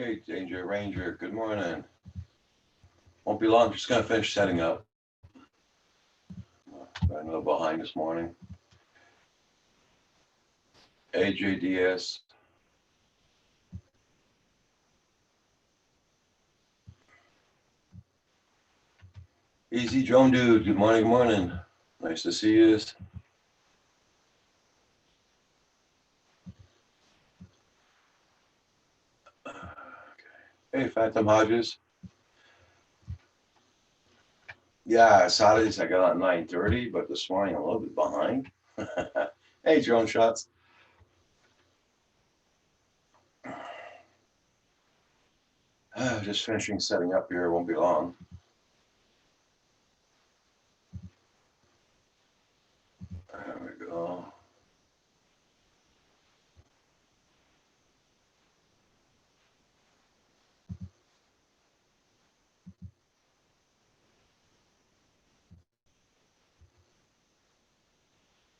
Hey, Danger Ranger, good morning. Won't be long, just gonna finish setting up. Got a little behind this morning. AJDS. Easy Drone Dude, good morning, good morning. Nice to see you. Hey, Phantom Hodges. Yeah, Saturdays I got out at 9:30, but this morning I'm a little bit behind. Hey, Drone Shots. Just finishing setting up here, won't be long. There we go.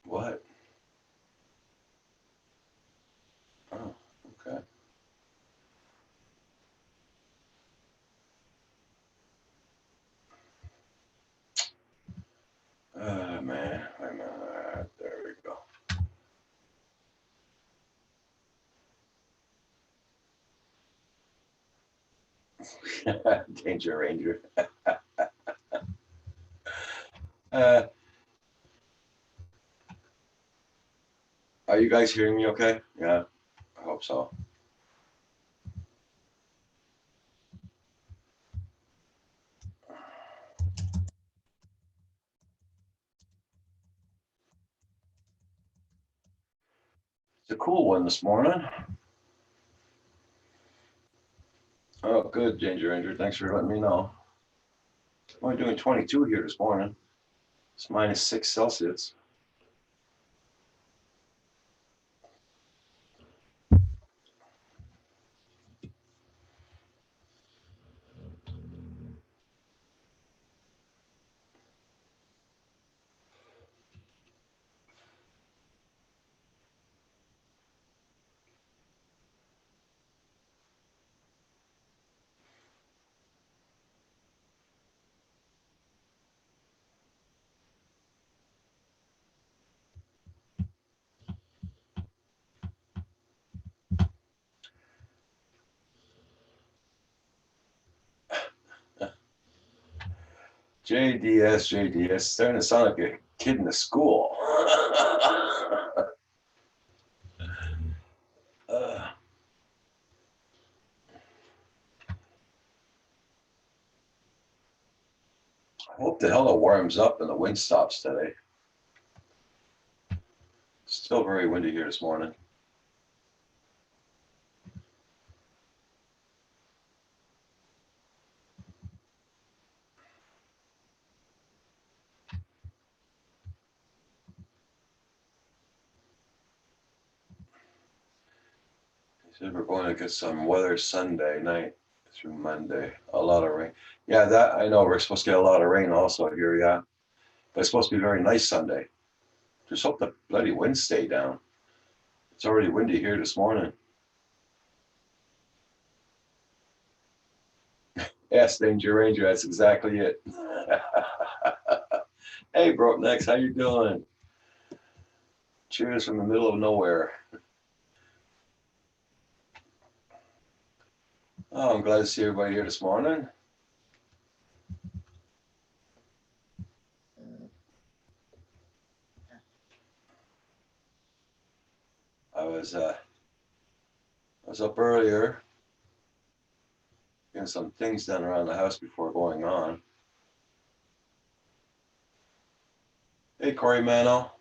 What? Oh, okay. Man, wait a minute. There we go. Danger Ranger. uh, are you guys hearing me okay? Yeah, I hope so. It's a cool one this morning. Oh, good, Danger Ranger. Thanks for letting me know. I'm only doing 22 here this morning. It's -6 Celsius. JDS, starting to sound like a kid in the school. uh, I hope the hell it warms up and the wind stops today. Still very windy here this morning. He said we're going to get some weather Sunday night through Monday. A lot of rain. Yeah, that I know. We're supposed to get a lot of rain also here, yeah. But it's supposed to be very nice Sunday. Just hope the bloody winds stay down. It's already windy here this morning. Yes, Danger Ranger, that's exactly it. Hey, Broke Necks, how you doing? Cheers from the middle of nowhere. Oh, I'm glad to see everybody here this morning. I was uh, I was up earlier getting some things done around the house before going on. Hey, Corey Mano.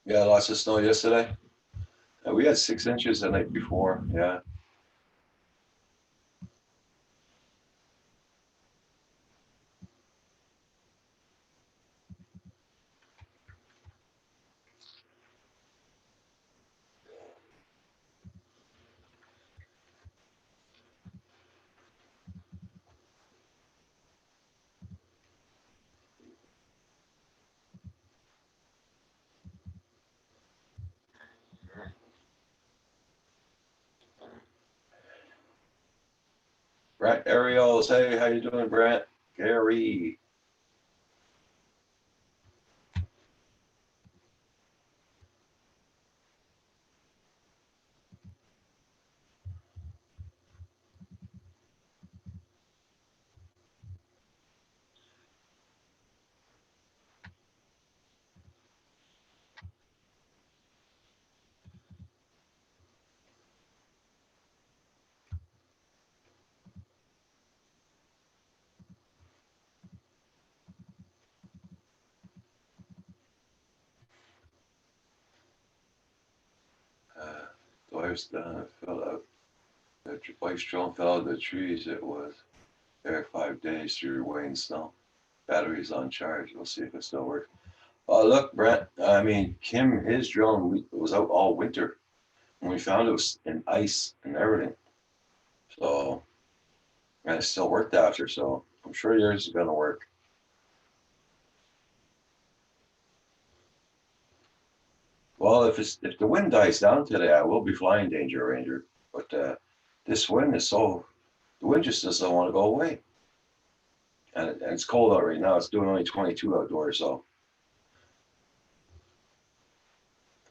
Yeah, lots of snow yesterday. We had 6 inches the night before. Yeah. Brent Ariels, hey, how you doing, Brent? Gary. Doyle's done. Fell out. The wife's drone fell out of the trees. It was there 5 days through Wayne snow. Battery's on charge. We'll see if it still works. Oh, look, Brent. I mean, Kim, his drone was out all winter. When we found it was in ice and everything. So, and it still worked after. So, I'm sure yours is going to work. Well, if the wind dies down today, I will be flying Danger Ranger. But this wind is the wind just doesn't want to go away. And it's cold out right now. It's doing only 22 outdoors, so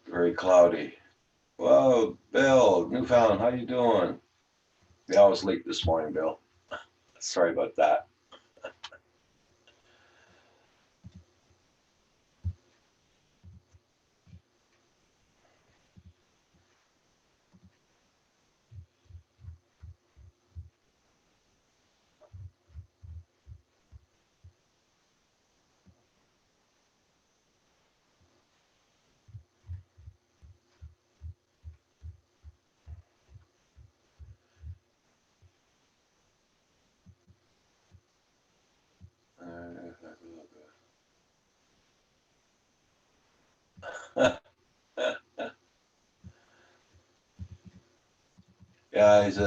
very cloudy. Whoa, Bill, Newfound, how you doing? Yeah, I was late this morning, Bill. Sorry about that. Yeah, he's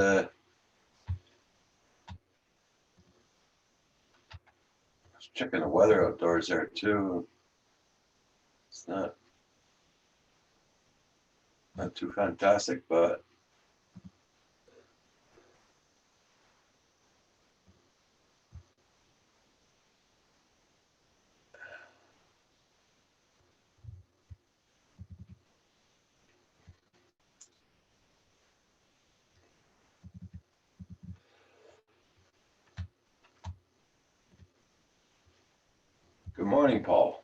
checking the weather outdoors there too. It's not too fantastic, but good morning, Paul.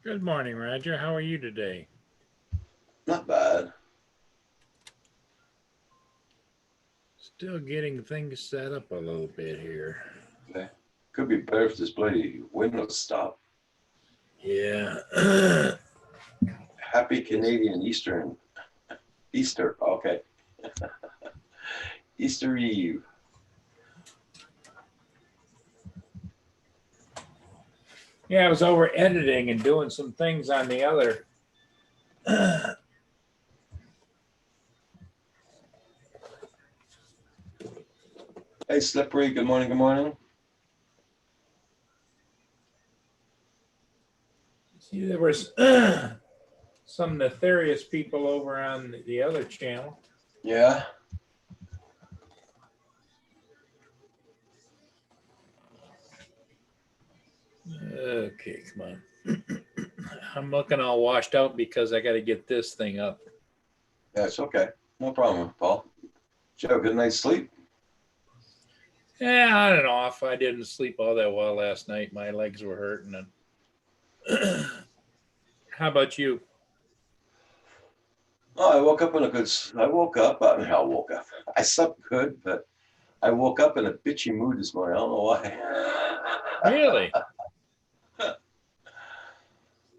Good morning, Roger. How are you today? Not bad. Still getting things set up a little bit here. Okay. Could be better if this bloody window stopped. Yeah. Happy Canadian Easter. Okay. Easter Eve. Yeah, I was over editing and doing some things on the other. Hey, Slippery. Good morning. Good morning. See, there was some nefarious people over on the other channel. Yeah. Okay, come on. I'm looking all washed out because I got to get this thing up. Yeah, it's okay. No problem, Paul. Did you have a good night's sleep? Yeah, on and off. I didn't sleep all that well last night. My legs were hurting. And how about you? Oh, I woke up. I woke up. I slept good, but I woke up in a bitchy mood this morning. I don't know why. Really?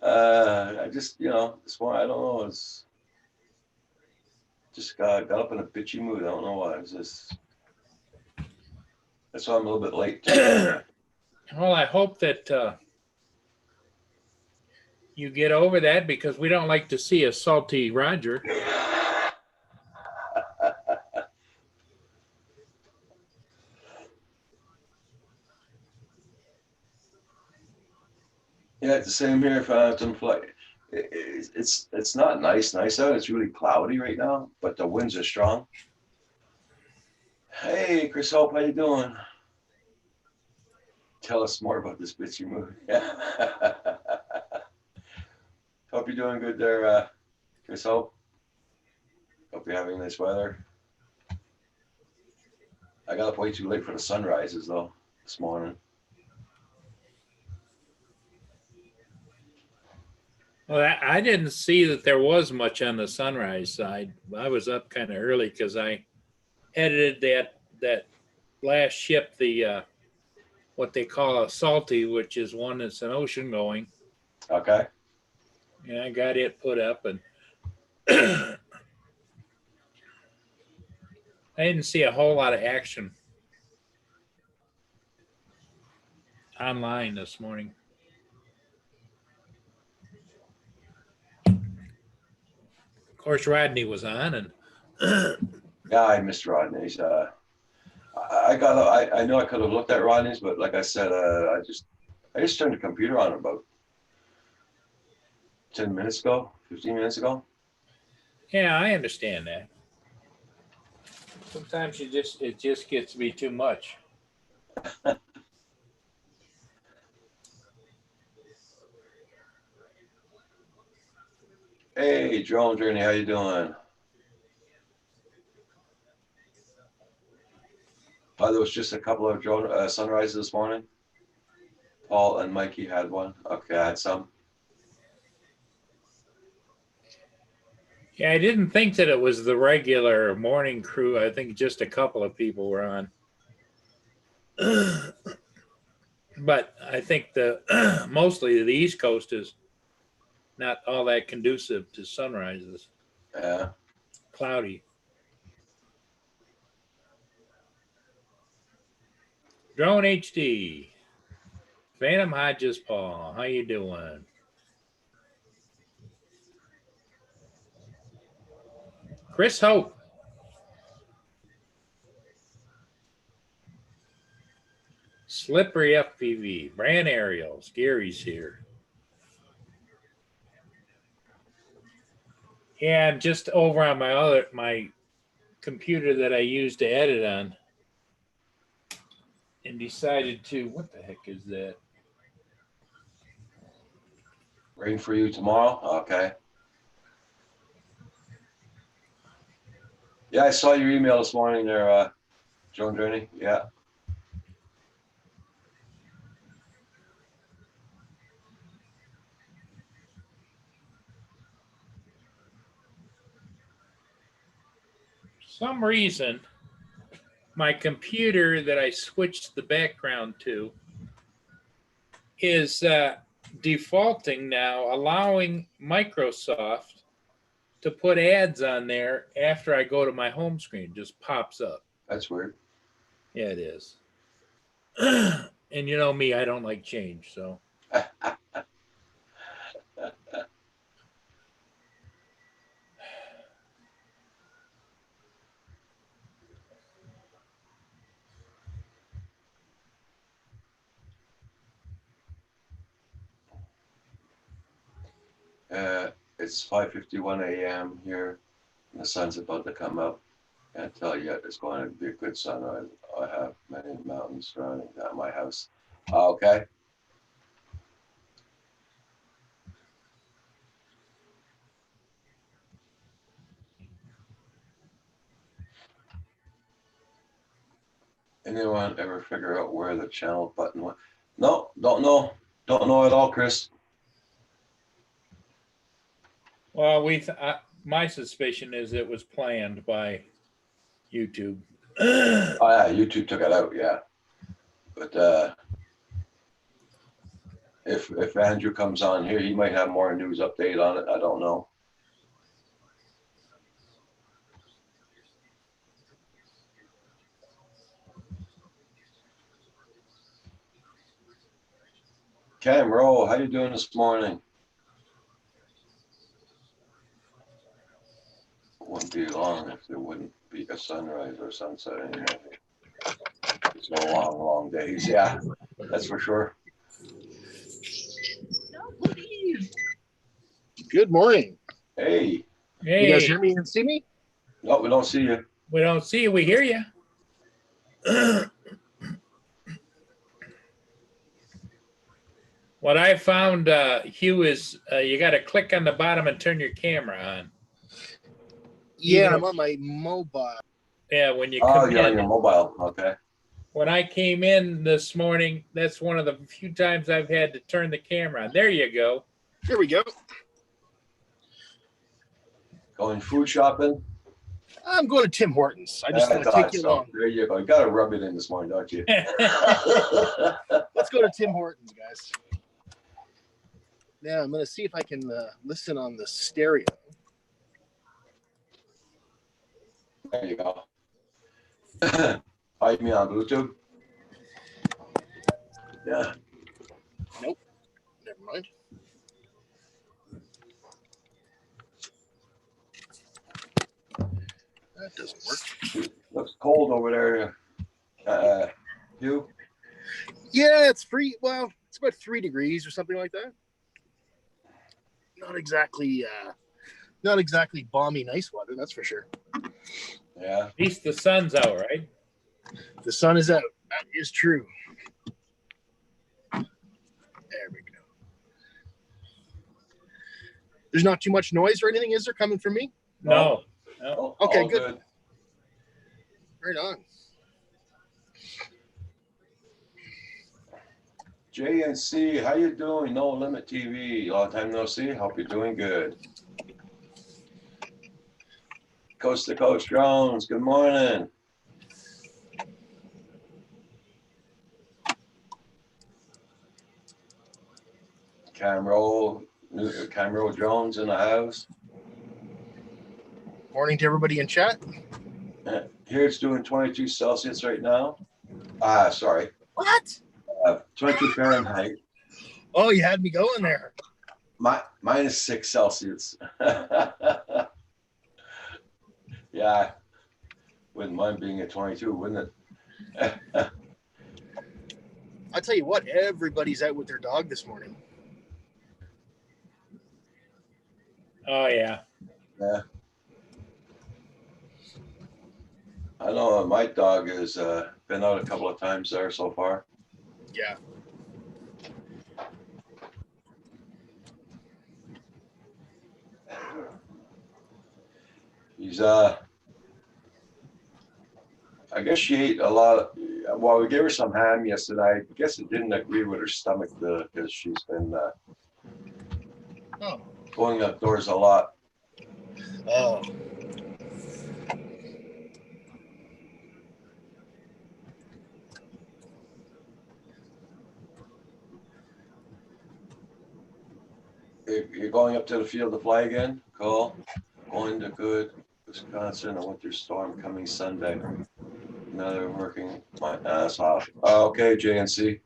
I just, this morning, I don't know. It's just got up in a bitchy mood. I don't know why. That's why I'm a little bit late. Well, I hope that you get over that because we don't like to see a salty Roger. Yeah, it's the same here. If I have some flight, it's not nice out. It's really cloudy right now, but the winds are strong. Hey, Chris Hope, how you doing? Tell us more about this bitchy movie. Hope you're doing good there, Chris Hope. Hope you're having nice weather. I got up way too late for the sunrises though this morning. Well, I didn't see that there was much on the sunrise side. I was up kind of early because I edited that last ship, the what they call a salty, which is one that's an ocean going, Okay. and I got it put up, and I didn't see a whole lot of action online this morning. Of course, Rodney was on, and Yeah, I missed Rodney's. I know I could have looked at Rodney's, but like I said, I just turned the computer on about 10 minutes ago, 15 minutes ago. yeah, I understand that. Sometimes it just gets to be too much. Hey, Drone Journey, how you doing? There was just a couple of drone sunrises this morning. Paul and Mikey had one. Okay, I had some. Yeah, I didn't think that it was the regular morning crew. I think just a couple of people were on. But I think the mostly the East Coast is not all that conducive to sunrises. Yeah. Cloudy. Drone HD. Phantom Hodges Paul. How you doing? Chris Hope. Slippery FPV. Brand Aerials. Gary's here. Yeah, I'm just over on my computer that I use to edit on, and decided to, what the heck is that? Rain for you tomorrow? Okay. Yeah, I saw your email this morning there, Drone Journey. Yeah. For some reason, my computer that I switched the background to is defaulting now, allowing Microsoft to put ads on there after I go to my home screen. Just pops up. That's weird. Yeah, it is. And you know me, I don't like change. So It's 5:51 a.m. here. And the sun's about to come up. Can't tell yet. It's going to be a good sunrise. I have many mountains surrounding my house. Okay. Anyone ever figure out where the channel button went? No, don't know. Don't know at all, Chris. well, my suspicion is it was planned by YouTube. Oh yeah, YouTube took it out, yeah. But if Andrew comes on here, he might have more news update on it. I don't know. Cam Rowe, how you doing this morning? It wouldn't be long if there wouldn't be a sunrise or sunset anymore. It's a long, long days. Yeah, that's for sure. Good morning. Hey. You guys Hey, hear me and see me? No, we don't see you. we don't see you. We hear you. What I found, Hugh, is you got to click on the bottom and turn your camera on. Yeah, Even I'm on my mobile. Yeah, when you Oh, come you're on in. your mobile. Okay. When I came in this morning, that's one of the few times I've had to turn the camera on. There you go. Here we go. Going food shopping. I'm going to Tim Hortons. I just I want to thought take you so. along. There you go. You got to rub it in this morning, don't you? Let's go to Tim Hortons, guys. Now I'm going to see if I can listen on the stereo. There you go. Hide me on Bluetooth. Yeah. Nope. Never mind. That doesn't work. Looks cold over there. You? Yeah, it's free. Well, it's about 3 degrees or something like that. Not exactly balmy nice weather, that's for sure. Yeah. At least the sun's out, right? The sun is out. That is true. There we go. There's not too much noise or anything, is there, coming from me? No. Oh, Okay, all good. Right on. JNC, how you doing? No Limit TV. Long time no see. Hope you're doing good. Coast to Coast Jones, good morning. Camro Jones in the house. Morning to everybody in chat. Here it's doing 22 Celsius right now. Sorry. What? 22 Fahrenheit. Oh, you had me going there. Minus 6 Celsius. Yeah. Wouldn't mind being at 22, wouldn't it? I tell you what, everybody's out with their dog this morning. Oh, yeah. Yeah. I know my dog has been out a couple of times there so far. Yeah. He's I guess she ate a lot of, well, we gave her some ham yesterday. I guess it didn't agree with her stomach because she's been going outdoors a lot. Oh. You're going up to the field to fly again? Cool. Going to good Wisconsin, a winter storm coming Sunday. Another working my ass off. Okay, JNC.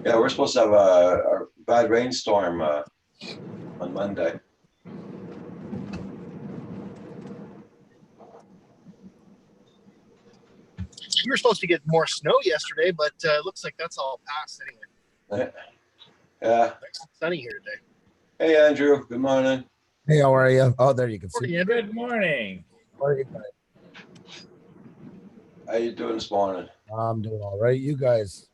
Yeah, we're supposed to have a bad rainstorm on Monday. We were supposed to get more snow yesterday, but it looks like that's all passed anyway. Yeah. It's sunny here today. Hey, Andrew. Good morning. Hey, how are you? Oh, there you can Morning, see. Andrew. Good morning. How are you guys? How you doing this morning? I'm doing all right. You guys?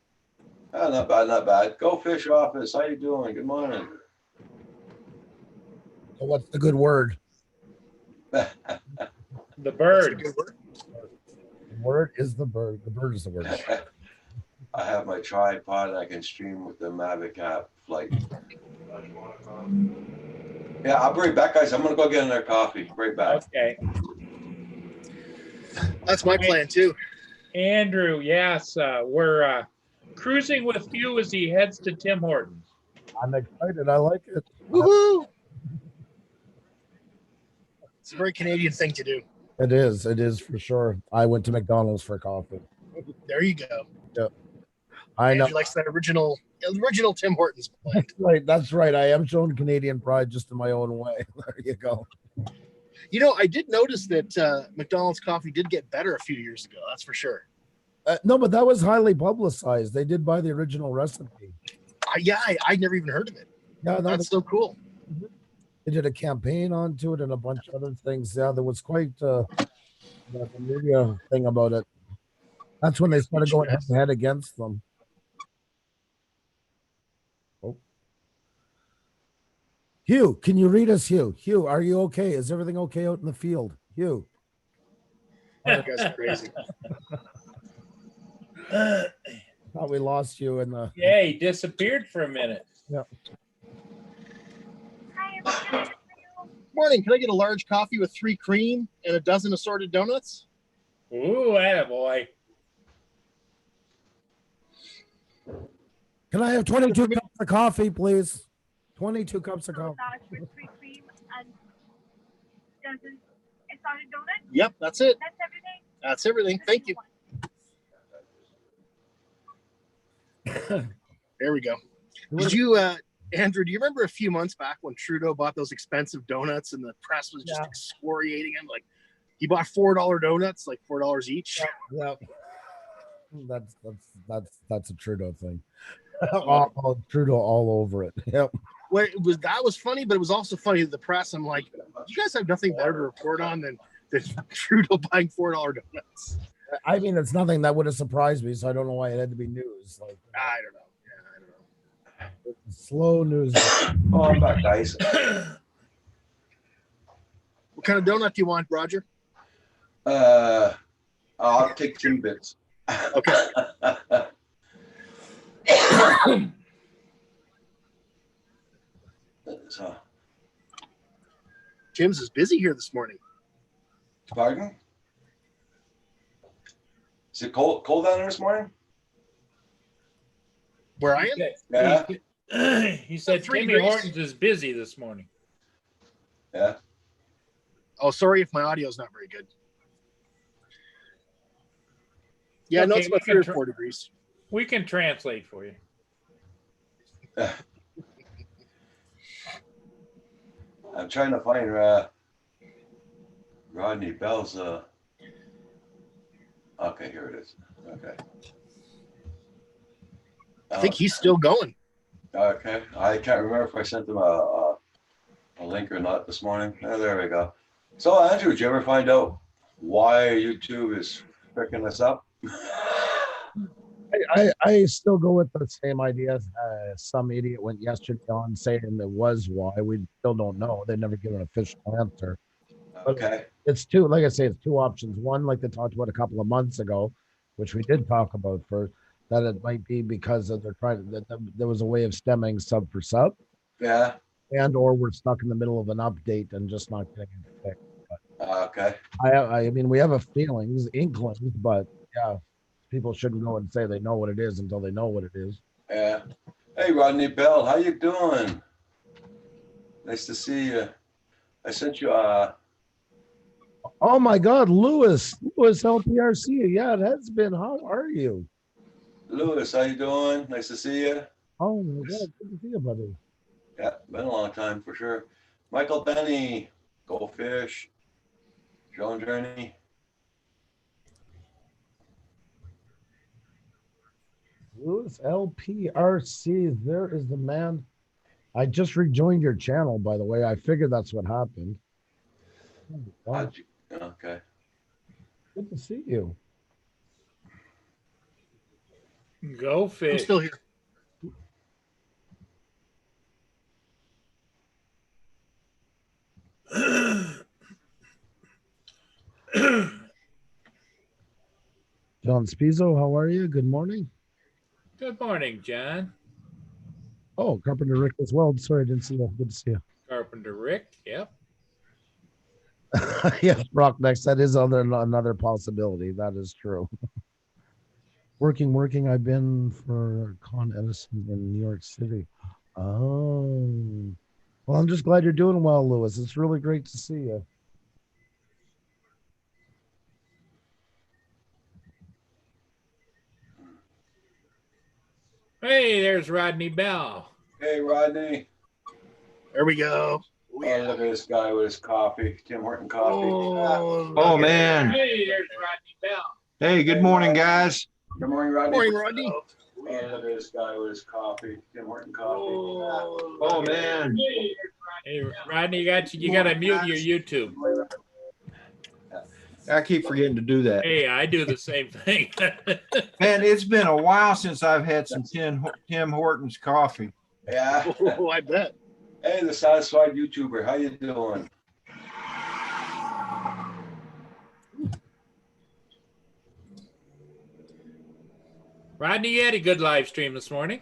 Not bad, not bad. Go Fish Office. How you doing? Good morning. So what's the good word? The That's a bird. good word. The word is the bird. The bird is the word. I have my tripod. I can stream with the Mavic app flight. Yeah, I'll be right back, guys. I'm going to go get another coffee. Right back. Okay. That's my plan too. Andrew, yes, we're cruising with you as he heads to Tim Hortons. I'm excited. I like it. Woohoo! It's a very Canadian thing to do. It is. It is for sure. I went to McDonald's for coffee. There you go. I know. Andrew likes that original Tim Hortons blend. Right. That's right. I am showing Canadian pride just in my own way. There you go. You know, I did notice that McDonald's coffee did get better a few years ago. That's for sure. No, but that was highly publicized. They did buy the original recipe. I never even heard of it. Yeah, That's so cool. they did a campaign onto it and a bunch of other things. Yeah, there was quite the media thing about it. That's when they started going head to head against them. Oh. Hugh, can you read us, Hugh? Hugh, are you okay? Is everything okay out in the field? Hugh. You guys are crazy. Thought we lost you in the. Yeah, he disappeared for a minute. Morning. Can I get a large coffee with 3 cream and a dozen assorted donuts? Ooh, attaboy. Can I have 22 cups of coffee, please? 22 cups of coffee. With 3 cream and dozen assorted donuts. Yep, that's it. That's everything. That's everything. Thank you. There we go. Did you, Andrew, do you remember a few months back when Trudeau bought those expensive donuts and the press was just Yeah. excoriating him? Like he bought $4 donuts, like $4 each. Yeah. That's a Trudeau thing. Trudeau all over it. Yep. Well, that was funny, but it was also funny that the press. I'm like, you guys have nothing better to report on than Trudeau buying $4 donuts. I mean, it's nothing that would have surprised me, so I don't know why it had to be news. Like, I don't know. Yeah, I don't know. slow news. Oh, I'm back, guys. What kind of donut do you want, Roger? I'll take 2 bits. Okay. So, Jim's is busy here this morning. pardon? Is it cold down there this morning? Where I am? Yeah. He said 3 Timmy degrees. Hortons is busy this morning. Yeah. Oh, sorry if my audio is not very good. Yeah, no, Okay, it's about we 3 or can 4 degrees. We can translate for you. I'm trying to find Rodney Bell's. Okay, here it is. Okay. I think he's still going. Okay, I can't remember if I sent them a link or not this morning. Oh, there we go. So, Andrew, did you ever find out why YouTube is picking us up? I still go with the same idea. Some idiot went yesterday on saying it was why. We still don't know. They never give an official answer. Okay. It's two, like I say, it's 2 options. One, like they talked about a couple of months ago, which we did talk about first, that it might be because of they're trying that there was a way of stemming sub for sub, Yeah. and or we're stuck in the middle of an update and just not getting it fixed. Okay. I mean, we have a feelings, inklings, but yeah, people shouldn't go and say they know what it is until they know what it is. Yeah. Hey, Rodney Bell, how you doing? Nice to see you. I sent you Oh my God, Lewis LPRC. Yeah, it has been. How are you? Lewis, how you doing? Nice to see you. Oh my God, good to see you, buddy. Yeah, been a long time for sure. Michael Benny, Go Fish, Joan Journey. Lewis LPRC. There is the man. I just rejoined your channel, by the way. I figured that's what happened. Oh, wow. How'd you- Okay. Good to see you. Go I'm fish. still here. John Spizzo, how are you? Good morning. Good morning, John. Oh, Carpenter Rick as well. Sorry, I didn't see you. Good to see you. Carpenter Rick. Yep. Yes, Brock next. That is another possibility. That is true. Working. I've been for Con Edison in New York City. Oh, well, I'm just glad you're doing well, Lewis. It's really great to see you. Hey, there's Rodney Bell. Hey, Rodney. There we go. Oh, look at this guy with his coffee, Tim Horton coffee. Oh man. Hey, there's Rodney Bell. Hey, good morning, guys. Good morning, Rodney. Morning, Rodney. Oh, look at this guy with his coffee, Tim Horton coffee. Oh man. Hey, Rodney, you got to mute your YouTube. I keep forgetting to do that. Hey, I do the same thing. Man, it's been a while since I've had some Tim Hortons coffee. Yeah. Oh, I bet. Hey, the satisfied YouTuber, how you doing? Rodney, you had a good live stream this morning.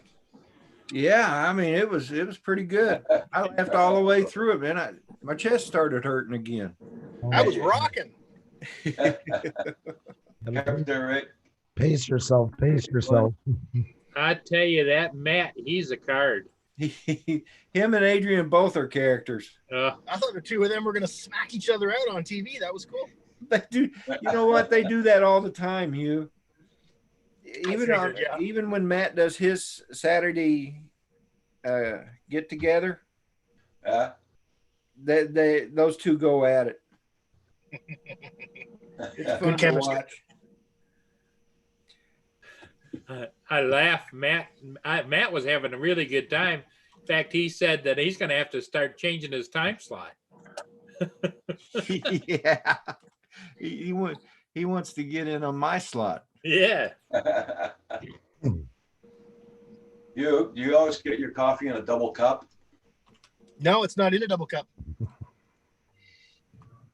Yeah, I mean it was pretty good. I laughed all the way through it, man. My chest started hurting again. I was rocking. Everything right? Pace yourself. Pace yourself. I tell you that Matt, he's a card. Him and Adrian both are characters. I thought the two of them were going to smack each other out on TV. That was cool. They do. You know what? They do that all the time, Hugh. Even when Matt does his Saturday get together, Yeah. those two go at it. It's fun to chemistry. watch. I laugh. Matt was having a really good time. In fact, he said that he's going to have to start changing his time slot. Yeah, he wants to get in on my slot. Yeah. You always get your coffee in a double cup? No, it's not in a double cup.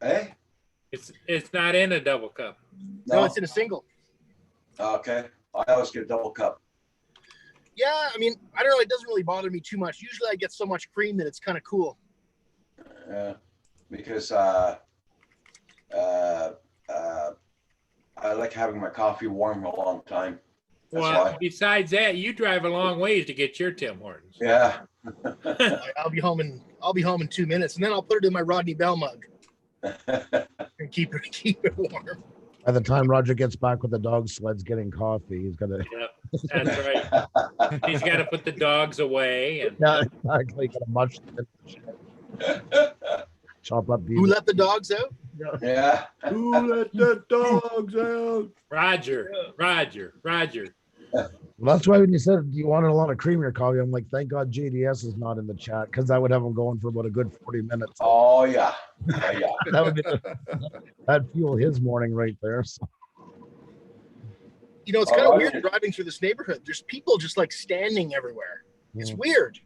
Hey? It's not in a double cup. No, it's in a single. Okay. I always get double cup. Yeah, I mean, I don't know. It doesn't really bother me too much. Usually I get so much cream that it's kind of cool. Yeah. Because I like having my coffee warm for a long time. That's Well, why. besides that, you drive a long ways to get your Tim Hortons. Yeah. I'll be home in 2 minutes, and then I'll put it in my Rodney Bell mug and keep it warm. By the time Roger gets back with the dog sleds getting coffee, he's gonna That's right. He's got to put the dogs away. And yeah, exactly. Gotta mush chop up Who let the dogs out? Yeah. Who let the dogs out? Roger. Well, that's why when you said you wanted a lot of cream in your coffee, I'm like, thank God JDS is not in the chat because that would have him going for about a good 40 minutes. Oh yeah. Oh, yeah. That would be that'd fuel his morning right there. So. You know, it's kind of weird driving through this neighborhood. There's people just like standing everywhere. It's weird.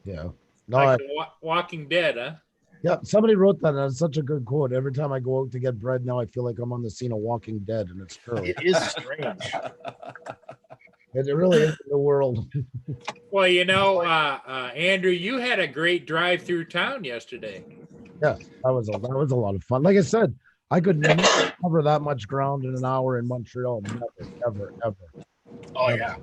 Yeah. No, like Walking Dead, huh? yeah, somebody wrote that, and it's such a good quote. Every time I go out to get bread now, I feel like I'm on the scene of Walking Dead, and it's true. It is strange. It really is the world. Well, you know, Andrew, you had a great drive through town yesterday. Yeah, that was a lot of fun. Like I said, I could never cover that much ground in an hour in Montreal. Never, ever. Oh yeah.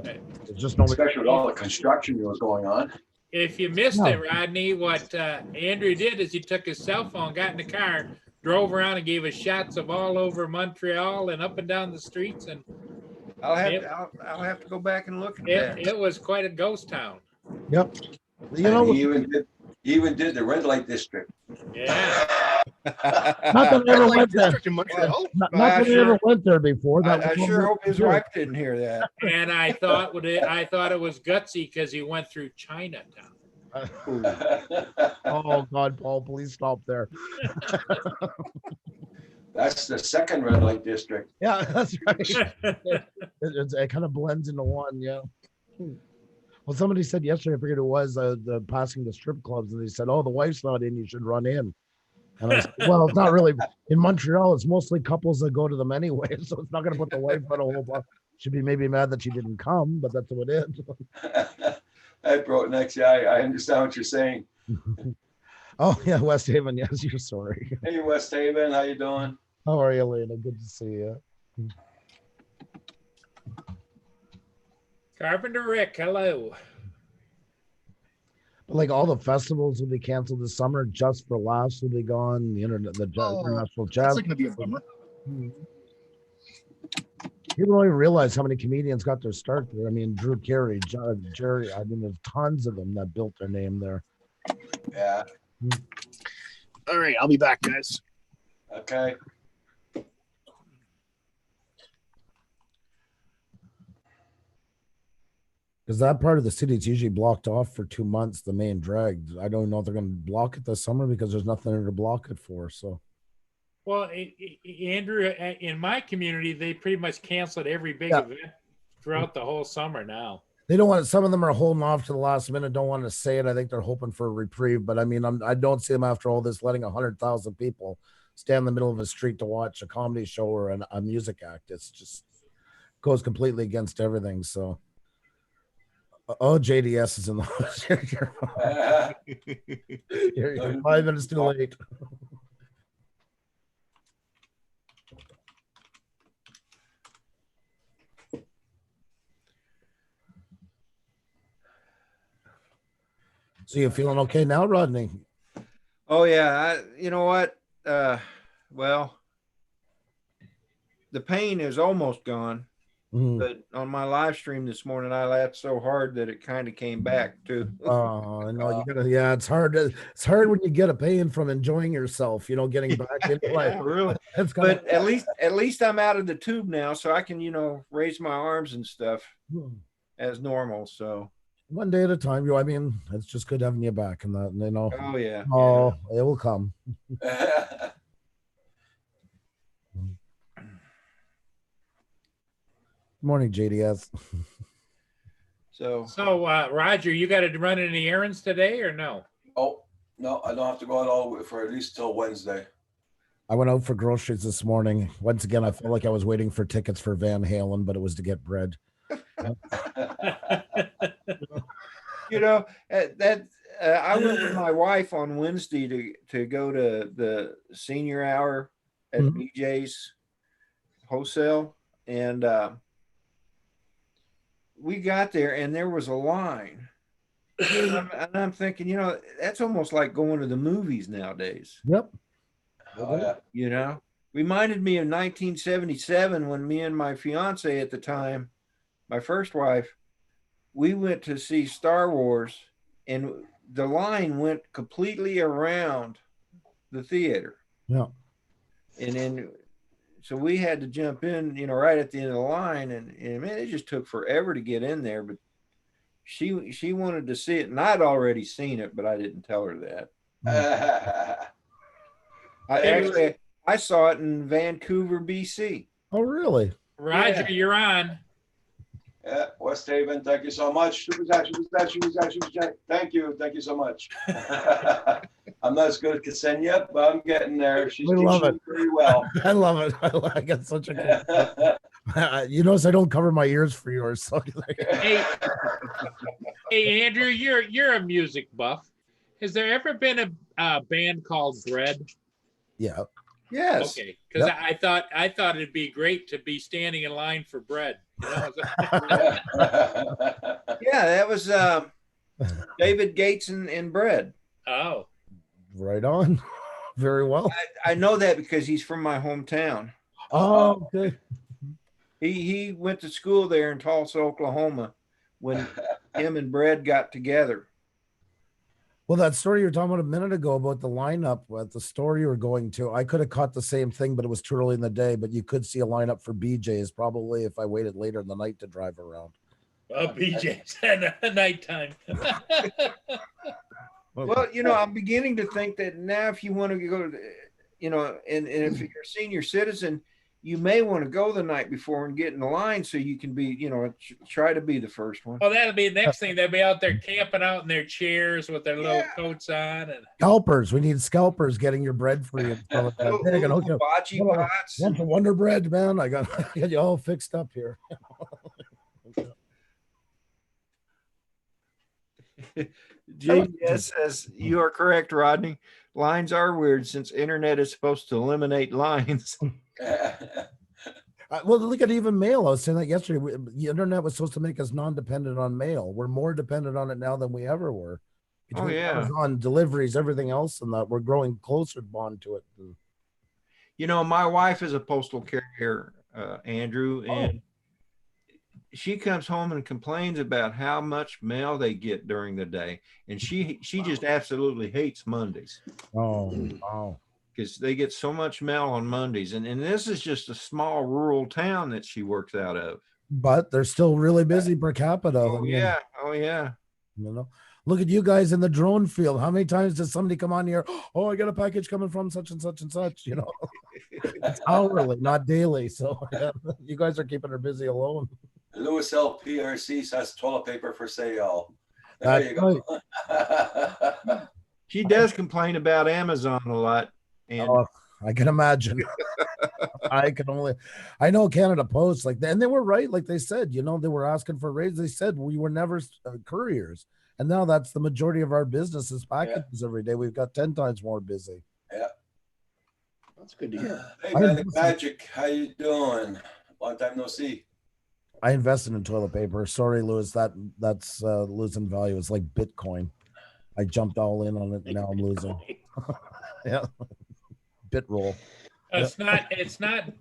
It's just no. Especially with all the construction that was going on. If you missed it, Rodney, what Andrew did is he took his cell phone, got in the car, drove around and gave us shots of all over Montreal and up and down the streets. And I'll have to go back and look at that. it was quite a ghost town. Yep. You And know, he even did the red light district. Yeah. not that I ever went there. District in Montreal. Not that I ever went there before. I sure hope his wife didn't hear that. And I thought it was gutsy because he went through Chinatown. Oh God, Paul, please stop there. That's the second red light district. Yeah, that's right. It kind of blends into one. Yeah. Well, somebody said yesterday, I forget who it was, the passing the strip clubs, and they said, "Oh, the wife's not in. You should run in." And I said, well, it's not really in Montreal. It's mostly couples that go to them anyway, so it's not going to put the wife on a whole bunch. Should be maybe mad that she didn't come, but that's what it is. I brought next. Yeah, I understand what you're saying. Oh yeah, West Haven. Yes, you're sorry. Hey, West Haven, how you doing? How are you, Elena? Good to see you. Carpenter Rick, hello. But like all the festivals will be canceled this summer. Just for Laughs will be gone. The international jazz. That's going to be a bummer. People don't even realize how many comedians got their start there. I mean, Drew Carey, Jerry. I mean, there's tons of them that built their name there. Yeah. All right, I'll be back, guys. Okay. Because that part of the city is usually blocked off for 2 months, the main drag. I don't know if they're going to block it this summer because there's nothing there to block it for. So Well, Andrew, in my community, they pretty much canceled every big Yeah. event throughout the whole summer now. They don't want. Some of them are holding off to the last minute. Don't want to say it. I think they're hoping for a reprieve. But I mean, I don't see them after all this letting 100,000 people stand in the middle of a street to watch a comedy show or a music act. It's just goes completely against everything. So, oh, JDS is in the. You're 5 minutes too late. So you feeling okay now, Rodney? Oh yeah, you know what? Well, the pain is almost gone, Mhm. but on my live stream this morning, I laughed so hard that it kind of came back too. Oh no, you gotta. Yeah, it's hard. It's hard when you get a pain from enjoying yourself. You know, getting back into life. Yeah, really. It's gotta, But at least I'm out of the tube now, so I can raise my arms and stuff as normal. So one day at a time. I mean, it's just good having you back, and that. oh yeah. Oh, it will come. Morning, JDS. So So, Roger, you got to run any errands today or no? Oh, no, I don't have to go out all for at least till Wednesday. I went out for groceries this morning. Once again, I felt like I was waiting for tickets for Van Halen, but it was to get bread. I went with my wife on Wednesday to go to the senior hour at Mhm. BJ's wholesale, and we got there and there was a line. And I'm thinking, that's almost like going to the movies nowadays. Yep. Oh, yeah. Reminded me of 1977 when me and my fiance at the time, my first wife, we went to see Star Wars, and the line went completely around the theater. Yeah. And then, so we had to jump in, right at the end of the line, and man, it just took forever to get in there. But she wanted to see it, and I'd already seen it, but I didn't tell her that. I saw it in Vancouver, BC. Oh, really? Roger, Yeah. you're on. Yeah, West Haven, thank you so much. Super chat. Thank you so much. I'm not as good at Ksenia, but I'm getting there. She's We love teaching it. pretty well. I love it. I got such a good. You notice I don't cover my ears for yours. So Hey, hey, Andrew, you're a music buff. Has there ever been a band called Bread? yeah. Yes. Okay, because Yep. I thought it'd be great to be standing in line for bread. Yeah, that was David Gates and Bread. Oh, Right on. Very well. I know that because he's from my hometown. Oh, okay. He went to school there in Tulsa, Oklahoma, when him and Bread got together. Well, that story you were talking about a minute ago about the lineup at the store you were going to, I could have caught the same thing, but it was too early in the day. But you could see a lineup for BJ's probably if I waited later in the night to drive around. BJ's at nighttime. Well, I'm beginning to think that now if you want to go to, and if you're a senior citizen, you may want to go the night before and get in the line so you can be, try to be the first one. Well, that'll be the next thing. They'll be out there camping out in their chairs with their little coats on. And Scalpers. We need scalpers getting your bread for you. They're gonna hook you up. Hibachi Hold on. pots. Want the Wonder Bread, man? I got you all fixed up here. JS says you are correct, Rodney. Lines are weird since internet is supposed to eliminate lines. Well, look at even mail. I was saying that yesterday. The internet was supposed to make us non-dependent on mail. We're more dependent on it now than we ever were. Oh, yeah. Amazon deliveries, everything else, and that we're growing closer bond to it. My wife is a postal carrier, Andrew, and she comes home and complains about how much mail they get during the day, and she just absolutely hates Mondays. Oh. Because they get so much mail on Mondays. And this is just a small rural town that she works out of. But they're still really busy per capita. Oh, I mean, yeah. Oh, yeah. Look at you guys in the drone field. How many times does somebody come on here? Oh, I got a package coming from such and such and such, It's hourly, not daily. So yeah, you guys are keeping her busy alone. Lewis LPRC says toilet paper for sale. There That's you go. She does complain about Amazon a lot. And Oh, I can imagine. I know Canada Post, like, and they were right. Like they said, they were asking for raises. They said we were never couriers. And now that's the majority of our business is packages every day. We've got 10 times more busy. Yeah. That's good to hear. Hey, Manic Magic, how you doing? Long time no see. I invested in toilet paper. Sorry, Lewis, that's losing value. It's like Bitcoin. I jumped all in on it. Now I'm losing. Yeah. Bitroll. It's not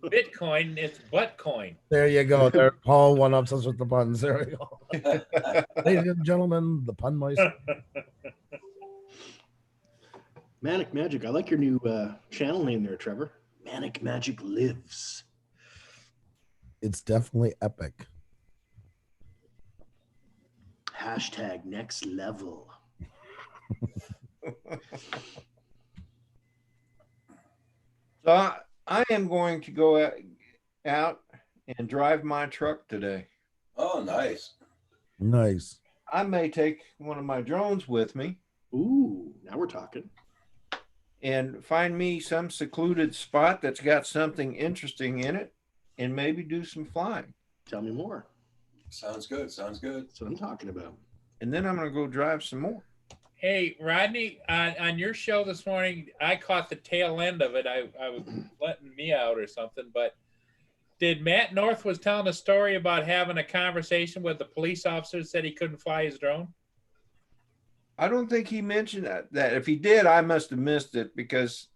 Bitcoin, it's Buttcoin. There you go. There, Paul one-ups us with the puns. There we go. Ladies and gentlemen, the pun mice. Manic Magic. I like your new channel name there, Trevor. Manic Magic Lives. It's definitely epic. Hashtag next level. so I am going to go out and drive my truck today. Oh, nice. Nice. I may take one of my drones with me Ooh, now we're talking. and find me some secluded spot that's got something interesting in it and maybe do some flying. Tell me more. Sounds good. Sounds good. That's what I'm talking about. And then I'm going to go drive some more. Hey, Rodney, on your show this morning, I caught the tail end of it. I was letting me out or something, but did Matt North was telling a story about having a conversation with the police officer that said he couldn't fly his drone? I don't think he mentioned that. If he did, I must have missed it because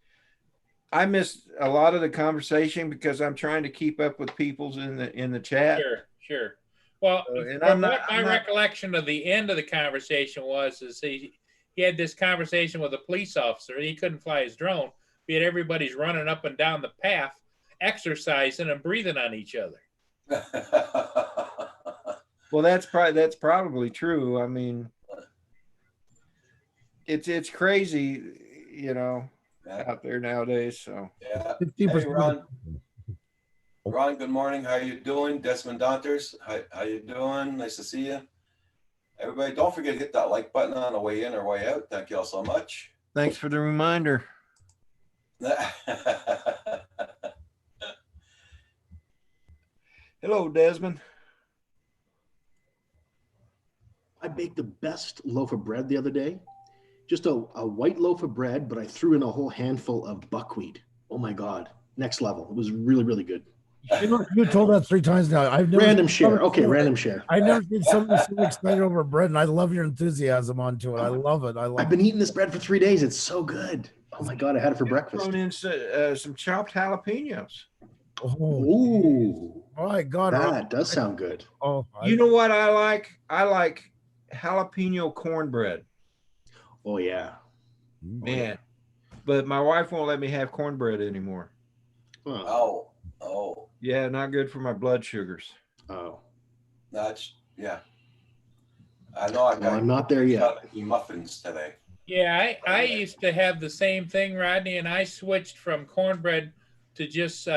I missed a lot of the conversation because I'm trying to keep up with people's in the chat. Sure. Well, And from what my recollection of the end of the conversation is he had this conversation with a police officer. He couldn't fly his drone, yet everybody's running up and down the path, exercising and breathing on each other. Well, that's probably true. I mean, it's crazy, out there nowadays. So Yeah. 50%. Hey, Ron, good morning. How you doing? Desmond Donters, how you doing? Nice to see you. Everybody, don't forget to hit that like button on the way in or way out. Thank you all so much. thanks for the reminder. Hello, Desmond. I baked the best loaf of bread the other day. Just a white loaf of bread, but I threw in a whole handful of buckwheat. Oh my God. Next level. It was really, really good. You told that 3 times now. I've never Random share. Okay, random share. I've never seen somebody so excited over bread, and I love your enthusiasm onto it. I love it. I've been eating this bread for 3 days. It's so good. Oh my God, I had it for breakfast. Thrown in some chopped jalapenos. Oh, Ooh, my God. that does sound good. Oh, You know what I like? I like jalapeno cornbread. Oh yeah. Man, but my wife won't let me have cornbread anymore. Oh, Oh, Yeah, not good for my blood sugars. oh. that's, yeah. I know I Well, I'm not there yet. got muffins today. Yeah, I used to have the same thing, Rodney, and I switched from cornbread to just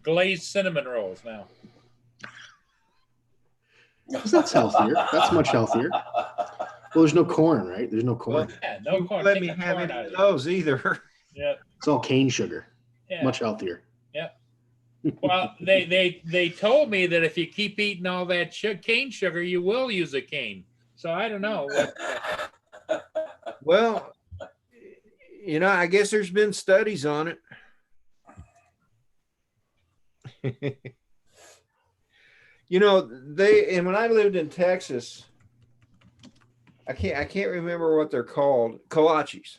glazed cinnamon rolls now. That's healthier. That's much healthier. Well, there's no corn, right? There's no corn. Yeah, no corn. Let Take me the have corn any out of it. those either. Yeah, It's all cane sugar. yeah. Much healthier. Well, they told me that if you keep eating all that cane sugar, you will use a cane. So I don't know. Well, I guess there's been studies on it. And when I lived in Texas, I can't remember what they're called, kolaches.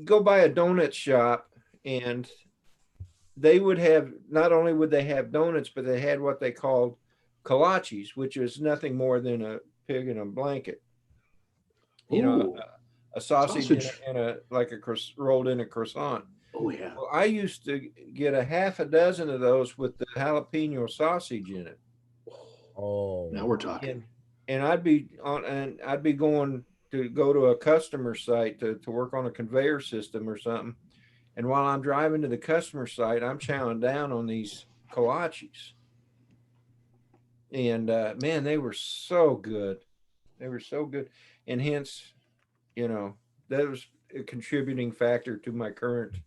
Go by a donut shop and they would have, not only would they have donuts, but they had what they called kolaches, which is nothing more than a pig in a blanket. Ooh. A sausage Sausage. and rolled in a croissant. Oh yeah. Well, I used to get a half a dozen of those with the jalapeno sausage in it. Oh, Now we're talking. And I'd be going to go to a customer site to work on a conveyor system or something. And while I'm driving to the customer site, I'm chowing down on these kolaches. And man, they were so good. They were so good. And hence, you know, that was a contributing factor to my current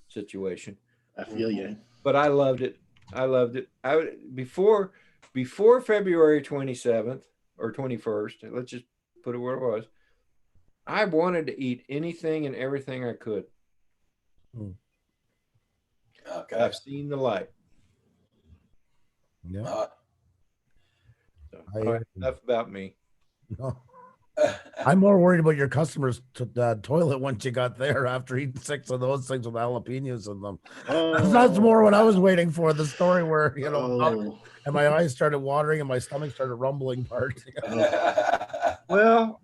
situation. I feel you. But I loved it. I loved it. Before February 27th or 21st, let's just put it where it was. I wanted to eat anything and everything I could. Okay. I've seen the light. Yeah. So, I- all right, enough about me. No. I'm more worried about your customers' toilet once you got there after eating 6 of those things with jalapenos in them. That's more what I was waiting for. The story where, you know, Oh. and my eyes started watering and my stomach started rumbling part. Well,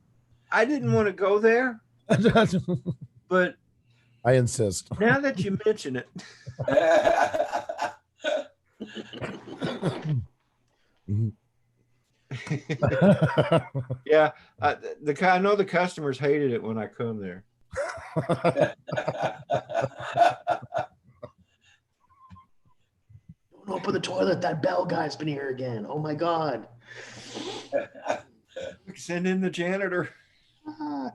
I didn't want to go there, but I insist. now that you mention it, yeah, I know the customers hated it when I come there. Don't open the toilet. That bell guy's been here again. Oh my God. Send in the janitor. Ah.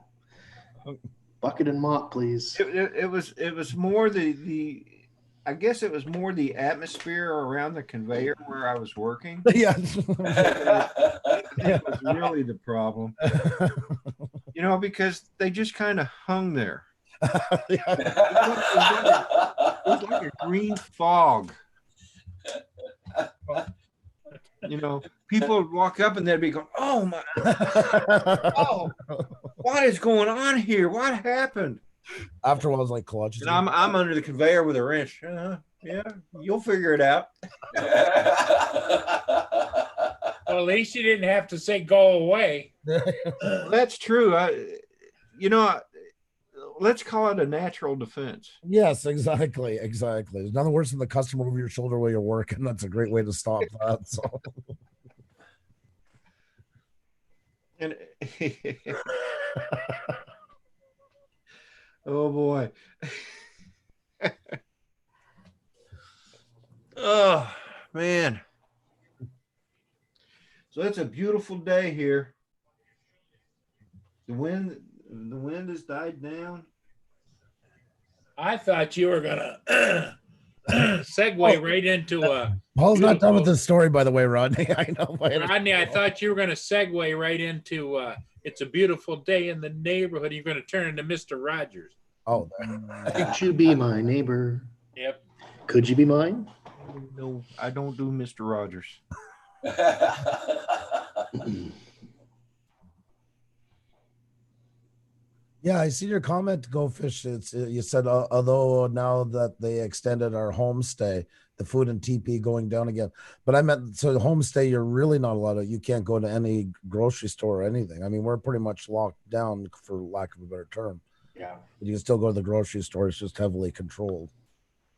Bucket and mop, please. It was more the I guess it was more the atmosphere around the conveyor where I was working. Yeah. That was really the problem. You know, because they just kind of hung there. It was like a green fog. You know, people would walk up and they'd be going, "Oh my, oh, what is going on here? What happened?" After a while, I was like, clutch. And I'm under the conveyor with a wrench. Yeah, you'll figure it out. Well, at least you didn't have to say go away. Well, that's true. Let's call it a natural defense. Yes, exactly. There's nothing worse than the customer over your shoulder while you're working. That's a great way to stop that. So. And oh boy. Oh man. So it's a beautiful day here. The wind has died down. I thought you were gonna segue right into Paul's not done with this story, by the way, Rodney. I know. Rodney. I thought you were gonna segue right into it's a beautiful day in the neighborhood. You're gonna turn into Mr. Rogers. Oh, Could you be my neighbor? Yep. Could you be mine? No, I don't do Mr. Rogers. yeah, I see your comment, Go Fish. It's you said although now that they extended our homestay, the food and TP going down again. But I meant so the homestay, you're really not allowed to. You can't go to any grocery store or anything. I mean, we're pretty much locked down, for lack of a better term. Yeah. But you can still go to the grocery store. It's just heavily controlled.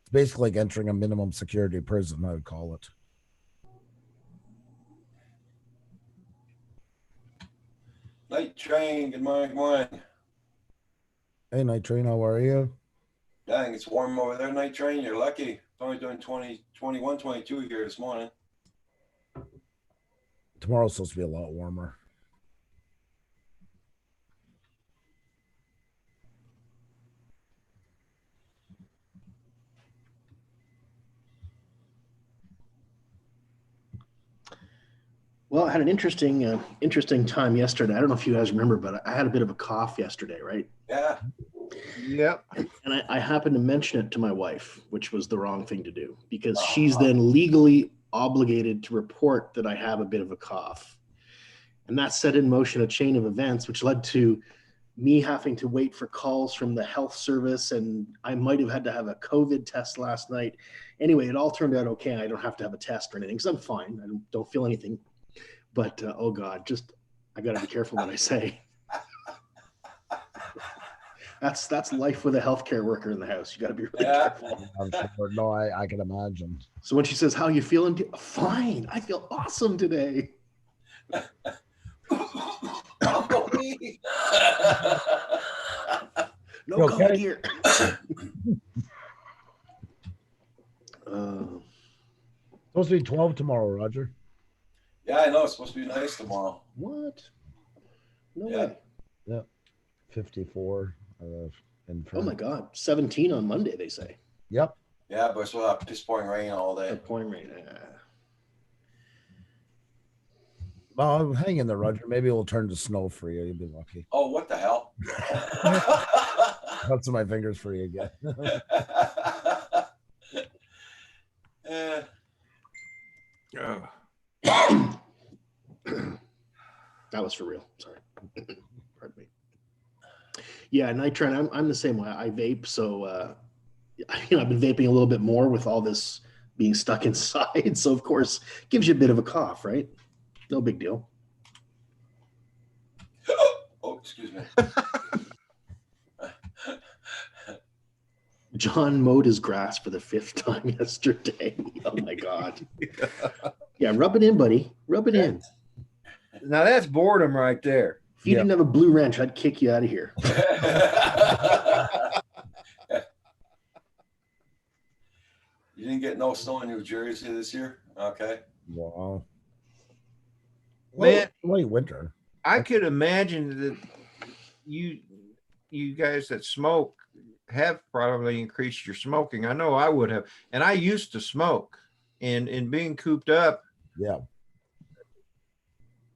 It's basically like entering a minimum security prison, I would call it. Night train, good morning, good morning. Hey, Night Train, how are you? Dang, it's warm over there, Night Train. You're lucky. It's only doing 20, 21, 22 here this morning. Tomorrow's supposed to be a lot warmer. Well, I had an interesting time yesterday. I don't know if you guys remember, but I had a bit of a cough yesterday, right? Yeah. Yep. And I happened to mention it to my wife, which was the wrong thing to do because she's then legally obligated to report that I have a bit of a cough. And that set in motion a chain of events, which led to me having to wait for calls from the health service. And I might have had to have a COVID test last night. Anyway, it all turned out okay. I don't have to have a test or anything because I'm fine. I don't feel anything. But, oh God, I got to be careful what I say. That's life with a healthcare worker in the house. You got to be really careful. I'm sure. No, I can imagine. So when she says, "How you feeling?" Fine. I feel awesome today. No You COVID okay? here. Supposed to be 12 tomorrow, Roger. Yeah, I know. It's supposed to be nice tomorrow. What? No Yeah. way. 54. In Oh my God. 17 on Monday, they say. Yep. Yeah, but it's will have piss pouring rain all A day. pouring rain. Well, hang in there, Roger. Maybe it'll turn to snow for you. You'll be lucky. Oh, what the hell? Crossing my fingers for you again. Eh, That was for real. Sorry. Pardon me. Yeah, nitrite. I'm the same way. I vape, so I've been vaping a little bit more with all this being stuck inside. So of course, gives you a bit of a cough, right? No big deal. oh, excuse me. John mowed his grass for the 5th time yesterday. Oh my God. Yeah, rub it in, buddy. Rub it in. Now that's boredom right there. If you Yeah. didn't have a blue wrench, I'd kick you out of here. You didn't get no snow in New Jersey this year? Okay. Wow. Man. Late winter. I could imagine that you guys that smoke have probably increased your smoking. I know I would have, and I used to smoke, and being cooped up Yeah.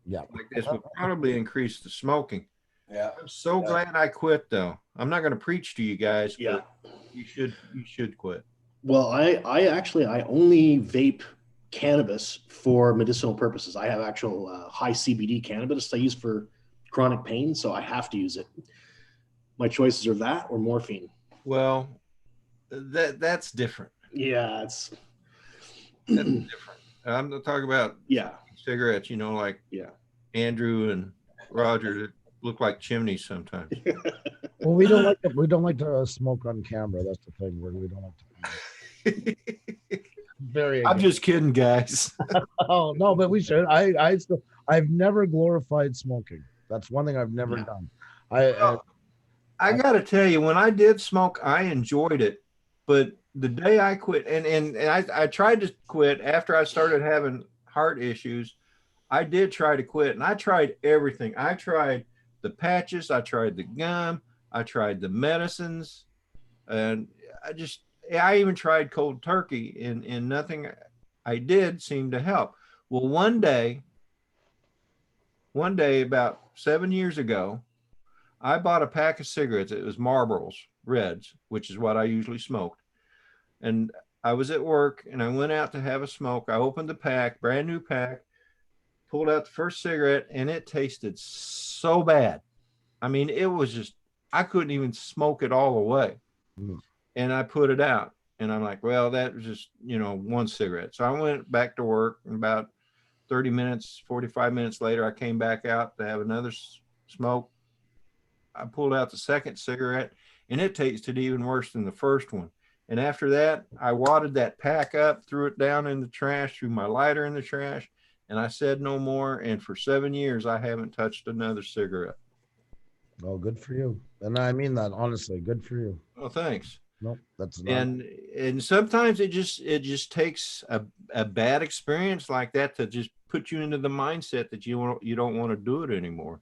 Yeah. like this would probably increase the smoking. Yeah. I'm so Yeah. glad I quit, though. I'm not going to preach to you guys, Yeah. but you should quit. Well, I only vape cannabis for medicinal purposes. I have actual high CBD cannabis I use for chronic pain, so I have to use it. My choices are that or morphine. Well, that's different. Yeah, it's That's different. I'm not talking about yeah, cigarettes, like yeah. Andrew and Roger that look like chimneys sometimes. Well, we don't like to smoke on camera. That's the thing. We don't like to. Very. I'm just kidding, guys. Oh no, but we should. I've never glorified smoking. That's one thing I've never Yeah. done. I got to tell you, when I did smoke, I enjoyed it. But the day I quit, and I tried to quit after I started having heart issues, I did try to quit. And I tried everything. I tried the patches. I tried the gum. I tried the medicines. And I even tried cold turkey, and nothing I did seemed to help. Well, one day, about 7 years ago, I bought a pack of cigarettes. It was Marlboros Reds, which is what I usually smoked. And I was at work and I went out to have a smoke. I opened the pack, brand new pack, pulled out the first cigarette, and it tasted so bad. I mean, it was just, I couldn't even smoke it all away. Mm. And I put it out. And I'm like, well, that was just, one cigarette. So I went back to work, and about 30 minutes, 45 minutes later, I came back out to have another smoke. I pulled out the second cigarette, and it tasted even worse than the first one. And after that, I wadded that pack up, threw it down in the trash, threw my lighter in the trash, and I said no more. And for 7 years, I haven't touched another cigarette. Oh, good for you. And I mean that honestly. Good for you. Well, thanks. Nope, that's not. And sometimes it just takes a bad experience like that to just put you into the mindset that you don't want to do it anymore.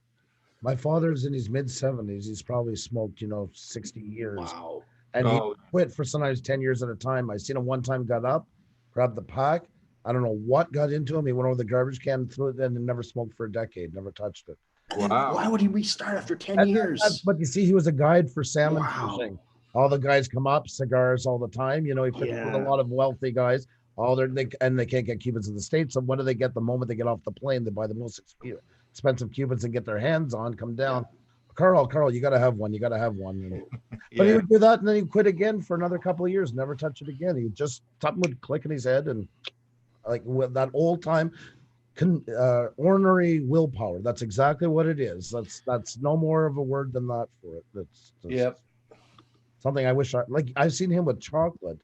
My father's in his mid-70s. He's probably smoked, 60 years. Wow. And he Oh. quit for sometimes 10 years at a time. I seen him one time, got up, grabbed the pack. I don't know what got into him. He went over the garbage can, threw it in, and never smoked for a decade, never touched it. Wow. Why would he restart after 10 years? But you see, he was a guide for salmon Wow. fishing. All the guys come up, cigars all the time. He fished with Yeah. a lot of wealthy guys. They can't get Cubans in the States. So what do they get the moment they get off the plane? They buy the most expensive Cubans and get their hands on, come down. Carl, you got to have one. You got to have one. But he would do that, and then he'd quit again for another couple of years, never touch it again. He just, something would click in his head, and like with that old time ornery willpower. That's exactly what it is. That's no more of a word than that for it. That's Yep. something I wish I've seen him with chocolate.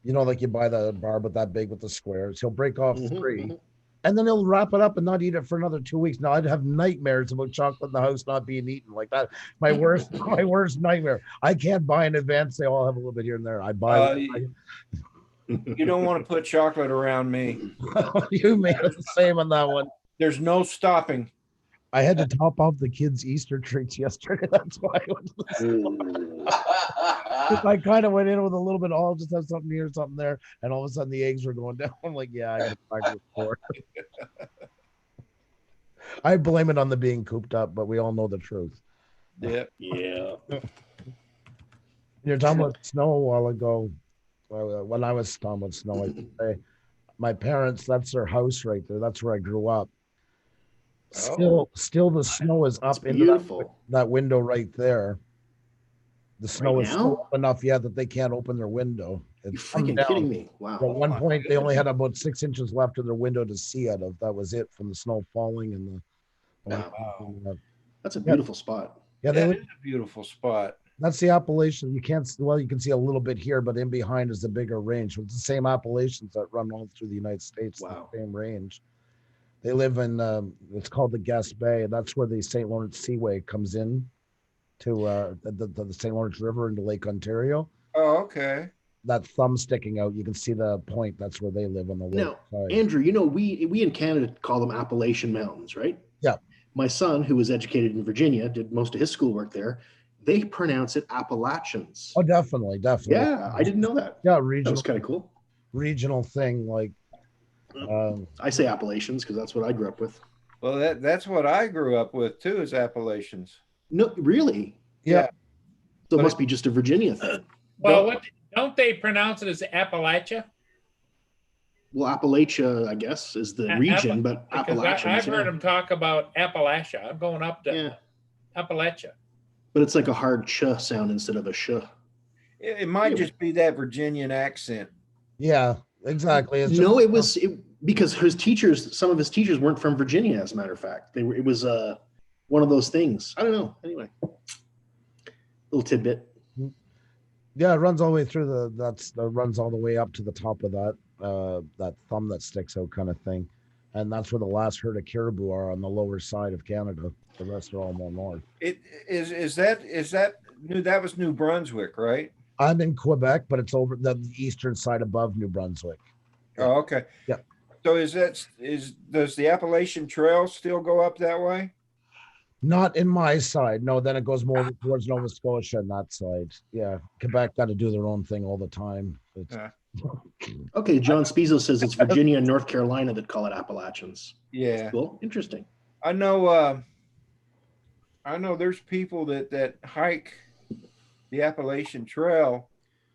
Like you buy the bar but that big with the squares. He'll break off Mhm, 3. mhm. And then he'll wrap it up and not eat it for another 2 weeks. Now I'd have nightmares about chocolate in the house not being eaten like that. My worst nightmare. I can't buy in advance. Say, "Oh, I'll have a little bit here and there." I buy. You don't want to put chocolate around me. You made it the same on that one. There's no stopping. I had to top off the kids' Easter treats yesterday. That's why I went to the store. I kind of went in with a little bit, oh, I'll just have something here, something there. And all of a sudden the eggs were going down. I'm like, yeah, I got to go back to the store. I blame it on the being cooped up, but we all know the truth. Yep. Yeah. You're talking about snow a while ago. When I was talking about snow, I should say, my parents, that's their house right there. That's where I grew up. Still the snow is That's up into that, beautiful. that window right there. The snow Right is now? still up enough, yeah, that they can't open their window. You're It's come freaking down. kidding me. At Wow. one point, they only had about 6 inches left of their window to see out of. That was it from the snow falling and the. Wow. That's a beautiful spot. Yeah, they That live, is a beautiful spot. that's the Appalachian. You can't, well, you can see a little bit here, but in behind is the bigger range. It's the same Appalachians that run all through the United States, Wow. the same range. They live in, it's called the Guest Bay. That's where the St. Lawrence Seaway comes in to the St. Lawrence River into Lake Ontario. Oh, okay. That thumb sticking out, you can see the point. That's where they live on the lake Now, side. Andrew, we in Canada call them Appalachian Mountains, right? Yeah. My son, who was educated in Virginia, did most of his schoolwork there. They pronounce it Appalachians. Oh, definitely. Yeah, I didn't know that. Yeah, That regional, was kind of cool. regional thing. Like, I say Appalachians because that's what I grew up with. Well, that's what I grew up with too, is Appalachians. No, really? yeah, So it But must be just a Virginia thing. Well, what don't they pronounce it as Appalachia? Well, Appalachia, I guess, is the region, but Because Appalachians. I've heard them talk about Appalachia. I'm going up to Yeah, Appalachia. but it's like a hard ch sound instead of a sh. It might just be that Virginian accent. yeah, exactly. It's No, just- because some of his teachers weren't from Virginia, as a matter of fact. It was one of those things. I don't know. Anyway, little tidbit. yeah, it runs all the way through runs all the way up to the top of that thumb that sticks out kind of thing. And that's where the last herd of caribou are, on the lower side of Canada. The rest are all more north. It is that new, that was New Brunswick, right? I'm in Quebec, but it's over the eastern side above New Brunswick. Oh, okay. Yeah. So does the Appalachian Trail still go up that way? Not in my side. No, then it goes more towards Nova Scotia and that side. Yeah. Quebec got to do their own thing all the time. It's, Yeah. Okay, John Spizzo says it's Virginia and North Carolina that call it Appalachians. Yeah. Cool. Interesting. I know there's people that hike the Appalachian Trail,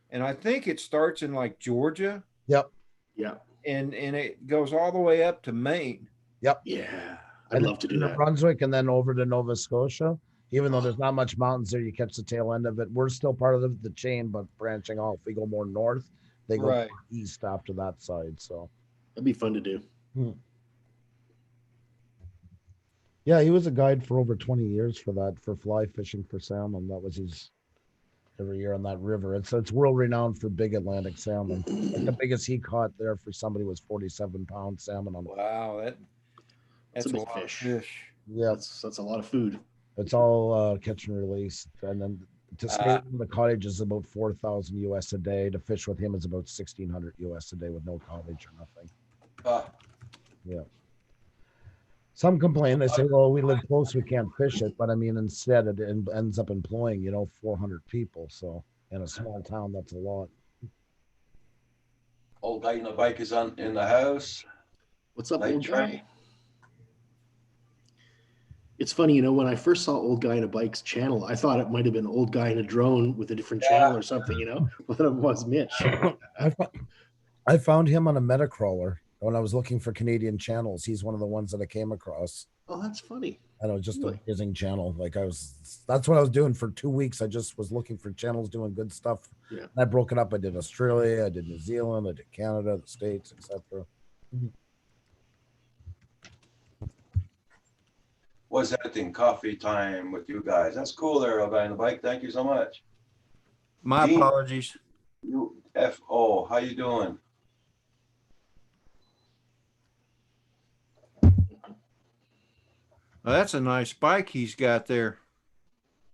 and I think it starts in like Georgia yep. Yeah. and it goes all the way up to Maine. Yeah. I'd love to do New that. Brunswick and then over to Nova Scotia. Even though there's not much mountains there, you catch the tail end of it. We're still part of the chain, but branching off. We go more north. They go Right. east after that side. So That'd be fun to do. yeah, he was a guide for over 20 years for fly fishing for salmon. That was his every year on that river. It's world renowned for big Atlantic salmon. Like the biggest he caught there for somebody was 47-pound salmon on. Wow, that's a big lot of fish. fish. Yeah, That's a lot of food. it's all catch and release, and then to stay in the cottage is about 4,000 US a day. To fish with him is about 1,600 US a day with no cottage or nothing. Uh, Some complain. They say, "Well, we live close, we can't fish it." But I mean, instead, it ends up employing 400 people. So in a small town, that's a lot. Old guy on the bike is in the house. What's up, Night old train. guy? It's funny, when I first saw Old Guy in a Bike's channel, I thought it might have been Old Guy in a Drone with a different channel or something, but it was Mitch. I found him on a Metacrawler when I was looking for Canadian channels. He's one of the ones that I came across. Oh, that's funny. And it was just Really? an amazing channel. That's what I was doing for 2 weeks. I just was looking for channels doing good stuff. Yeah. And I broke it up. I did Australia, I did New Zealand, I did Canada, the States, etc. Was editing coffee time with you guys. That's cool there, old guy on the bike. Thank you so much. My Dean? apologies. UFO, how you doing? Well, that's a nice bike he's got there.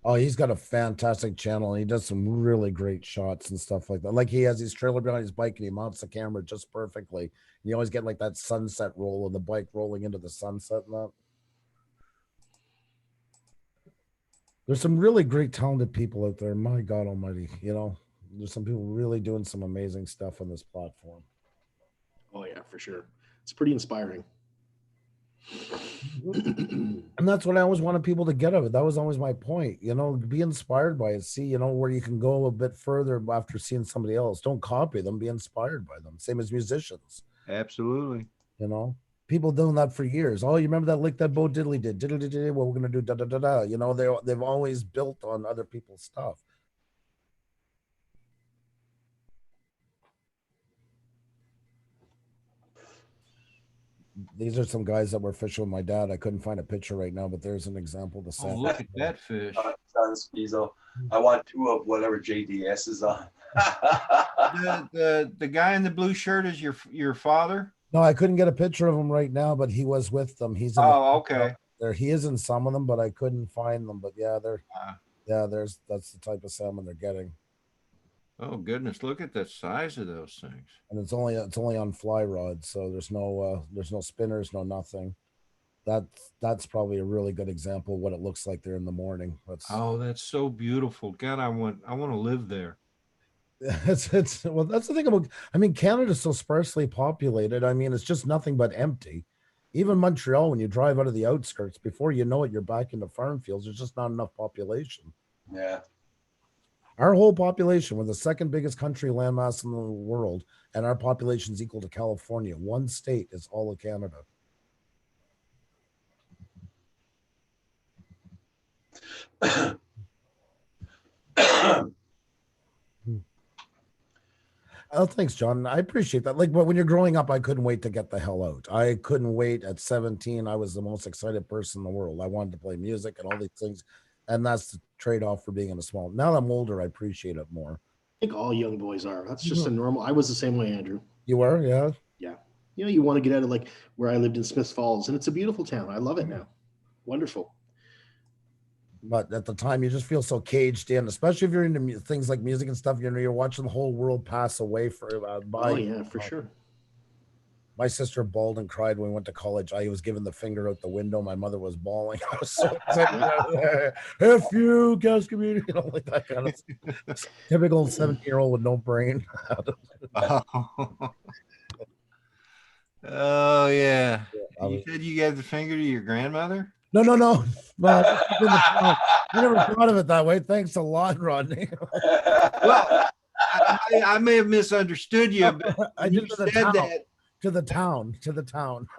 Oh, he's got a fantastic channel and he does some really great shots and stuff like that. Like he has his trailer behind his bike and he mounts the camera just perfectly. You always get like that sunset roll of the bike rolling into the sunset and that. There's some really great talented people out there. My God almighty, you know, there's some people really doing some amazing stuff on this platform. Oh yeah, for sure. It's pretty inspiring. And that's what I always wanted people to get of it. That was always my point, you know, be inspired by it. See, you know, where you can go a bit further after seeing somebody else. Don't copy them, be inspired by them. Same as musicians, Absolutely. you know. People doing that for years. Oh, you remember that lick that Bo Diddley did? Diddley did. Well, we're gonna do da da da da. You know, they've always built on other people's stuff. These are some guys that were fishing with my dad. I couldn't find a picture right now, but there's an example to Oh, say. look at that fish. John Spizo. I want 2 of whatever JDS is on. The guy in the blue shirt is your father? No, I couldn't get a picture of him right now, but he was with them. He's in Oh, okay. there. He is in some of them, but I couldn't find them. But yeah, Ah. that's the type of salmon they're getting. Oh goodness, look at the size of those things. And it's only on fly rods, so there's no spinners, no nothing. That's probably a really good example of what it looks like there in the morning. Oh, that's so beautiful. God, I want to live there. It's well, that's the thing about, I mean, Canada's so sparsely populated. I mean, it's just nothing but empty. Even Montreal, when you drive out of the outskirts, before you know it, you're back into farm fields. There's just not enough population. Yeah. Our whole population, we're the second biggest country landmass in the world, and our population is equal to California. One state is all of Canada. Oh, thanks, John. I appreciate that. Like, but when you're growing up, I couldn't wait to get the hell out. I couldn't wait. At 17, I was the most excited person in the world. I wanted to play music and all these things. And that's the trade-off for being in a small. Now that I'm older, I appreciate it more. I think all young boys are. That's just a normal. I was the same way, Andrew. You were, yeah. Yeah. You know, you want to get out of like where I lived in Smiths Falls, and it's a beautiful town. I love it now. Wonderful. But at the time, you just feel so caged in, especially if you're into things like music and stuff. You know, you're watching the whole world pass away by. Oh yeah, for sure. My sister bawled and cried when we went to college. I was giving the finger out the window. My mother was bawling. I was so excited. F you, gas community, you know, like that kind of typical 17-year-old with no brain. Oh yeah. I You said you gave the finger to your grandmother? No. Well, I never thought of it that way. Thanks a lot, Rodney. Well, I may have misunderstood you, but I you did said to that. the town.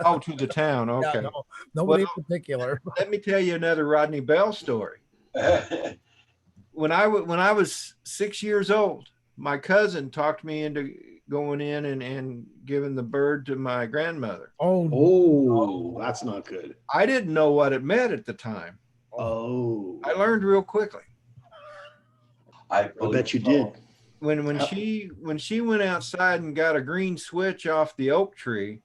Oh, to the town. Okay. Yeah, no, nobody Well, in particular. Let me tell you another Rodney Bell story. When I was 6 years old, my cousin talked me into going in and giving the bird to my grandmother. Oh, that's not good. I didn't know what it meant at the time. Oh, I learned real quickly. I bet you did. When she went outside and got a green switch off the oak tree,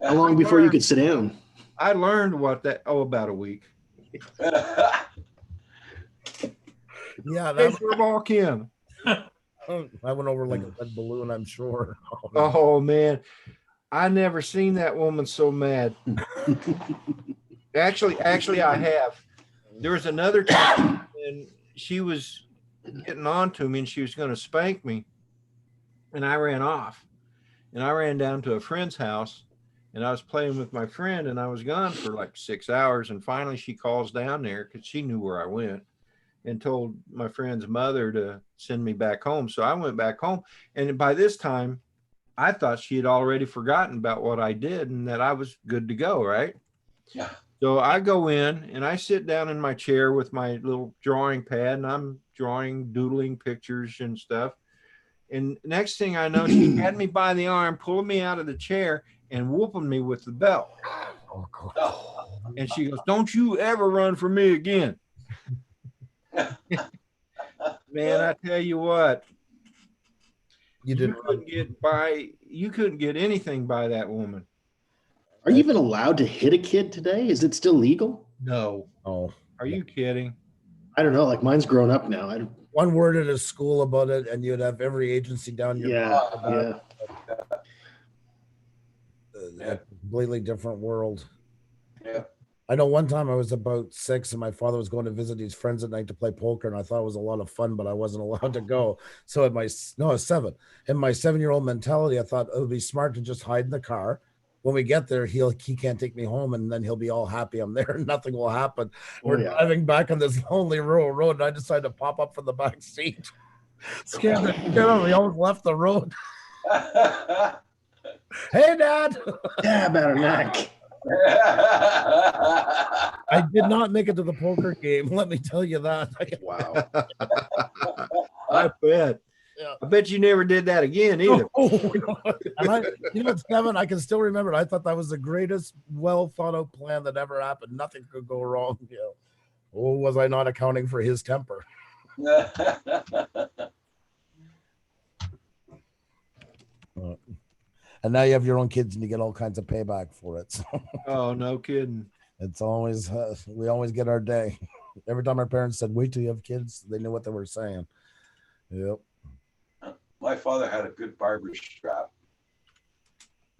How long before you could sit down? I learned what that. Oh, about a week. Yeah, Hey, Furball Kim. I went over like a red balloon, I'm sure. Oh man, I never seen that woman so mad. Actually, I have. There was another time and she was getting on to me and she was going to spank me, and I ran off, and I ran down to a friend's house, and I was playing with my friend, and I was gone for like 6 hours, and finally she calls down there because she knew where I went, and told my friend's mother to send me back home. So I went back home, and by this time I thought she had already forgotten about what I did and that I was good to go, right? Yeah. So I go in and I sit down in my chair with my little drawing pad, and I'm drawing, doodling pictures and stuff. And next thing I know, she had me by the arm, pulling me out of the chair and whooping me with the belt. Oh, God. And she goes, "Don't you ever run from me again." Man, I tell you what, You didn't run. you couldn't get anything by that woman. Are you even allowed to hit a kid today? Is it still legal? No. Oh, Are you kidding? I don't know. Like mine's grown up now. One word at a school about it, and you'd have every agency down your Yeah, block about yeah. a completely different world. Yeah. I know one time I was about 6 and my father was going to visit his friends at night to play poker, and I thought it was a lot of fun, but I wasn't allowed to go. So I was 7. In my 7-year-old mentality, I thought it would be smart to just hide in the car. When we get there, he can't take me home, and then he'll be all happy I'm there and nothing will happen. We're driving back on this lonely rural road, and I decided to pop up from the back seat. Scared the shit out of me. Almost left the road. Hey, Dad. Dab out her neck. I did not make it to the poker game. Let me tell you that. Wow. I bet. Yeah. I bet you never did that again either. And 7, I can still remember it. I thought that was the greatest, well thought out plan that ever happened. Nothing could go wrong. Oh, was I not accounting for his temper? And now you have your own kids and you get all kinds of payback for it. So Oh, no kidding. it's always, we always get our day. Every time our parents said, wait till you have kids, they knew what they were saying. Yep. My father had a good barber strap.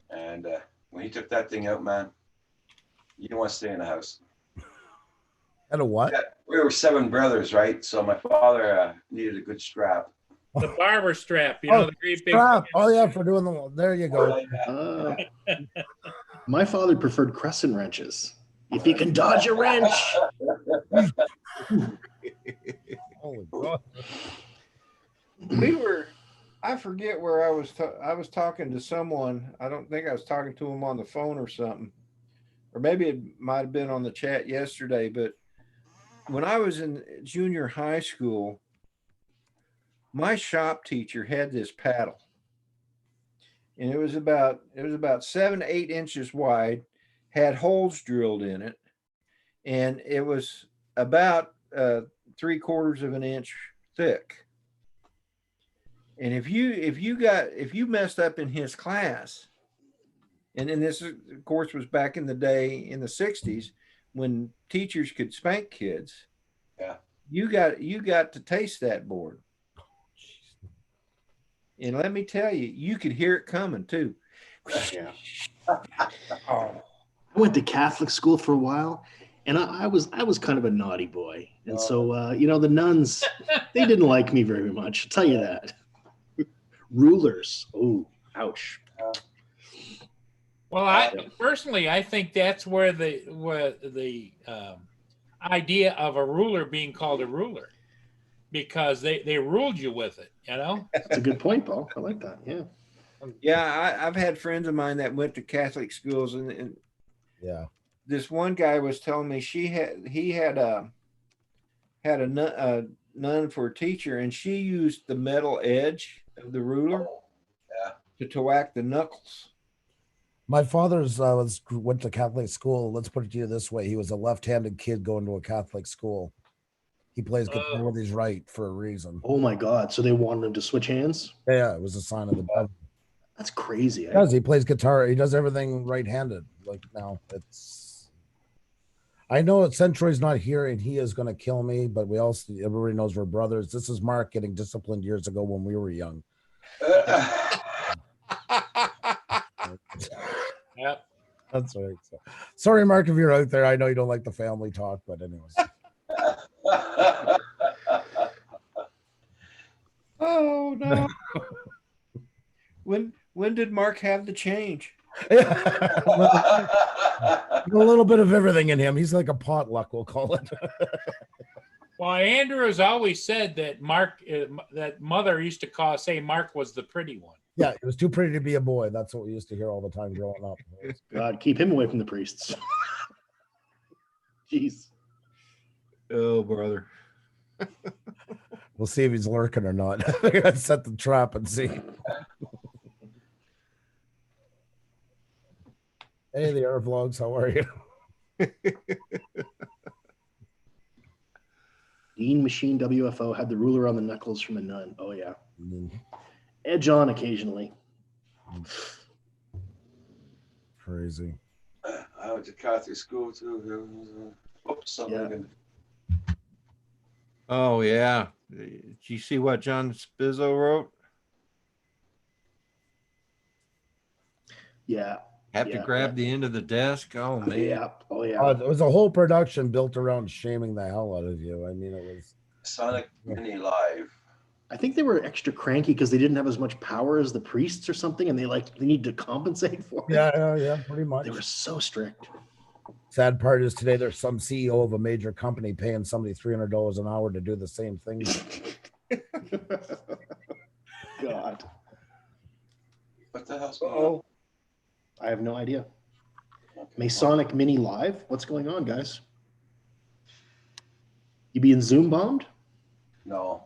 And when he took that thing out, man, you didn't want to stay in the house. And a what? Yeah, we were 7 brothers, right? So my father needed a good strap. The barber strap, you know, the great big Strap. Oh, yeah, for doing there you go. My father preferred crescent wrenches. If you can dodge a wrench. Holy God. I forget where I was talking to someone. I don't think I was talking to him on the phone or something, or maybe it might have been on the chat yesterday. But when I was in junior high school, my shop teacher had this paddle, and it was about 7-8 inches wide, had holes drilled in it, and it was about 3/4 of an inch thick. And if you messed up in his class, and this of course was back in the day in the 60s when teachers could spank kids. Yeah. You got to taste that board. And let me tell you, you could hear it coming too. Yeah. Oh. I went to Catholic school for a while, and I was kind of a naughty boy. And so the nuns, they didn't like me very much. I'll tell you that. Rulers. Oh, ouch. Well, I think that's where the idea of a ruler being called a ruler, because they ruled you with it, you know? That's a good point, Paul. I like that. Yeah. Yeah, I've had friends of mine that went to Catholic schools, and Yeah. this one guy was telling me he had a nun for a teacher, and she used the metal edge of the ruler to whack the knuckles. My father's went to Catholic school. Let's put it to you this way: he was a left-handed kid going to a Catholic school. He plays guitar with his right for a reason. Oh my God! So they wanted him to switch hands? Yeah, it was a sign of the devil. That's crazy. He does. He plays guitar. He does everything right-handed. Like now, it's. I know that Centroy's not here, and he is going to kill me. But everybody knows we're brothers. This is Mark getting disciplined years ago when we were young. Yep. That's right. So, sorry, Mark, if you're out there. I know you don't like the family talk, but anyways. Oh no! When did Mark have the change? A little bit of everything in him. He's like a potluck, we'll call it. Well, Andrew has always said that that mother used to say Mark was the pretty one. Yeah, it was too pretty to be a boy. That's what we used to hear all the time growing up. God, keep him away from the priests. Jeez. Oh, brother. We'll see if he's lurking or not. Set the trap and see. Hey, the Air Vlogs, how are you? Dean Machine WFO had the ruler on the knuckles from a nun. Oh yeah. Mm. Edge on occasionally. Crazy. I went to Catholic school too. Oops, something. Oh yeah. Did you see what John Spizzo wrote? Yeah. Have to Yeah, grab the end of the desk. Oh man. Yeah. Oh yeah. It was a whole production built around shaming the hell out of you. I mean, it was. Sonic Mini Live. I think they were extra cranky because they didn't have as much power as the priests or something, and they need to compensate for it. Yeah, pretty much. They were so strict. Sad part is today there's some CEO of a major company paying somebody $300 an hour to do the same thing. God, What the hell's going on? Oh, I have no idea. Okay. Masonic Mini Live? What's going on, guys? You being Zoom bombed? No.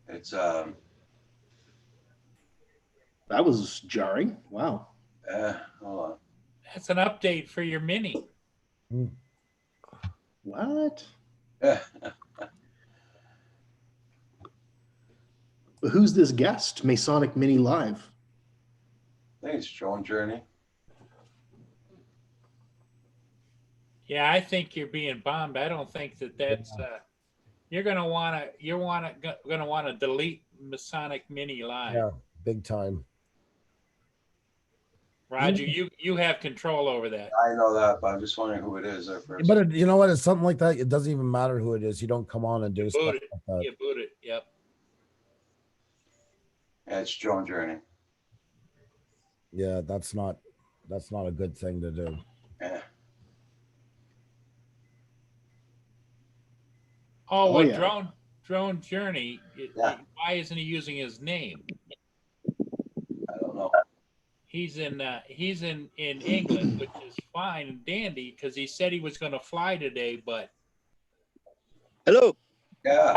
It's That was jarring. Wow. hold on. That's an update for your mini. What? Eh, But who's this guest? Masonic Mini Live. I think it's Drone Journey. Yeah, I think you're being bombed. I don't think that's you're gonna wanna delete Masonic Mini Live. Yeah, big time. Roger, you have control over that. I know that, but I'm just wondering who it is at first. But you know what? It's something like that. It doesn't even matter who it is. You don't come on and do stuff Boot it. like that. You boot it. Yep. Yeah, it's Drone Journey. Yeah, that's not a good thing to do. Yeah. Oh, Oh, well, yeah. drone journey. Yeah. Why isn't he using his name? I don't know. He's in England, which is fine and dandy because he said he was going to fly today, but Hello. Yeah.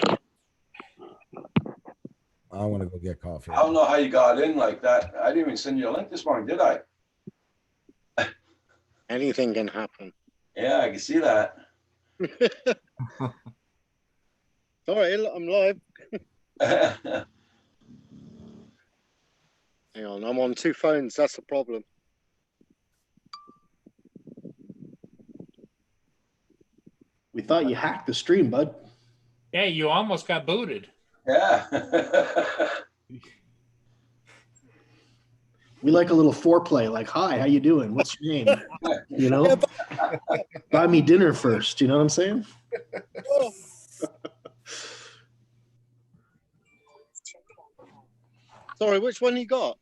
I want to go get coffee. I don't know how you got in like that. I didn't even send you a link this morning, did I? Anything can happen. Yeah, I can see that. Sorry, I'm live. Hang on, I'm on two phones. That's the problem. We thought you hacked the stream, bud. yeah, you almost got booted. Yeah. We like a little foreplay, like, hi, how you doing? What's your name? You know? Buy me dinner first, you know what I'm saying? Oh. Sorry, which one you got?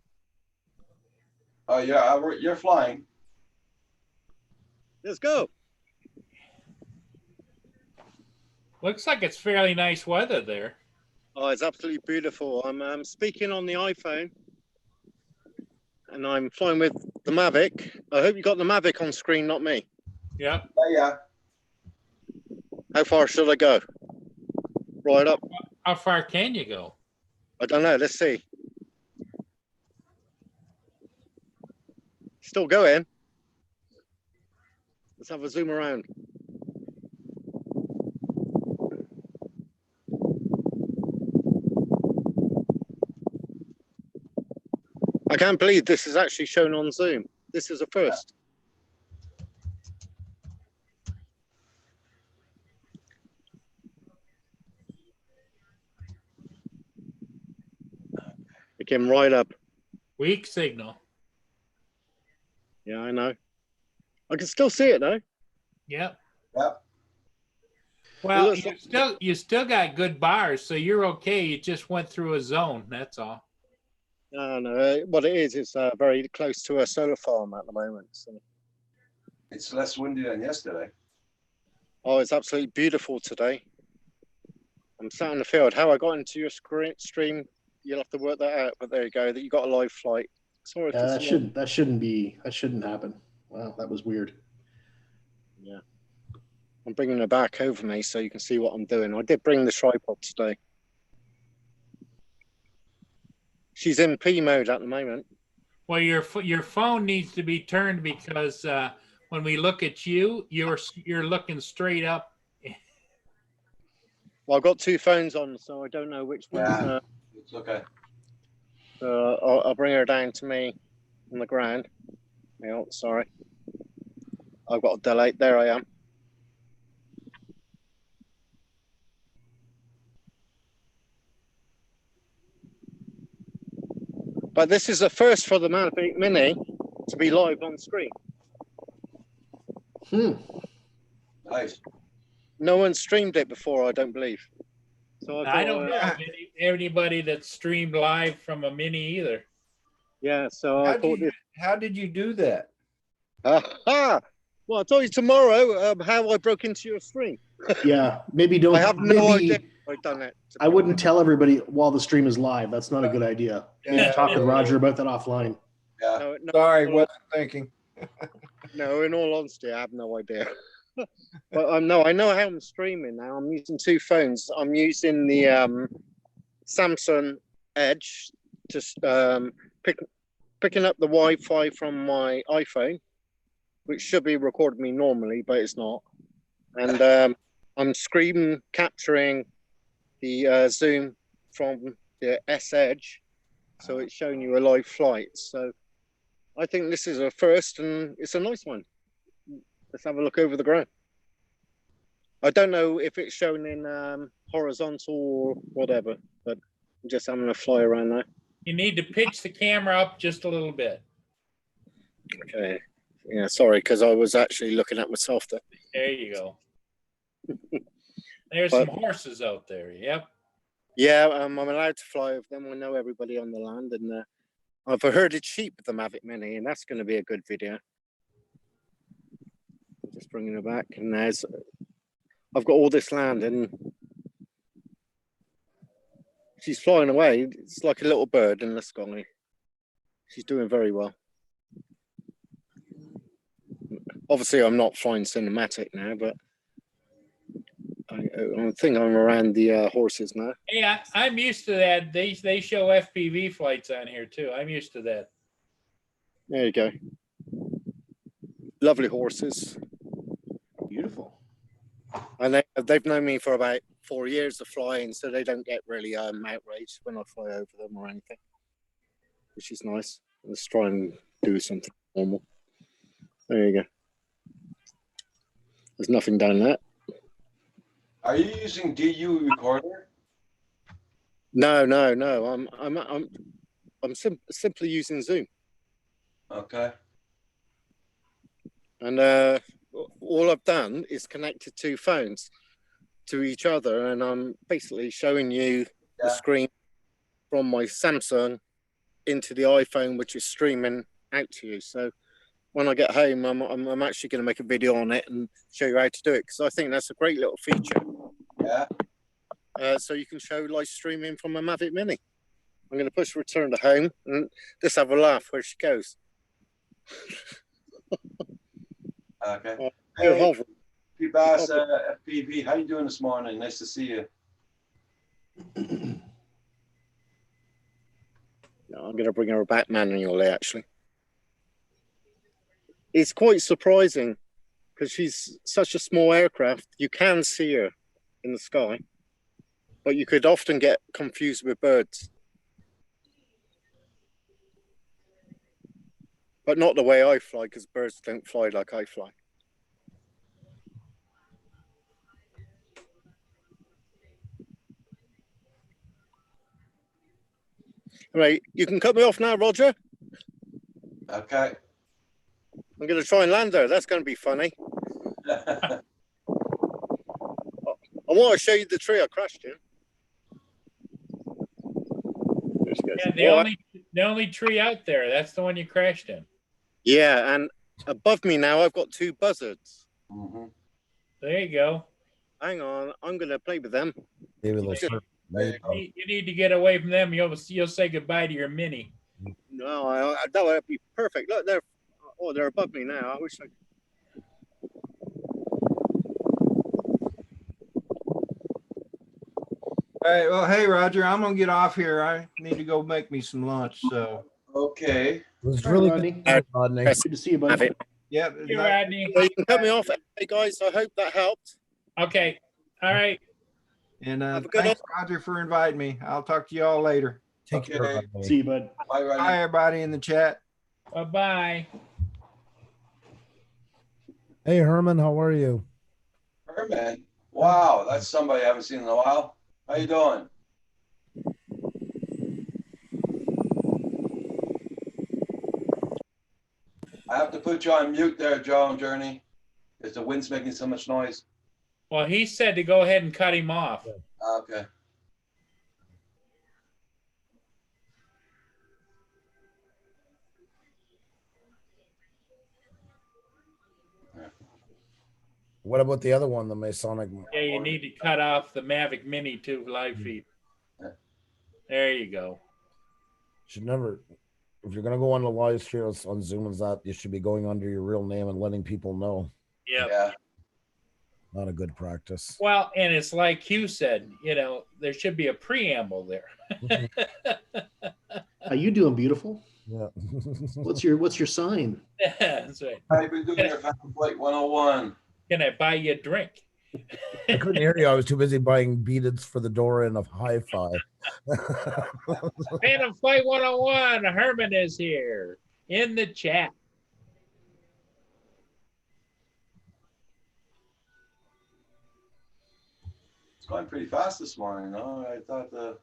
Oh yeah, you're flying. Let's go. Looks like it's fairly nice weather there. Oh, it's absolutely beautiful. I'm speaking on the iPhone, and I'm flying with the Mavic. I hope you got the Mavic on screen, not me. Yep. Yeah. How far should I go? Right up. How far can you go? I don't know. Let's see. Still going. Let's have a zoom around. I can't believe this is actually shown on Zoom. This is a first. It came right up. Weak signal. Yeah, I know. I can still see it though. Yep. Yep. Well, looks you still got good bars, so you're okay. You just went through a zone. That's all. No. What it is, it's very close to a solar farm at the moment. So. It's less windy than yesterday. Oh, it's absolutely beautiful today. I'm sat in the field. How I got into your stream, you'll have to work that out. But there you go. That you got a live flight. Sorry. Yeah, that shouldn't happen. Wow, that was weird. Yeah. I'm bringing her back over me so you can see what I'm doing. I did bring the tripod today. She's in P mode at the moment. Well, your phone needs to be turned because when we look at you, you're looking straight up. Well, I've got two phones on, so I don't know which one. Yeah. It's okay. I'll bring her down to me on the ground. Oh, sorry. I've got a delay. There I am. But this is the first for the Mavic Mini to be live on screen. Nice. No one streamed it before, I don't believe. So I don't know thought, of anybody that streamed live from a mini either. yeah, so I thought this. How did you do that? Aha! Well, I'll tell you tomorrow how I broke into your stream. Yeah, maybe don't. I have no maybe idea how I've done it. I wouldn't tell everybody while the stream is live. That's not a good idea. Maybe Yeah. talk with Roger about that offline. Yeah. No, Sorry, wasn't thinking. no, in all honesty, I have no idea. But no, I know how I'm streaming now. I'm using two phones. I'm using the Samsung Edge, just picking up the Wi-Fi from my iPhone, which should be recording me normally, but it's not. And I'm screen capturing the Zoom from the S Edge, so it's showing you a live flight. So I think this is a first, and it's a nice one. Let's have a look over the ground. I don't know if it's shown in horizontal or whatever, but I'm just having a fly around now. You need to pitch the camera up just a little bit. Okay. Yeah, sorry, because I was actually looking at myself there. There you go. There's But- some horses out there. Yep. Yeah, I'm allowed to fly over them. I know everybody on the land, and I've herded sheep with the Mavic Mini, and that's going to be a good video. Just bringing it back, and I've got all this land, and she's flying away. It's like a little bird in the sky. She's doing very well. Obviously, I'm not flying cinematic now, but I think I'm around the horses now. Hey, I'm used to that. They show FPV flights on here too. I'm used to that. There you go. Lovely horses. Beautiful. And they've known me for about 4 years of flying, so they don't get really outraged when I fly over them or anything, which is nice. Let's try and do something normal. There you go. There's nothing down there. Are you using DU recorder? No. I'm simply using Zoom, Okay. and all I've done is connected two phones to each other, and I'm basically showing you the Yeah. screen from my Samsung into the iPhone, which is streaming out to you. So when I get home, I'm actually going to make a video on it and show you how to do it, because I think that's a great little feature. Yeah. So you can show live streaming from a Mavic Mini. I'm going to push return to home and just have a laugh where she goes. Okay. Hey, Hey, P-Bass, FPV, how you doing this morning? Nice to see you. No, I'm going to bring her back manually, actually. It's quite surprising because she's such a small aircraft. You can see her in the sky, but you could often get confused with birds. But not the way I fly, because birds don't fly like I fly. Right, you can cut me off now, Roger. Okay. I'm going to try and land her. That's going to be funny. I want to show you the tree I crashed in. There she goes. Yeah, the only tree out there. That's the one you crashed in. Yeah, and above me now, I've got two buzzards. Mhm. There you go. Hang on, I'm going to play with them. Maybe they'll Just- start- You need to get away from them. You'll say goodbye to your Mini. No, that would be perfect. Look, they're above me now. I wish I. All right. Well, hey, Roger, I'm gonna get off here. I need to go make me some lunch. So, Okay. It was All really right, good, Rodney. Rodney. Yes. Good to see you, Have buddy. it. yep. Hey, Rodney. So you can cut me off. Hey guys, I hope that helped. Okay. All right. And Have a good thanks, Roger, for inviting me. I'll talk to you all later. Take care, Okay. Rodney. See you, bud. Bye, Hi, Rodney. everybody in the chat. Bye-bye. Hey, Herman, how are you? Herman. Wow, that's somebody I haven't seen in a while. How you doing? I have to put you on mute there, Joe Journey. Because the wind's making so much noise. Well, he said to go ahead and cut him off. Okay. What about the other one, the Masonic? Yeah, you need to cut off the Mavic Mini 2 live feed. There you go. Should never. If you're gonna go on the live streams on Zoom and that, you should be going under your real name and letting people know. Yep. Yeah. Not a good practice. Well, and it's like you said, you know, there should be a preamble there. How you doing, beautiful? Yeah. What's your sign? That's right. How you been doing your Phantom Flight 101? Can I buy you a drink? I couldn't hear you. I was too busy buying beadeds for the door and a hi-fi. Phantom Flight 101, Herman is here in the chat. It's going pretty fast this morning. No, I thought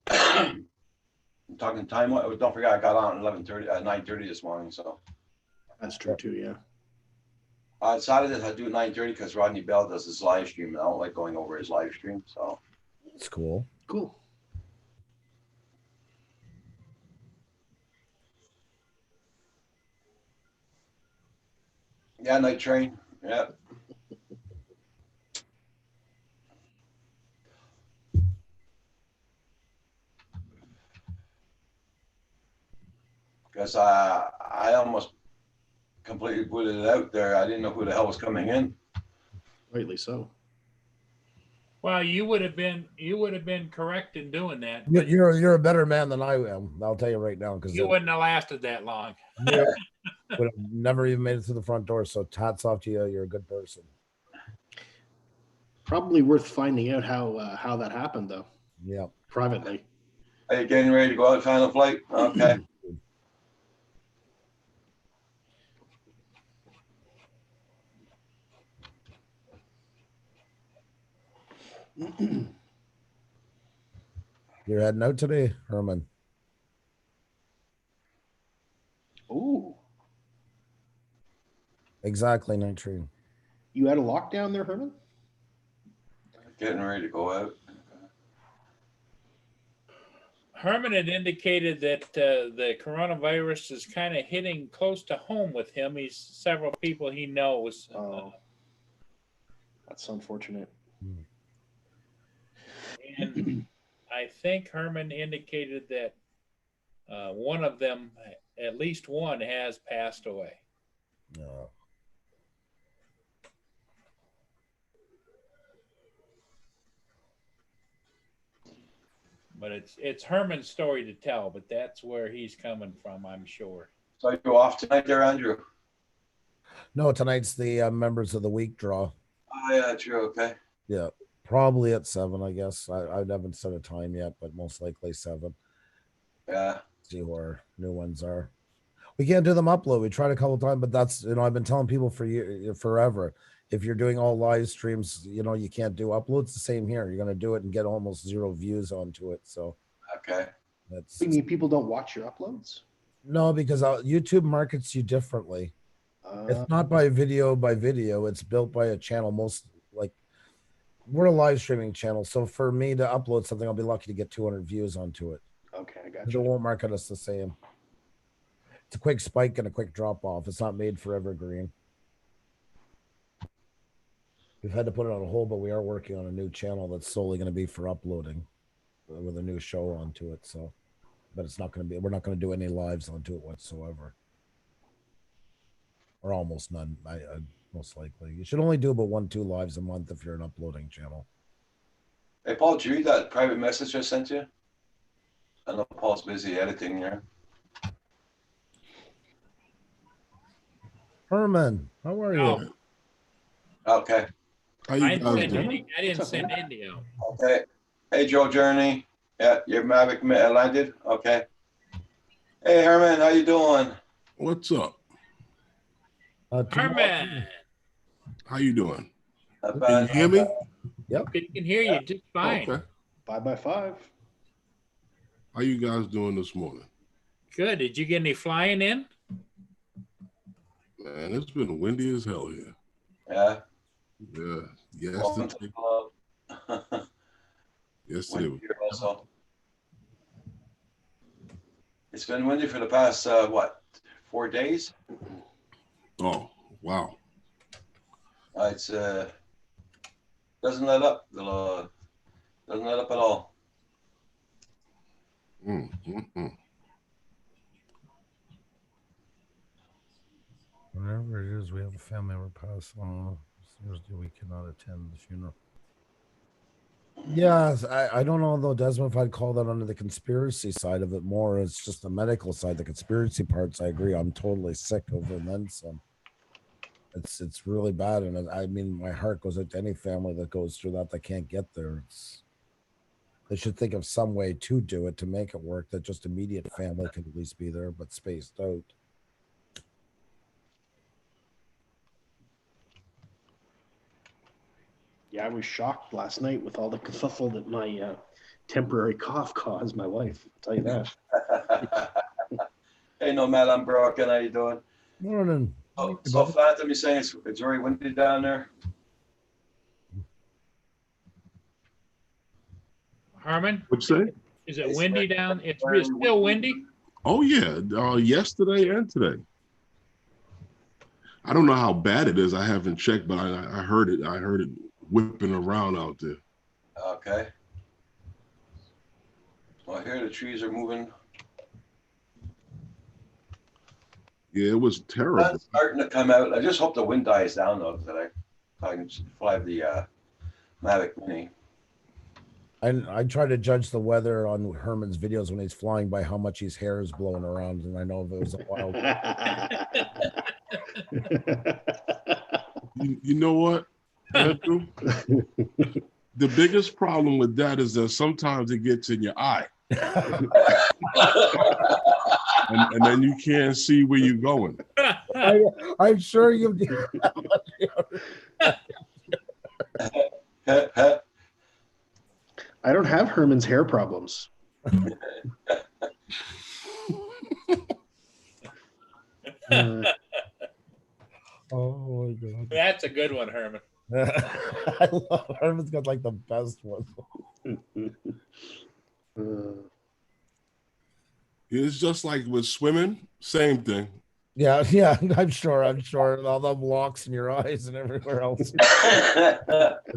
I'm talking time. Don't forget, I got on at 11:30 at 9:30 this morning. So That's true too. Yeah. I decided I do 9:30 because Rodney Bell does his live stream, and I don't like going over his live stream. So It's cool. Cool. yeah, night train. Yeah. Because I almost completely booted it out there. I didn't know who the hell was coming in. Rightly so. Well, you would have been correct in doing that. You're a better man than I am. I'll tell you right now, because You wouldn't have lasted that long. would have never even made it through the front door. So hats off to you. You're a good person. Probably worth finding out how that happened though, Yeah. privately. Are you getting ready to go out Final Flight? Okay. You're heading out today, Herman. Ooh, Exactly, Night Train. you had a lockdown there, Herman? Getting ready to go out. Herman had indicated that the coronavirus is kind of hitting close to home with him. He's several people he knows. Oh, that's unfortunate. And I think Herman indicated that one of them, at least one, has passed away. No. But it's Herman's story to tell, but that's where he's coming from, I'm sure. So you're off tonight there, Andrew? No, tonight's the members of the week draw. Oh, yeah, true. Okay. Yeah, probably at 7, I guess. I haven't set a time yet, but most likely 7. Yeah. See where new ones are. We can't do them upload. We tried a couple times, but that's, I've been telling people forever. If you're doing all live streams, you can't do uploads. The same here. You're going to do it and get almost 0 views onto it. So Okay. that's You mean people don't watch your uploads? no, because YouTube markets you differently. It's not by video. It's built by a channel. We're a live streaming channel. So for me to upload something, I'll be lucky to get 200 views onto it. Okay, I got They you. won't market us the same. It's a quick spike and a quick drop off. It's not made for evergreen. We've had to put it on hold, but we are working on a new channel that's solely going to be for uploading with a new show onto it. So, but it's not going to be, we're not going to do any lives onto it whatsoever. Or almost none, I most likely. You should only do about 1-2 lives a month if you're an uploading channel. Hey, Paul, did you read that private message I sent you? I know Paul's busy editing there. Herman, how are you? Oh, Okay. How I you didn't guys send doing? India. Okay. Hey, Joe Journey. Yeah, your Mavic landed. Okay. Hey, Herman, how you doing? What's up? Herman, How you doing? Not Can bad. you hear me? we can hear you just fine. Okay. 5x5. How you guys doing this morning? Good. Did you get any flying in? Man, it's been windy as hell here. Yeah. Yeah. Welcome to Yesterday, the club. yesterday was Windy here also. It's been windy for the past, 4 days? oh wow. It's doesn't let up. Doesn't let up at all. Mm. Whenever it is, we have a family member pass on. Thursday, we cannot attend the funeral. Yes, I don't know though, Desmond, if I'd call that under the conspiracy side of it more. It's just the medical side. The conspiracy parts, I agree. I'm totally sick over and then some. It's really bad, and I mean, my heart goes out to any family that goes through that can't get there. They should think of some way to do it to make it work. That just immediate family could at least be there, but spaced out. Yeah, I was shocked last night with all the kerfuffle that my temporary cough caused my wife. I'll tell you that. Hey, no, Matt, I'm broken. How you doing? Morning. So Phantom, you're saying it's very windy down there? Harmon, What'd you say? is it It's windy very- down? It's very still windy? Oh yeah. Yesterday and today. I don't know how bad it is. I haven't checked, but I heard it. I heard it whipping around out there. Okay. Well, here the trees are moving. Yeah, it was terrible. Sun's starting to come out. I just hope the wind dies down though, that I can fly the Mavic Mini. I try to judge the weather on Herman's videos when he's flying by how much his hair is blowing around, and I know if it was a wild. You know what, Andrew? The biggest problem with that is that sometimes it gets in your eye, and then you can't see where you're going. I'm sure you. I don't have Herman's hair problems. Oh my god. That's a good one, Herman. I love Herman's got like the best one. It's just like with swimming, same thing. Yeah, I'm sure. All the locks in your eyes and everywhere else. It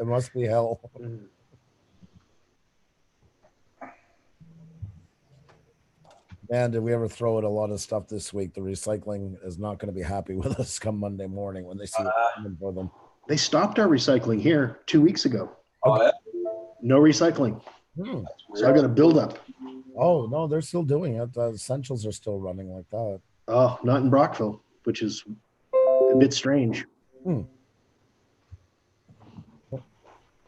must be hell. Man, did we ever throw out a lot of stuff this week? The recycling is not going to be happy with us come Monday morning when they see what's coming for them. They stopped our recycling here 2 weeks ago. Oh, yeah? No recycling. So I got a buildup. Oh no, they're still doing it. The essentials are still running like that. Oh, not in Brockville, which is a bit strange.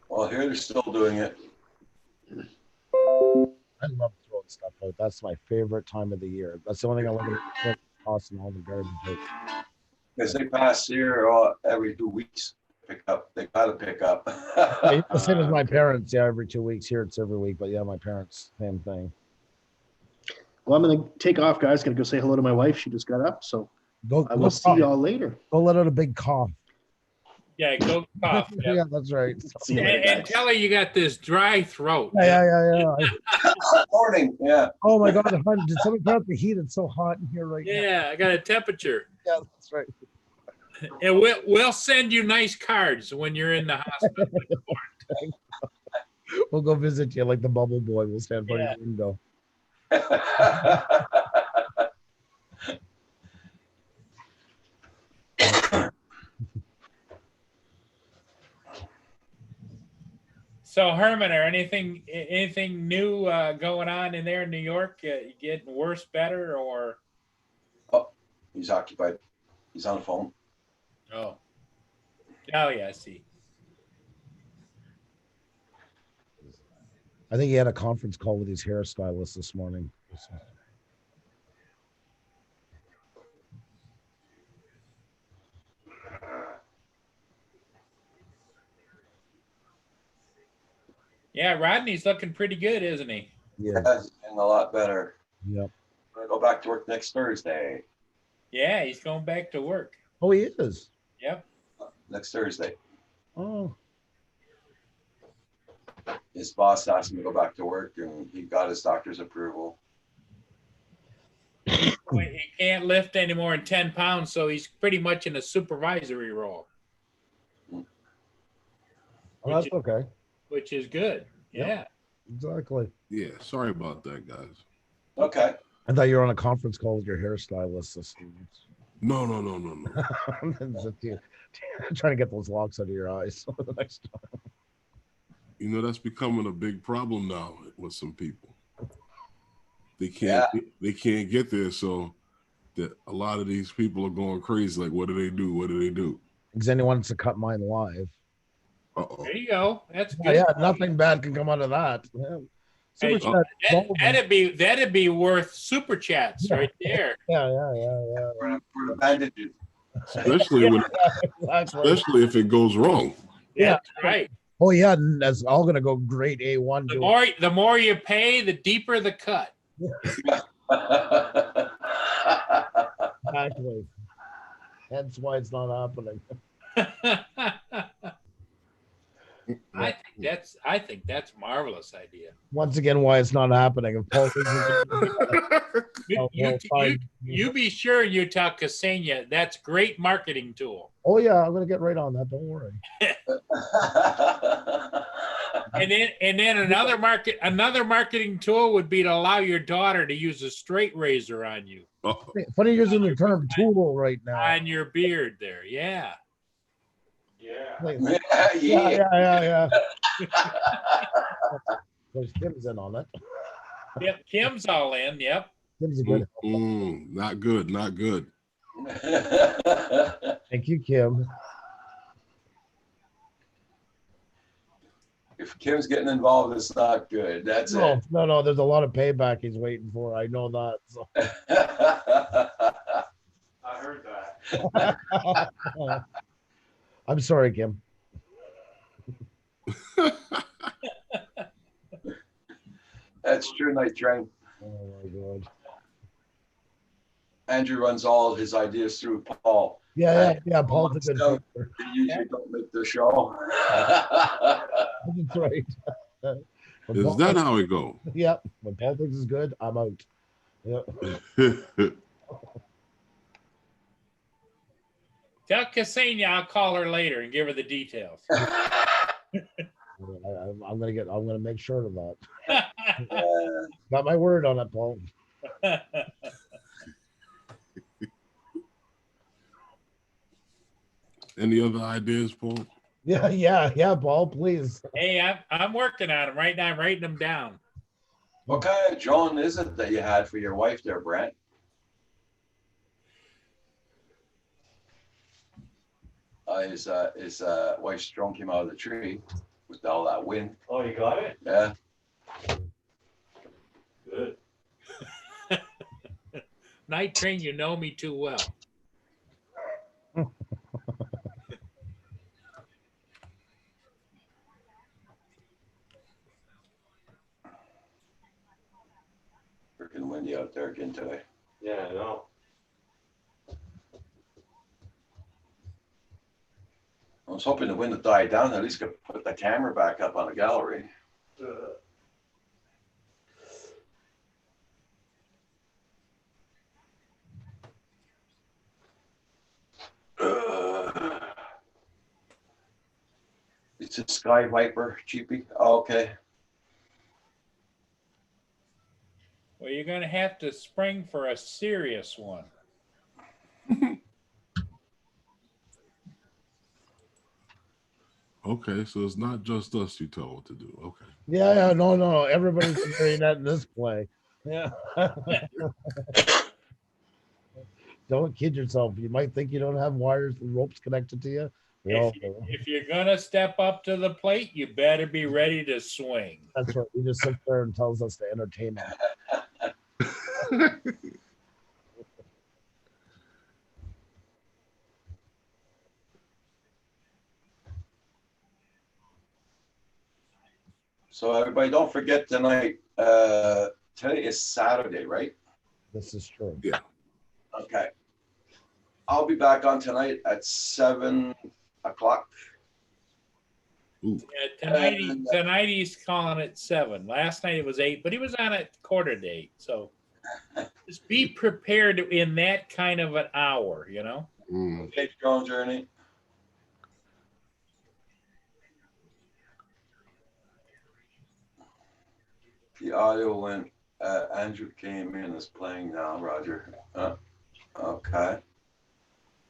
Well, here they're still doing it. I love throwing stuff out. That's my favorite time of the year. That's the only thing I want to tossing all the garbage out. Because they pass here every 2 weeks. Pick up. They gotta pick up. Yeah, the same as my parents. Yeah, every 2 weeks. Here it's every week, but yeah, my parents, same thing. Well, I'm going to take off, guys. Going to go say hello to my wife. She just got up. So I will see y'all later. Go let out a big cough. Yeah, go cough. Yeah. Yeah, that's right. See you later, And guys. tell her you got this dry throat. Yeah. Morning. Yeah. Oh my God, hon, did someone turn up the heat? It's so hot in here right now. Yeah, I got a temperature. Yeah, that's right. And we'll send you nice cards when you're in the hospital. We'll go visit you like the bubble boy. We'll stand by your window. So Herman, or anything new going on in there in New York? You getting worse, better, or? He's occupied. He's on the phone. Oh yeah, I see. I think he had a conference call with his hairstylist this morning. Yeah, Rodney's looking pretty good, isn't he? Yeah. That's getting a lot better. Yep. I'm gonna go go back to work next Thursday. Yeah, he's going back to work. Oh, he is. Yep. Next Thursday. Oh, His boss asked him to go back to work, and he got his doctor's approval. He can't lift any more than 10 pounds, so he's pretty much in a supervisory role, well, that's okay. which is good. Yep. Yeah. Exactly. Yeah, sorry about that, guys. Okay. I thought you were on a conference call with your hairstylist. No. Trying to get those locks out of your eyes the next time. You know, that's becoming a big problem now with some people. They can't get there, so that a lot of these people are going crazy. Like, what do they do? What do they do? Because anyone wants to cut mine live. Uh-oh. There you go. That's good. Yeah, nothing bad can come out of that. Yeah. Hey, Super chat. that'd be worth super chats right there. Yeah. For the bandages. Especially when, Exactly. especially if it goes wrong. Yeah. That's right. Oh yeah, and that's all gonna go grade A1. The more you pay, the deeper the cut. Exactly. Hence why it's not happening. I think that's a marvelous idea. Once again, why it's not happening. If Paul You be sure you tell Ksenia that's a great marketing tool. Oh yeah, I'm gonna get right on that. Don't worry. And then another marketing tool would be to allow your daughter to use a straight razor on you, Funny you're using the term tool right now. on your beard there. Yeah. Like, Yeah. yeah. There's Kim's in on it. Yep. Kim's all in. Yep. Kim's a good. Not good. Not good. Thank you, Kim. If Kim's getting involved, it's not good. That's it. No. There's a lot of payback he's waiting for. I know that. So. I heard that. I'm sorry, Kim. That's true, Night Train. Oh my God. Andrew runs all of his ideas through Paul. Yeah. Paul's a good So, player. They usually don't make the show. That's right. When Is Paul that thinks- how it go? Yeah. When Paul thinks is good, I'm out. Yeah. Tell Ksenia I'll call her later and give her the details. I'm gonna make sure of that. Got my word on it, Paul. Any other ideas, Paul? Yeah, Paul, please. Hey, I'm working on them right now. I'm writing them down. What kind of Joan is it that you had for your wife there, Brent? His wife's drone came out of the tree with all that wind. Oh, you got it? Yeah. Good. Night Train, you know me too well. Freaking windy out there again today. Yeah, I know. I was hoping the wind would die down. At least could put the camera back up on the gallery. It's a Sky Viper, cheapie. Oh, okay. Well, you're going to have to spring for a serious one. Okay, so it's not just us you tell what to do. Okay. Yeah, no. Everybody's hearing that in this play. Yeah. Don't kid yourself. You might think you don't have wires and ropes connected to you. We all do. If you're going to step up to the plate, you better be ready to swing. That's right. He just sits there and tells us to entertain him. So everybody, don't forget tonight. Today is Saturday, right? This is true. Yeah. Okay. I'll be back on tonight at 7 o'clock. Ooh. Yeah, tonight he's calling it 7. Last night it was 8, but he was on at 7:45. So just be prepared in that kind of an hour, you know. Mm. Okay, Drone Journey. The audio when Andrew came in is playing now, Roger. Okay.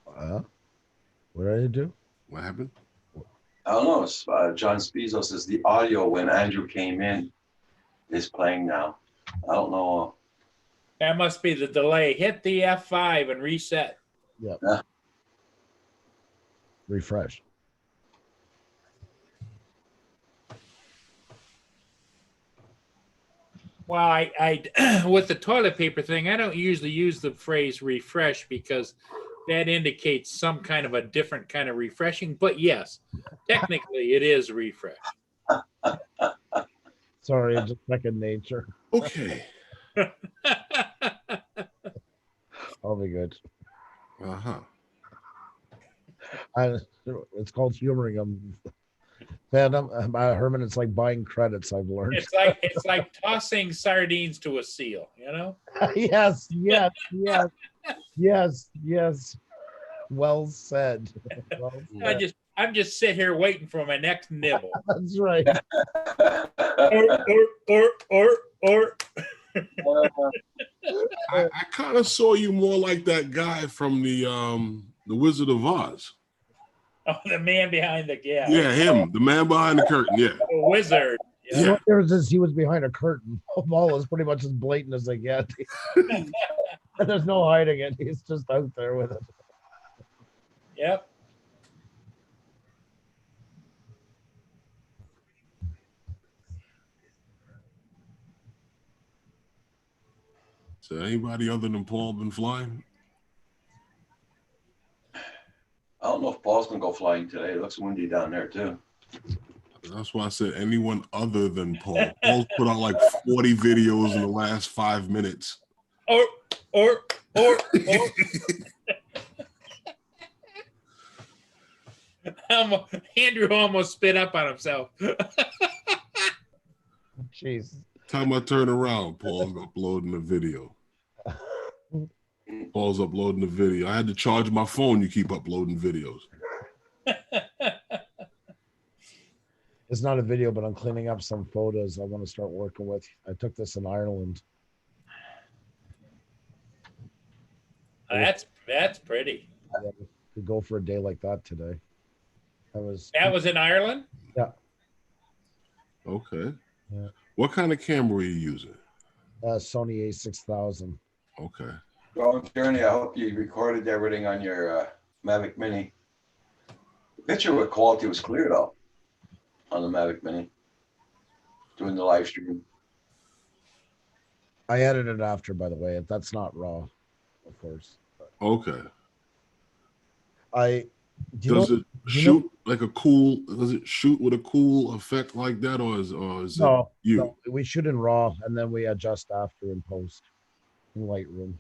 What did I do? What happened? I don't know. It's, John Spizzo says the audio when Andrew came in is playing now. I don't know. That must be the delay. Hit the F5 and reset. Yep. Yeah. Refresh. Well, I with the toilet paper thing, I don't usually use the phrase refresh because that indicates some kind of a different kind of refreshing. But yes, technically it is refresh. Sorry, it's just second nature. Okay. I'll be good. Uh-huh. It's called humoring them. Phantom, Herman, it's like buying credits, I've learned. It's like tossing sardines to a seal, you know? Yes. Well said. Well said. I'm just sitting here waiting for my next nibble. That's right. or. I kind of saw you more like that guy from the Wizard of Oz. Oh, the man behind the gap. Yeah, him, the man behind the curtain. Yeah. The wizard. Yeah. What there was is he was behind a curtain. Paul is pretty much as blatant as they get. There's no hiding it. He's just out there with it. Yep. So anybody other than Paul been flying? I don't know if Paul's gonna go flying today. It looks windy down there too. That's why I said anyone other than Paul. Paul's put out like 40 videos in the last 5 minutes. Or. Andrew almost spit up on himself. Jeez. Time I turn around, Paul's uploading the video. Paul's uploading the video. I had to charge my phone. You keep uploading videos. It's not a video, but I'm cleaning up some photos I want to start working with. I took this in Ireland. That's pretty. Yeah, could go for a day like that today. That was in Ireland? Yeah. Okay. Yeah. What kind of camera are you using? Sony A6000. Okay. Drone Journey, I hope you recorded everything on your Mavic Mini. The picture quality was clear though on the Mavic Mini doing the live stream. I edited it after, by the way. That's not raw, of course. Okay. Does it shoot like a cool? Does it shoot with a cool effect like that, or is no, it you? No, we shoot in raw and then we adjust after in post in Lightroom.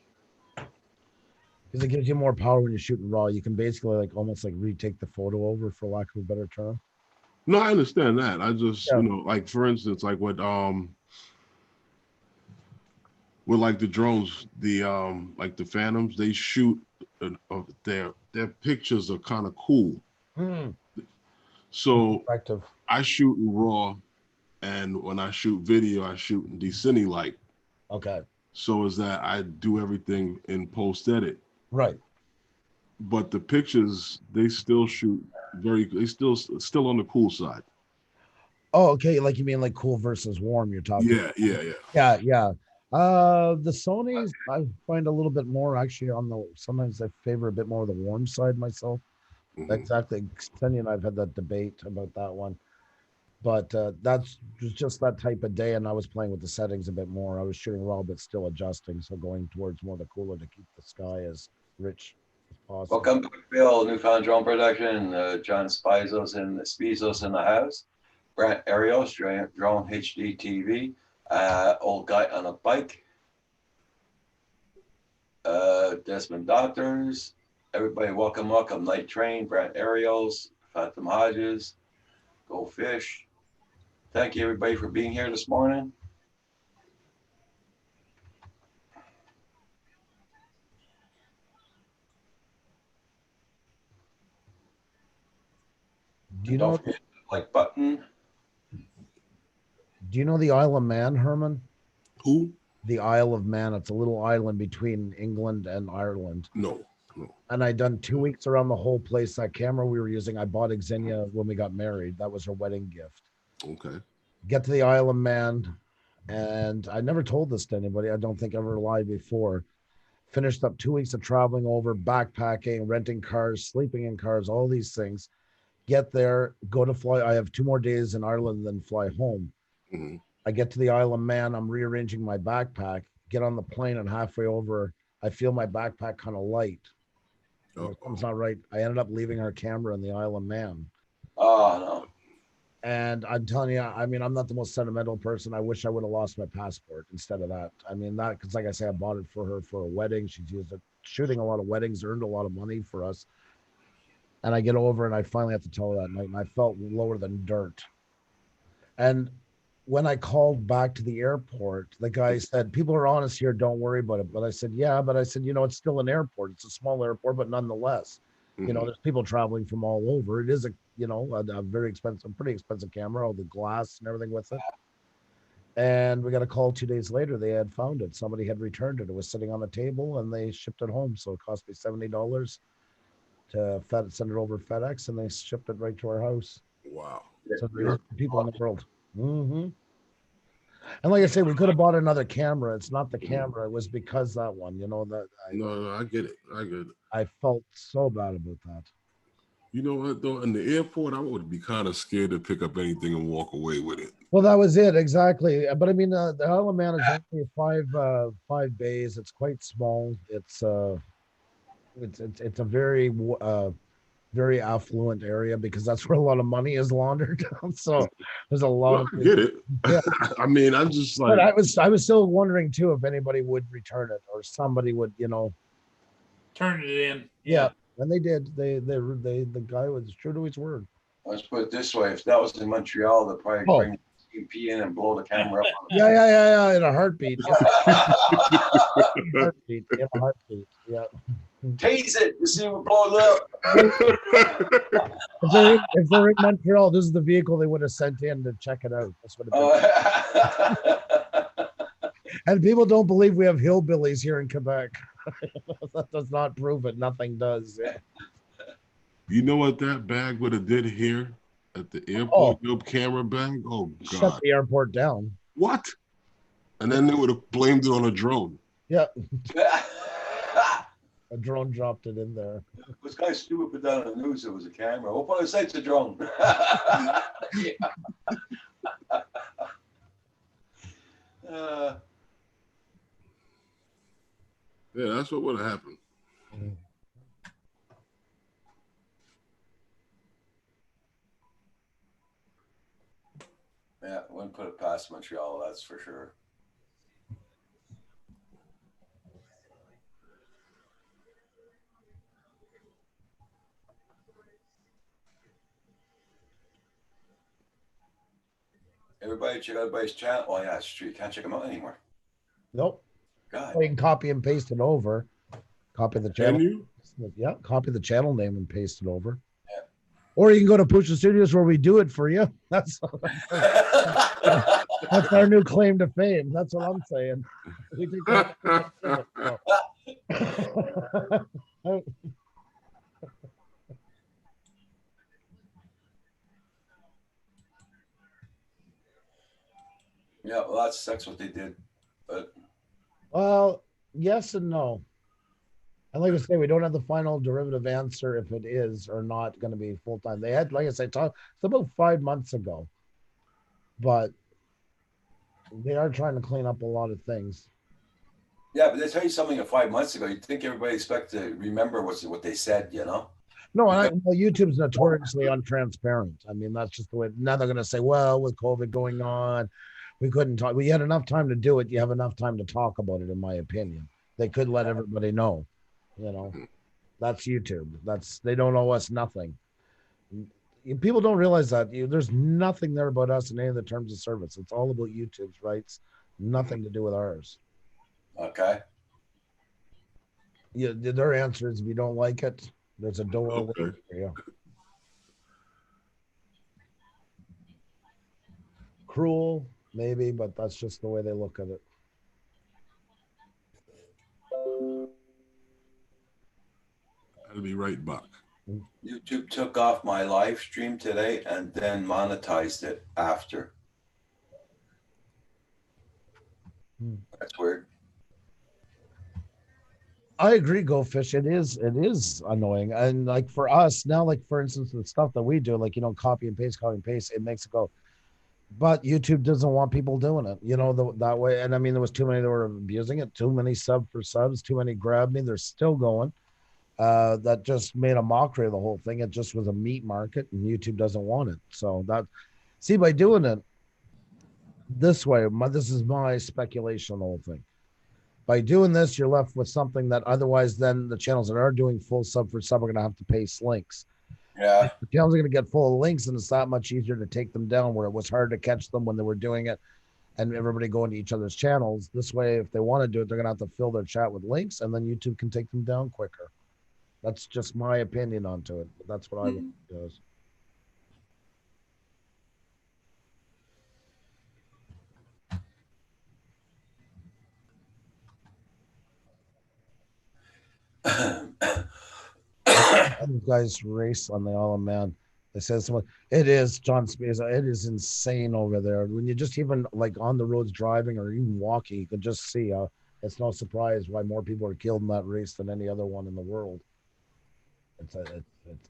Because it gives you more power when you're shooting raw. You can basically like almost like retake the photo over, for lack of a better term. No, I understand that. I just like for instance, like with like the drones, the like the Phantoms, they shoot their pictures are kind of cool. So I shoot in raw, and when I shoot video, I shoot in D-Cine Light. Okay. So is that I do everything in post edit. Right. But the pictures, they still shoot they still on the cool side. Oh, okay. Like you mean like cool versus warm? You're talking. Yeah. The Sonys I find a little bit more actually on the. Sometimes I favor a bit more of the warm side myself. Mm-hmm. Exactly. Xenia and I've had that debate about that one, but that's just that type of day. And I was playing with the settings a bit more. I was shooting raw, but still adjusting, so going towards more the cooler to keep the sky as rich as possible. Welcome to Bill, Newfound Drone Production. John Spizos and Spizos in the house. Brant Arios, Drone HD TV. Old guy on a bike. Desmond Doctors, everybody, welcome, welcome. Night Train, Brant Ariels, Phantom Hodges, Go Fish. Thank you, everybody, for being here this morning. Do you Don't know? forget the like button. Do you know the Isle of Man, Herman? Who? The Isle of Man. It's a little island between England and Ireland. No, no. And I done 2 weeks around the whole place. That camera we were using, I bought Xenia when we got married. That was her wedding gift. Okay. Get to the Isle of Man, and I never told this to anybody. I don't think ever live before. Finished up 2 weeks of traveling over, backpacking, renting cars, sleeping in cars, all these things. Get there, go to fly. I have 2 more days in Ireland, then fly home. Hmm. I get to the Isle of Man. I'm rearranging my backpack. Get on the plane, and halfway over, I feel my backpack kind of light. Something's not right. I ended up leaving our camera in the Isle of Man. Oh, no. And I'm telling you, I mean, I'm not the most sentimental person. I wish I would have lost my passport instead of that. I mean, that, because like I say, I bought it for her for a wedding. She's used it shooting a lot of weddings, earned a lot of money for us. And I get over and I finally have to tell her that night, and I felt lower than dirt. And when I called back to the airport, the guy said, people are honest here, don't worry about it. But I said, yeah, but I said, you know, it's still an airport. It's a small airport, but nonetheless, you know, there's people traveling from all over. It is a, you know, a very expensive, pretty expensive camera, all the glass and everything with it. And we got a call 2 days later. They had found it. Somebody had returned it. It was sitting on the table and they shipped it home. So it cost me $70 to send it over FedEx, and they shipped it right to our house. Wow. So there's people in the world. Mm-hmm. And like I say, we could have bought another camera. It's not the camera. It was because that one, you know, that No, I get it. I get it. I felt so bad about that. You know what though? In the airport, I would be kind of scared to pick up anything and walk away with it. Well, that was it exactly. But I mean, the Isle of Man is only five bays. It's quite small. It's a very very affluent area because that's where a lot of money is laundered. So there's a lot Well, I get it. Yeah. I mean, I'm just like, But I was still wondering too if anybody would return it or somebody would, you know. Turn it in. Yeah, and they did. The guy was true to his word. Let's put it this way. If that was in Montreal, they'd probably Oh. bring CP in and blow the camera up. Yeah, in a heartbeat. In a heartbeat. Yeah. Tase it to see if it blows up. If they're in Montreal, this is the vehicle they would have sent in to check it out. That's what it And people don't believe we have hillbillies here in Quebec. That does not prove it. Nothing does. Yeah. you know what that bag would have did here at the airport? Your camera bag? Oh Shut God. the airport down. What? And then they would have blamed it on a drone. Yeah, a drone dropped it in there. This guy stupid put down on the news it was a camera. What part of the site's a drone? Yeah, that's what would have happened. Yeah, wouldn't put it past Montreal, that's for sure. Everybody check out everybody's channel. Oh yeah, it's true. You can't check them out anymore. Nope. God. You can copy and paste it over. Copy the Can channel. you? Yeah, copy the channel name and paste it over. Yeah. Or you can go to Pusha Studios where we do it for you. That's our new claim to fame. That's what I'm saying. We think Yeah, well, that's what they did. But Well, yes and no. And like I say, we don't have the final derivative answer if it is or not going to be full time. They had, like I said, it's about 5 months ago, but they are trying to clean up a lot of things. yeah, but they tell you something 5 months ago. You'd think everybody expect to remember what they said, you know? No, well, YouTube's notoriously untransparent. I mean, that's just the way. Now they're going to say, well, with COVID going on, we couldn't talk. We had enough time to do it. You have enough time to talk about it, in my opinion. They could let everybody know, that's YouTube. They don't owe us nothing. People don't realize that there's nothing there about us in any of the terms of service. It's all about YouTube's rights, nothing to do with ours. Okay. Yeah, their answer is if you don't like it, there's a door Okay. waiting for you. Cruel, maybe, but that's just the way they look at it. I'll be right back. YouTube took off my live stream today and then monetized it after. That's weird. I agree, Go Fish. It is annoying. And like for us now, like for instance, the stuff that we do, like, copy and paste, it makes it go. But YouTube doesn't want people doing it, that way. And I mean, there was too many that were abusing it, too many sub for subs, too many grab me. They're still going. That just made a mockery of the whole thing. It just was a meat market, and YouTube doesn't want it. So by doing it this way, this is my speculation on the whole thing. By doing this, you're left with something that otherwise then the channels that are doing full sub for sub are going to have to paste links. Yeah. The channels are going to get full of links, and it's that much easier to take them down where it was hard to catch them when they were doing it and everybody going to each other's channels. This way, if they want to do it, they're going to have to fill their chat with links, and then YouTube can take them down quicker. That's just my opinion onto it. But that's what I would do. Other guys race on the Isle of Man. They said someone. It is John Spiesa. It is insane over there. When you just even like on the roads driving or even walking, you can just see. It's no surprise why more people are killed in that race than any other one in the world. It's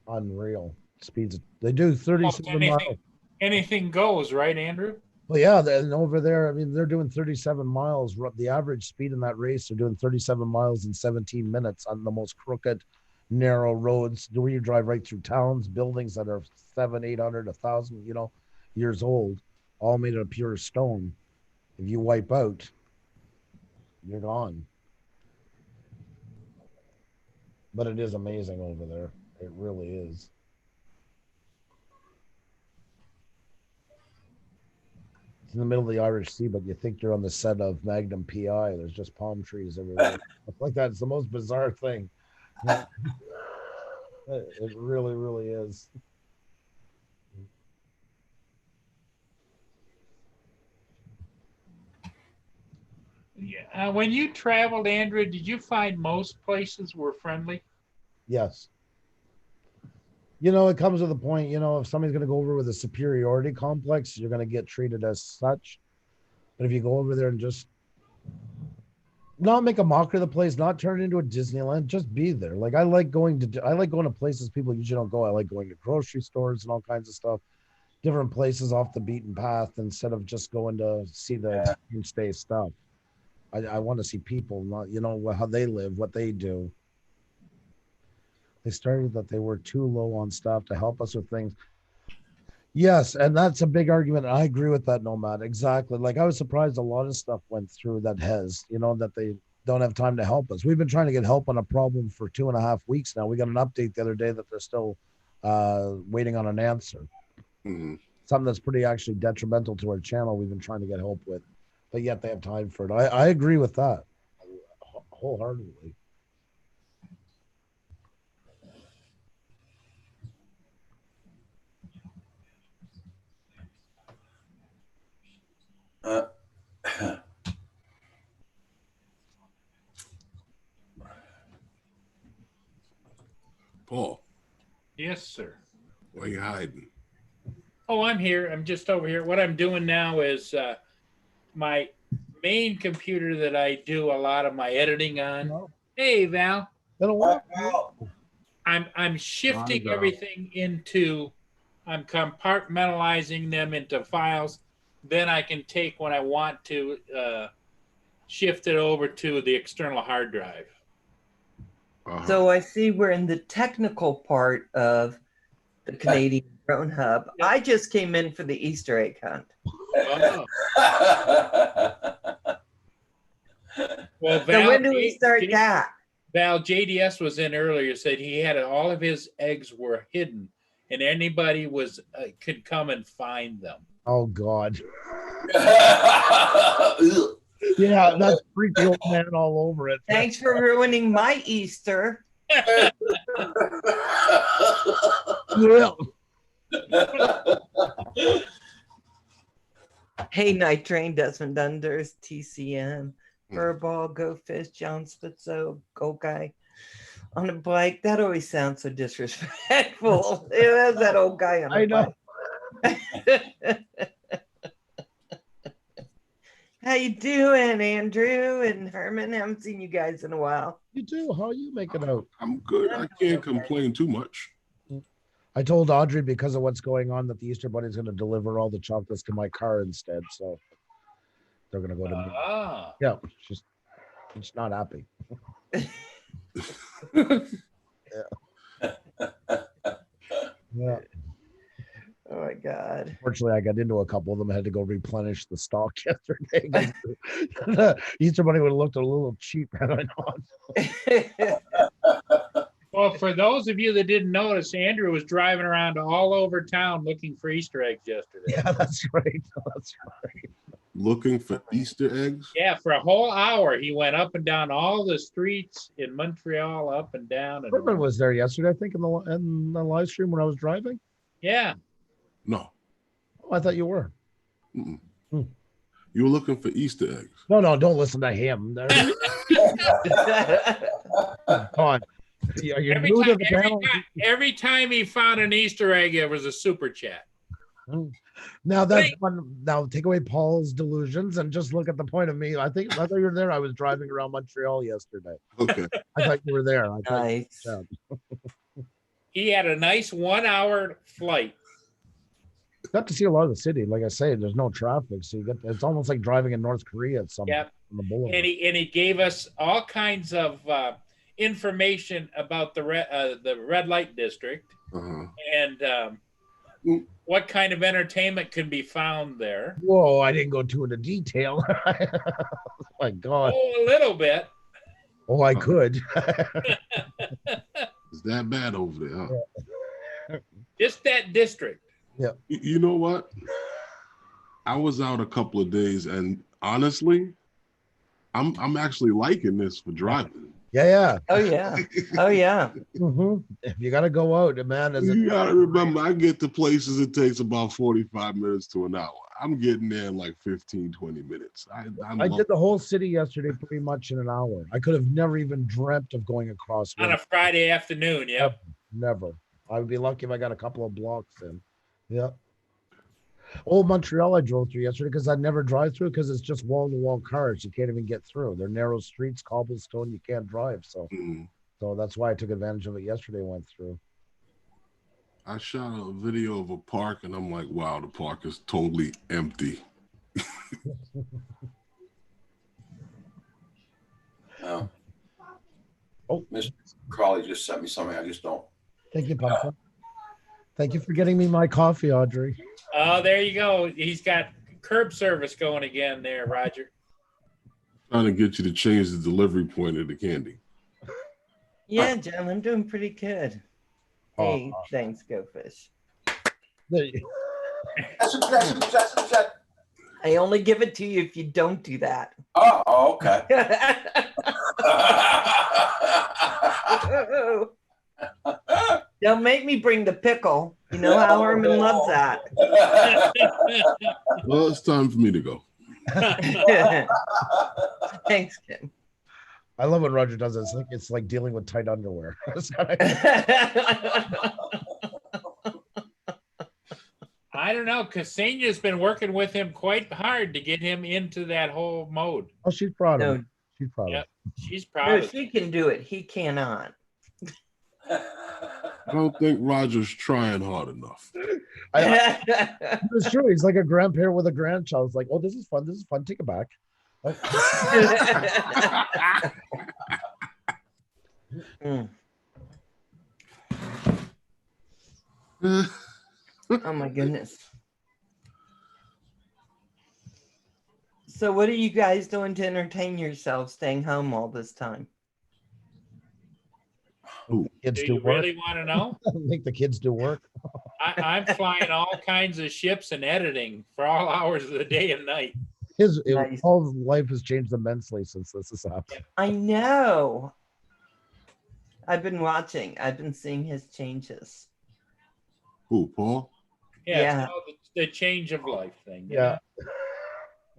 unreal. Speeds. They do 37 miles. Anything goes, right, Andrew? Well, yeah, and over there, I mean, they're doing 37 miles. The average speed in that race, they're doing 37 miles in 17 minutes on the most crooked, narrow roads where you drive right through towns, buildings that are 700, 800, 1,000, years old, all made of pure stone. If you wipe out, you're gone. But it is amazing over there. It really is. It's in the middle of the Irish Sea, but you think you're on the set of Magnum PI. There's just palm trees everywhere. Like that. It's the most bizarre thing. It really, really is. Yeah. When you traveled, Andrew, did you find most places were friendly? Yes. It comes to the point, if somebody's going to go over with a superiority complex, you're going to get treated as such. But if you go over there and just not make a mockery of the place, not turn it into a Disneyland, just be there. Like I like going to places people usually don't go. I like going to grocery stores and all kinds of stuff, different places off the beaten path instead of just going to see the stay stuff. I want to see people, not how they live, what they do. They started that they were too low on staff to help us with things. Yes, and that's a big argument. I agree with that, Nomad. Exactly. Like I was surprised a lot of stuff went through that that they don't have time to help us. We've been trying to get help on a problem for 2.5 weeks now. We got an update the other day that they're still waiting on an answer. Mm-hmm. Something that's pretty actually detrimental to our channel. We've been trying to get help with, but yet they have time for it. I agree with that wholeheartedly. Paul, Yes, sir. why you hiding? Oh, I'm here. I'm just over here. What I'm doing now is my main computer that I do a lot of my editing on. No. Hey, Val. Well, I'm shifting Val. everything into, I'm compartmentalizing them into files. Then I can take when I want to shift it over to the external hard drive. Uh-huh. So I see we're in the technical part of the Canadian Drone Hub. Yep. I just came in for the Easter egg hunt. Oh. Well, So when do we start J- that? Val, JDS was in earlier, said he had all of his eggs were hidden and anybody was could come and find them. Oh God. Ugh. Yeah, that's freaky old man all over it. Thanks for ruining my Easter. Yeah. Hey, Night Train, Desmond Dunders, TCM, Hmm. Furball, Go Fish, John Spitzo, Go Guy on a bike. That always sounds so disrespectful. It was that old guy on a I know. bike. How you doing, Andrew and Herman? Haven't seen you guys in a while. You too. How are you making out? I'm good. I can't complain too much. I told Audrey because of what's going on that the Easter Bunny is going to deliver all the chocolates to my car instead. So they're going to go to me. Ah, Yeah, she's not happy. Yeah. Oh my God. Fortunately, I got into a couple of them. I had to go replenish the stock yesterday. The Easter Bunny would have looked a little cheap had I not. well, for those of you that didn't notice, Andrew was driving around all over town looking for Easter eggs yesterday. Yeah, that's right. That's right. Looking for Easter eggs. Yeah, for a whole hour, he went up and down all the streets in Montreal, up and down. And Herman was there yesterday, I think, in the live stream when I was driving. yeah, No. Oh, I thought you were. Mm-mm. Hmm. You were looking for Easter eggs. No, don't listen to him. Come on. You're every new to time, the panel. every time he found an Easter egg, it was a super chat. Now that's one. Now take away Paul's delusions and just look at the point of me. I thought you were there. I was driving around Montreal yesterday. Okay. I thought you were there. I thought, Nice. yeah. He had a nice 1 hour flight. Got to see a lot of the city. Like I say, there's no traffic, so you get. It's almost like driving in North Korea at some Yep. on the boulevard. And he gave us all kinds of information about the red light district Uh-huh. and what kind of entertainment can be found there. Whoa! I didn't go too into detail. My God! Oh, a little bit. Oh, I could. It's that bad over there, huh? Just that district. You know what? I was out a couple of days, and honestly, I'm actually liking this for driving. Yeah. Oh yeah. Oh yeah. Mm-hmm. If you got to go out, man, You gotta remember, I get to places it takes about 45 minutes to an hour. I'm getting there in like 15, 20 minutes. I did the whole city yesterday pretty much in an hour. I could have never even dreamt of going across. On a Friday afternoon, yep. Never. I would be lucky if I got a couple of blocks in. Yeah. Old Montreal I drove through yesterday because I never drive through because it's just wall-to-wall cars. You can't even get through. They're narrow streets, cobblestone. You can't drive. So that's why I took advantage of it yesterday. Went through. I shot a video of a park, and I'm like, wow, the park is totally empty. No. Oh, Mr. Crawley just sent me something. I just don't. Thank you, Papa. Thank you for getting me my coffee, Audrey. Oh, there you go. He's got curb service going again there, Roger. Trying to get you to change the delivery point of the candy. Yeah, John, I'm doing pretty good. Hey, thanks, Go Fish. I only give it to you if you don't do that. Oh, okay. Don't make me bring the pickle. You know how Herman loves that. Well, it's time for me to go. Thanks, Kim. I love when Roger does it. It's like dealing with tight underwear. I don't know. Ksenia's been working with him quite hard to get him into that whole mode. Oh, she's proud of No. him. She's proud Yep, of she's No, proud of she can do it. He cannot. I don't think Roger's trying hard enough. him. It's true. He's like a grandparent with a grandchild. It's like, oh, this is fun. This is fun. Take it back. Mm. Oh my goodness. So what are you guys doing to entertain yourselves staying home all this time? Kids Do do you work. really want to know? I think the kids do work. I'm flying all kinds of ships and editing for all hours of the day and night. Nice. Paul's life has changed immensely since this has happened. I know. I've been watching. I've been seeing his changes. Who, Paul? Yeah, Yeah. it's called the change of life thing. you Yeah.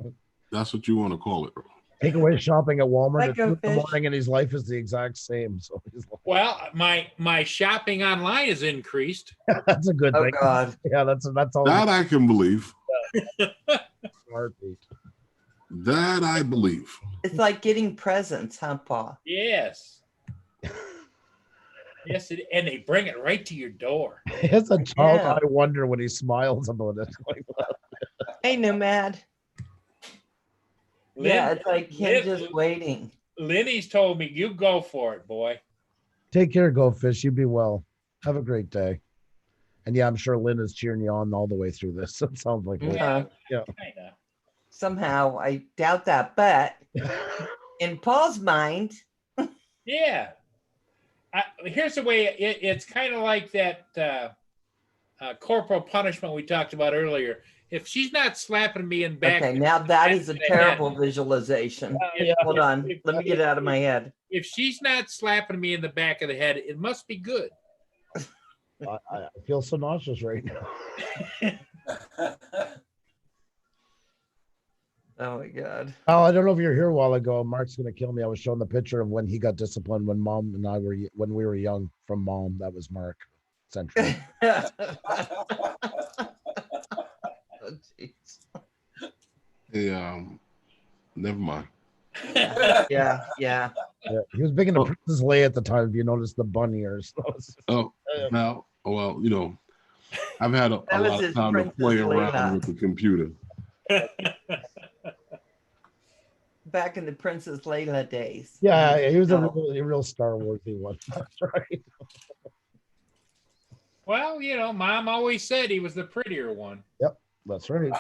know? That's what you want to call it. Take away shopping at Walmart Let at go 2 in the fish. morning and his life is the exact same. So he's like, Well, my shopping online has increased. that's a good Oh thing. God. Yeah, that's all. That I can believe. Heartbeat. That I believe. It's like getting presents, huh, Paul? Yes. Yes, and they bring it right to your door. It's a child Yeah. I wonder when he smiles about it. Like, Hey, Nomad. Yeah, Lynn- it's like him Lynn- just waiting. Lenny's told me, you go for it, boy. take care, Go Fish. You be well. Have a great day. And yeah, I'm sure Lynn is cheering you on all the way through this. It sounds like Lynn. Uh, Yeah. Kinda. somehow, I doubt that. But in Paul's mind, Yeah. Here's the way it's kind of like that corporal punishment we talked about earlier. If she's not slapping me in the back, okay, now that is a back of the terrible head, visualization. if- Hold on. if- Let me get it out of my head. If she's not slapping me in the back of the head, it must be good. I feel so nauseous right now. Oh my God. Oh, I don't know if you were here a while ago. Mark's gonna kill me. I was showing the picture of when he got disciplined when Mom and I were when we were young from Mom. That was Mark Central. Oh, jeez. Hey, never mind. Yeah, yeah. Yeah, he was big into Princess Leia at the time. If you notice the bunny ears. Oh, now, well, you know, I've had a That was lot his of time to Princess play Leia. around with the computer. Back in the Princess Leia days. Yeah, he was a Oh. real Star Warsy one. That's right. Well, you know, Mom always said he was the prettier one. That's right.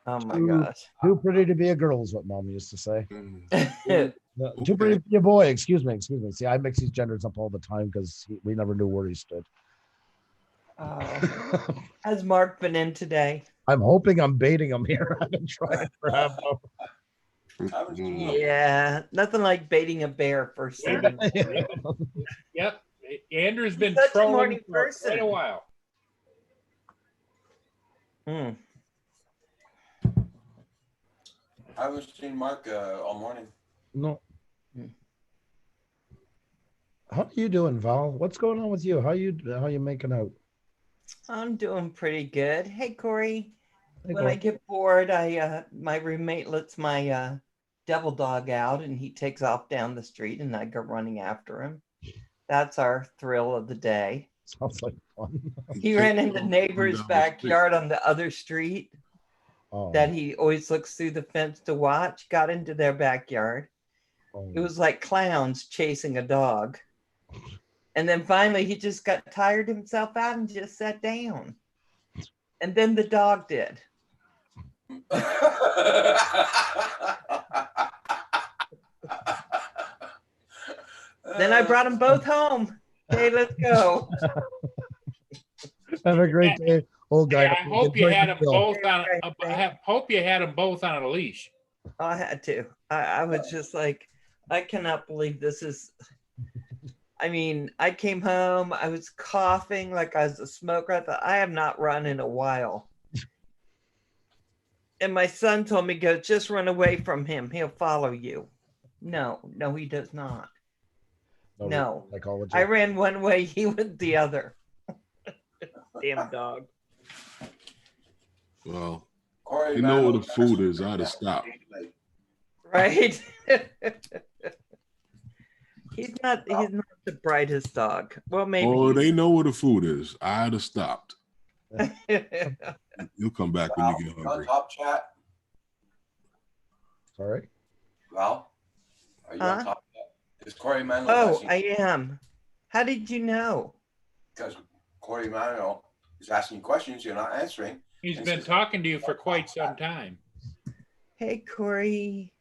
Oh my Too- gosh. Too pretty to be a girl is what Mom used to say. Mm. No, too pretty to be a boy. Excuse me. See, I mix these genders up all the time because we never knew where he stood. Oh. Has Mark been in today? I'm hoping I'm baiting him here. I've been trying for half an hour. Mm. Yeah, nothing like baiting a bear first thing. Yep. Andrew's been Such a trolling morning for person. quite a while. Hmm. I haven't seen Mark all morning. No. How are you doing, Val? What's going on with you? How you making out? I'm doing pretty good. Hey, Corey. Hey, When I get bored, my roommate lets my devil dog out and he takes off down the street and I go running after him. That's our thrill of the day. Sounds like fun. He ran in the neighbor's Down the backyard on the other street Oh, that he always looks through the fence to watch, got into their backyard. oh. It was like clowns chasing a dog. And then finally he just got tired himself out and just sat down. And then the dog did. Then I brought them both home. Hey, let's go. Have a great day, old guy. Hey, I hope you had them Enjoy the both on. Hope you had them both on a leash. I had to. I was just like, I cannot believe this is. I mean, I came home, I was coughing like I was a smoker. I thought, I have not run in a while. And my son told me, go, just run away from him. He'll follow you. No, he does not. No. Psychology. I ran one way, he went the other. Damn dog. Well, Corey you know where Mantle the food is. I'd have stopped. Right? He's not the brightest dog. Well, maybe. Oh, they know where the food is. I'd have stopped. You'll come back when you get on hungry. top chat. Sorry. Val, are you Huh? on top chat? Is Corey Mantle Oh, I am. How did you know? because Corey Mantle is asking you questions you're not answering. He's been talking to you for quite some time. Hey, Corey.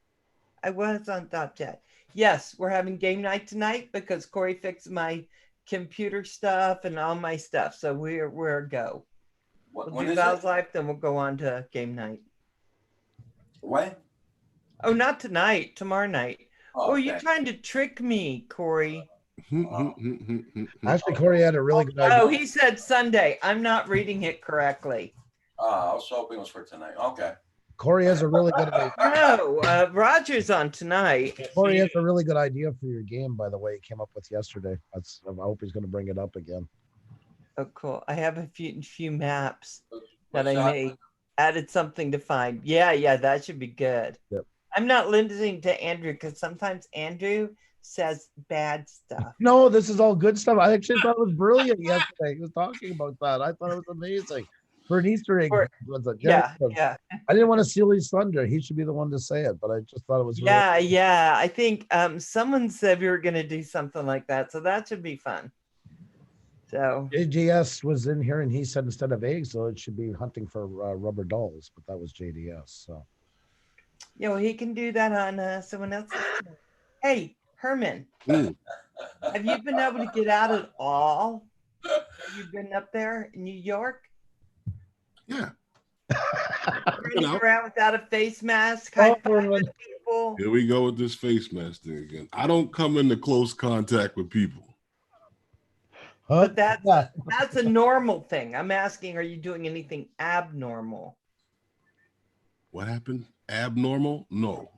I was on top chat. Yes, we're having game night tonight because Corey fixed my computer stuff and all my stuff. So we're a go. We'll When do is Val's it? Life, then we'll go on to game night. When? Oh, not tonight, tomorrow night. Oh, Oh, you okay. trying to trick me, Corey? Actually, Corey had a really good idea. Oh, he said Sunday. I'm not reading it correctly. I was hoping it was for tonight. Okay. Corey has a really good idea. No, Roger's on tonight. Corey has a really good idea for your game, by the way. He came up with yesterday. I hope he's going to bring it up again. Oh, cool. I have a few maps that What's I that? made. Added something to find. Yeah, that should be good. Yep. I'm not listening to Andrew because sometimes Andrew says bad stuff. No, this is all good stuff. I actually thought it was brilliant yesterday. He was talking about that. I thought it was amazing. For an Easter egg. Yeah. I didn't want to steal his thunder. He should be the one to say it, but I just thought it was really Yeah. I think someone said we were going to do something like that. So that should be fun. So JDS was in here and he said instead of eggs, so it should be hunting for rubber dolls, but that was JDS. So yeah, well, he can do that on someone else's channel. Hey, Herman, Mm. have you been able to get out at all? Have you been up there in New York? Yeah. Running out. around without a face mask, Oh, high-fiving people. Here we go with this face mask thing again. I don't come into close contact with people. But that's a normal thing. I'm asking, are you doing anything abnormal? What happened? Abnormal? No,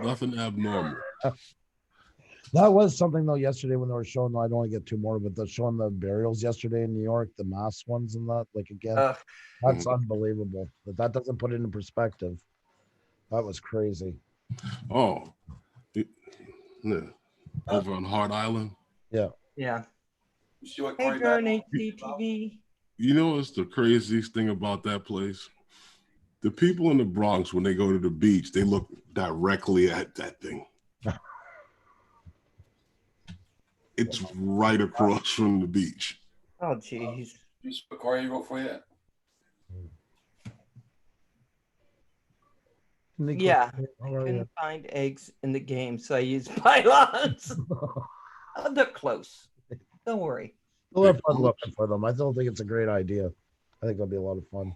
nothing abnormal. That was something though yesterday when they were showing. I don't want to get too more, but they're showing the burials yesterday in New York, the mass ones and that. Like again, Ugh. that's unbelievable. That doesn't put it in perspective. That was crazy. Oh, yeah. Over on Hart Island. Yeah. You see what Hey, Corey Drone got? HDTV. You know what's the craziest thing about that place? The people in the Bronx, when they go to the beach, they look directly at that thing. It's right across from the beach. Oh, jeez. You see what Corey wrote for you? Yeah, I couldn't find eggs in the game, so I used pylons. Oh, they're close. Don't worry. We'll have fun looking for them. I still think it's a great idea. I think it'll be a lot of fun.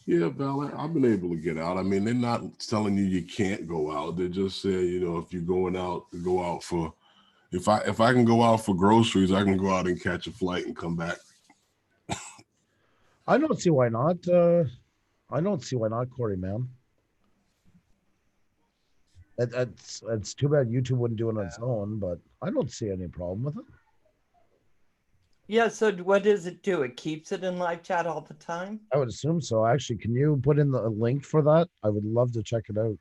Yeah, Val, I've been able to get out. I mean, they're not telling you you can't go out. They're just saying, you know, if you're going out, to go out for, if I can go out for groceries, I can go out and catch a flight and come back. I don't see why not. I don't see why not, Corey, man. It's too bad YouTube wouldn't do it on its own, but I don't see any problem with it. Yeah, so what does it do? It keeps it in live chat all the time? I would assume so. Actually, can you put in the link for that? I would love to check it out.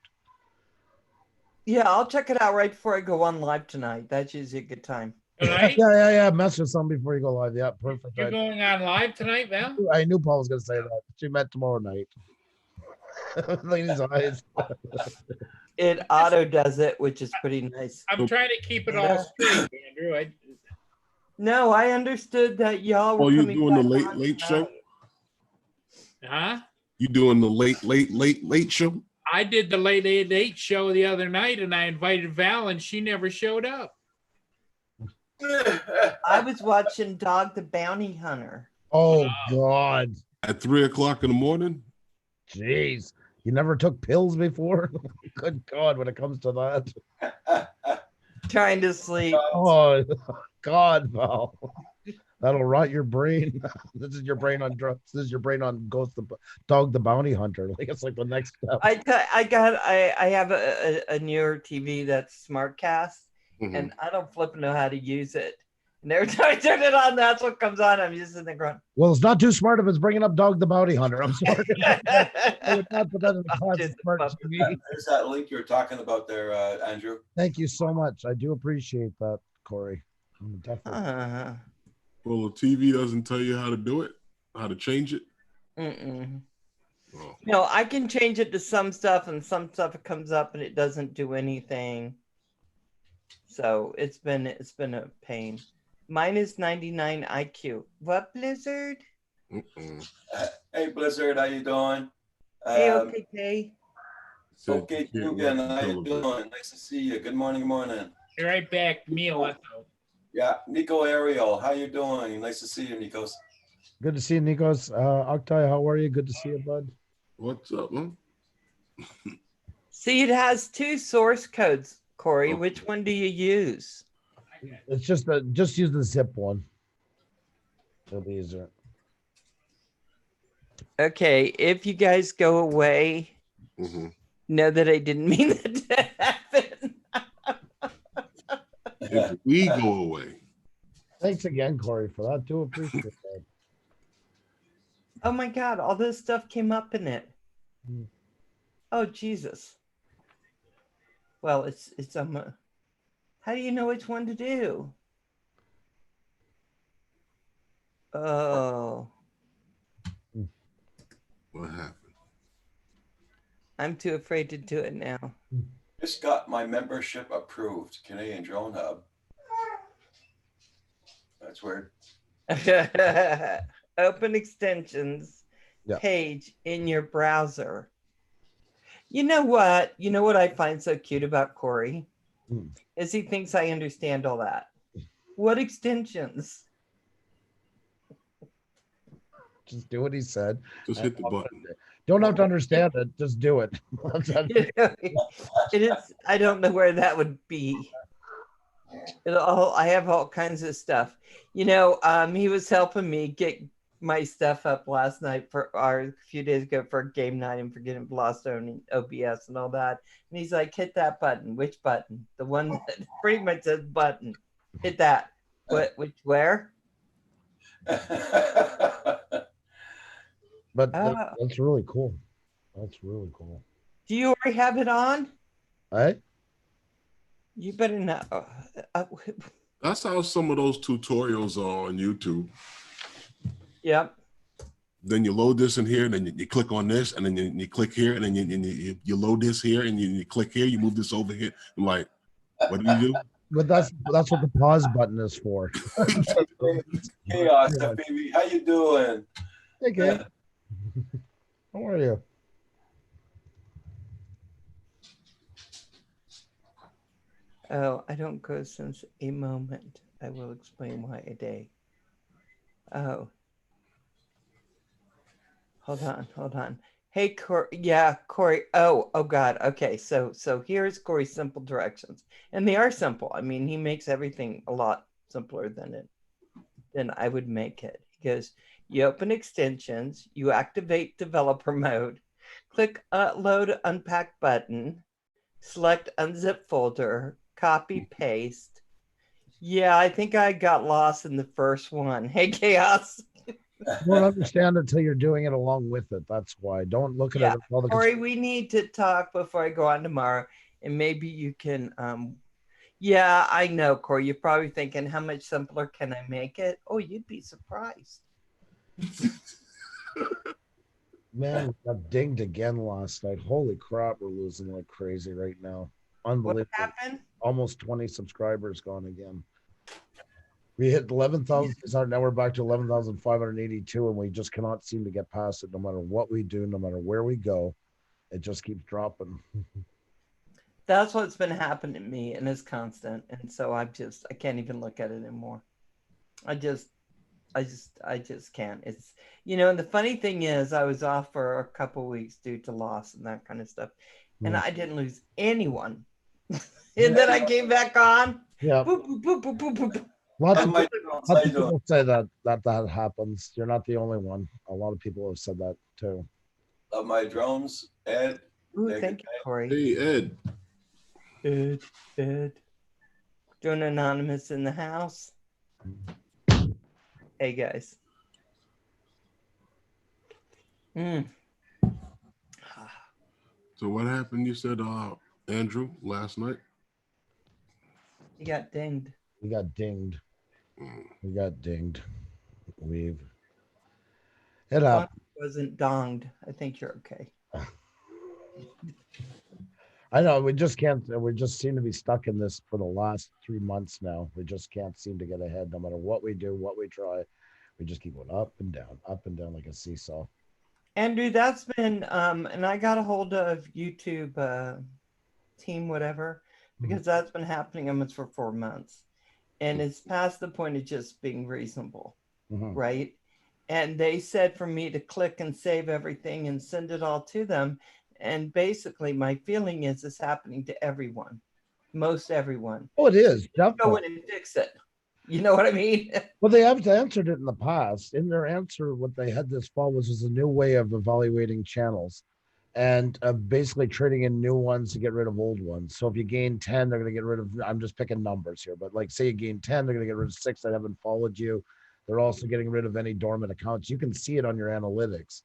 Yeah, I'll check it out right before I go on live tonight. That's usually a good time. Tonight? Yeah. Mess with something before you go live. Yeah, perfect. You're going on live tonight, Val? I knew Paul was going to say that. She meant tomorrow night. Ladies' eyes. It auto does it, which is pretty nice. I'm trying to keep it all straight, Andrew. No, I understood that y'all were Oh, you coming doing the back on late show? Huh? You doing the late show? I did the late 8 show the other night, and I invited Val, and she never showed up. I was watching Dog the Bounty Hunter. Oh, God. At 3 o'clock in the morning? Jeez. You never took pills before? Good God, when it comes to that. Trying to sleep. Oh, God, Val. That'll rot your brain. This is your brain on drugs. This is your brain on Dog the Bounty Hunter. Like it's like the next step. I have a newer TV that's SmartCast, and I don't flipping know how to use it. And every time I turn it on, that's what comes on. I'm just in the grunt. Well, it's not too smart if it's bringing up Dog the Bounty Hunter. I'm sorry. I would not put that in the class of smart TV. There's that link you're talking about there, Andrew. Thank you so much. I do appreciate that, Corey. Definitely. Well, the TV doesn't tell you how to do it, how to change it. Mm-mm. Oh. No, I can change it to some stuff, and some stuff it comes up and it doesn't do anything. So it's been a pain. Mine is 99 IQ. What, Blizzard? Hey, Blizzard, how you doing? Hey, Um, OKK. Said you okay, can't Dugan, watch the how you television. doing? Nice to see you. Good morning, good morning. Be right back. Meal. Yeah, Nico Ariel, how you doing? Nice to see you, Nikos. Good to see you, Nikos. Octai, how are you? Good to see you, bud. What's up, man? See, it has 2 source codes, Corey. Okay. Which one do you use? It's just use the zip one. It'll be easier. Okay, if you guys go away, Mhm. know that I didn't mean that to happen. If we go away, Thanks again, Corey, for that. Do appreciate that. Oh my God, all this stuff came up in it. Hmm. Oh, Jesus. Well, it's how do you know which one to do? Oh, what happened? I'm too afraid to do it now. Just got my membership approved, Canadian Drone Hub. That's weird. Open extensions Yeah. page in your browser. You know what? You know what I find so cute about Corey? Hmm. Is he thinks I understand all that. What extensions? Just do what he said. Just hit the button. Don't have to understand it. Just do it. You know, it is. I don't know where that would be. I have all kinds of stuff. You know, he was helping me get my stuff up last night a few days ago for game night and for getting Blastone and OBS and all that. And he's like, hit that button. Which button? The one that pretty much says button. Hit that. Where? But Oh. that's really cool. That's really cool. Do you already have it on? Hey? You better know. That's how some of those tutorials are on YouTube. Yep. Then you load this in here, and then you click on this, and then you click here, and then you load this here, and you click here, you move this over here. I'm like, what do you do? But that's what the pause button is for. Chaos, baby. How you doing? Hey, Gabe. How are you? Oh, I don't go since a moment. I will explain why a day. Oh. Hold on. Hey, Corey. Yeah, Corey. Oh God. Okay. So here's Corey's simple directions. And they are simple. I mean, he makes everything a lot simpler than I would make it. He goes, you open extensions, you activate developer mode, click load unpack button, select unzip folder, copy paste. Yeah, I think I got lost in the first one. Hey, Chaos. You won't understand until you're doing it along with it. That's why. Don't look at it. All the Corey, we need to talk before I go on tomorrow, and maybe you can. Yeah, I know, Corey. You're probably thinking, how much simpler can I make it? Oh, you'd be surprised. Man, we got dinged again last night. Holy crap, we're losing like crazy right now. Unbelievable. What happened? Almost 20 subscribers gone again. We hit 11,000. Now we're back to 11,582, and we just cannot seem to get past it. No matter what we do, no matter where we go, it just keeps dropping. That's what's been happening to me, and it's constant. And so I can't even look at it anymore. I just can't. It's, and the funny thing is, I was off for a couple of weeks due to loss and that kind of stuff, and I didn't lose anyone. And then I came back on. Yeah. Boop, boop, boop, boop, boop, boop. Lots of people say that happens. You're not the only one. A lot of people have said that too. Love my drones, Ed. Ooh, thank you, Corey. Hey, Ed. Ed. Doing anonymous in the house. Hey, guys. So what happened? You said, Andrew, last night? You got dinged. We got dinged. It up. Wasn't donged. I think you're okay. I know we just can't. We just seem to be stuck in this for the last 3 months now. We just can't seem to get ahead. No matter what we do, what we try, we just keep going up and down like a seesaw. Andrew, that's been, and I got a hold of YouTube team, whatever, because that's been happening almost for 4 months. And it's past the point of just being reasonable, right? And they said for me to click and save everything and send it all to them. And basically, my feeling is it's happening to everyone, most everyone. Oh, it is. Go Definitely. in and fix it. You know what I mean? Well, they have answered it in the past. In their answer, what they had this fall was a new way of evaluating channels and basically trading in new ones to get rid of old ones. So if you gain 10, they're going to get rid of, I'm just picking numbers here, but like say you gain 10, they're going to get rid of 6 that haven't followed you. They're also getting rid of any dormant accounts. You can see it on your analytics.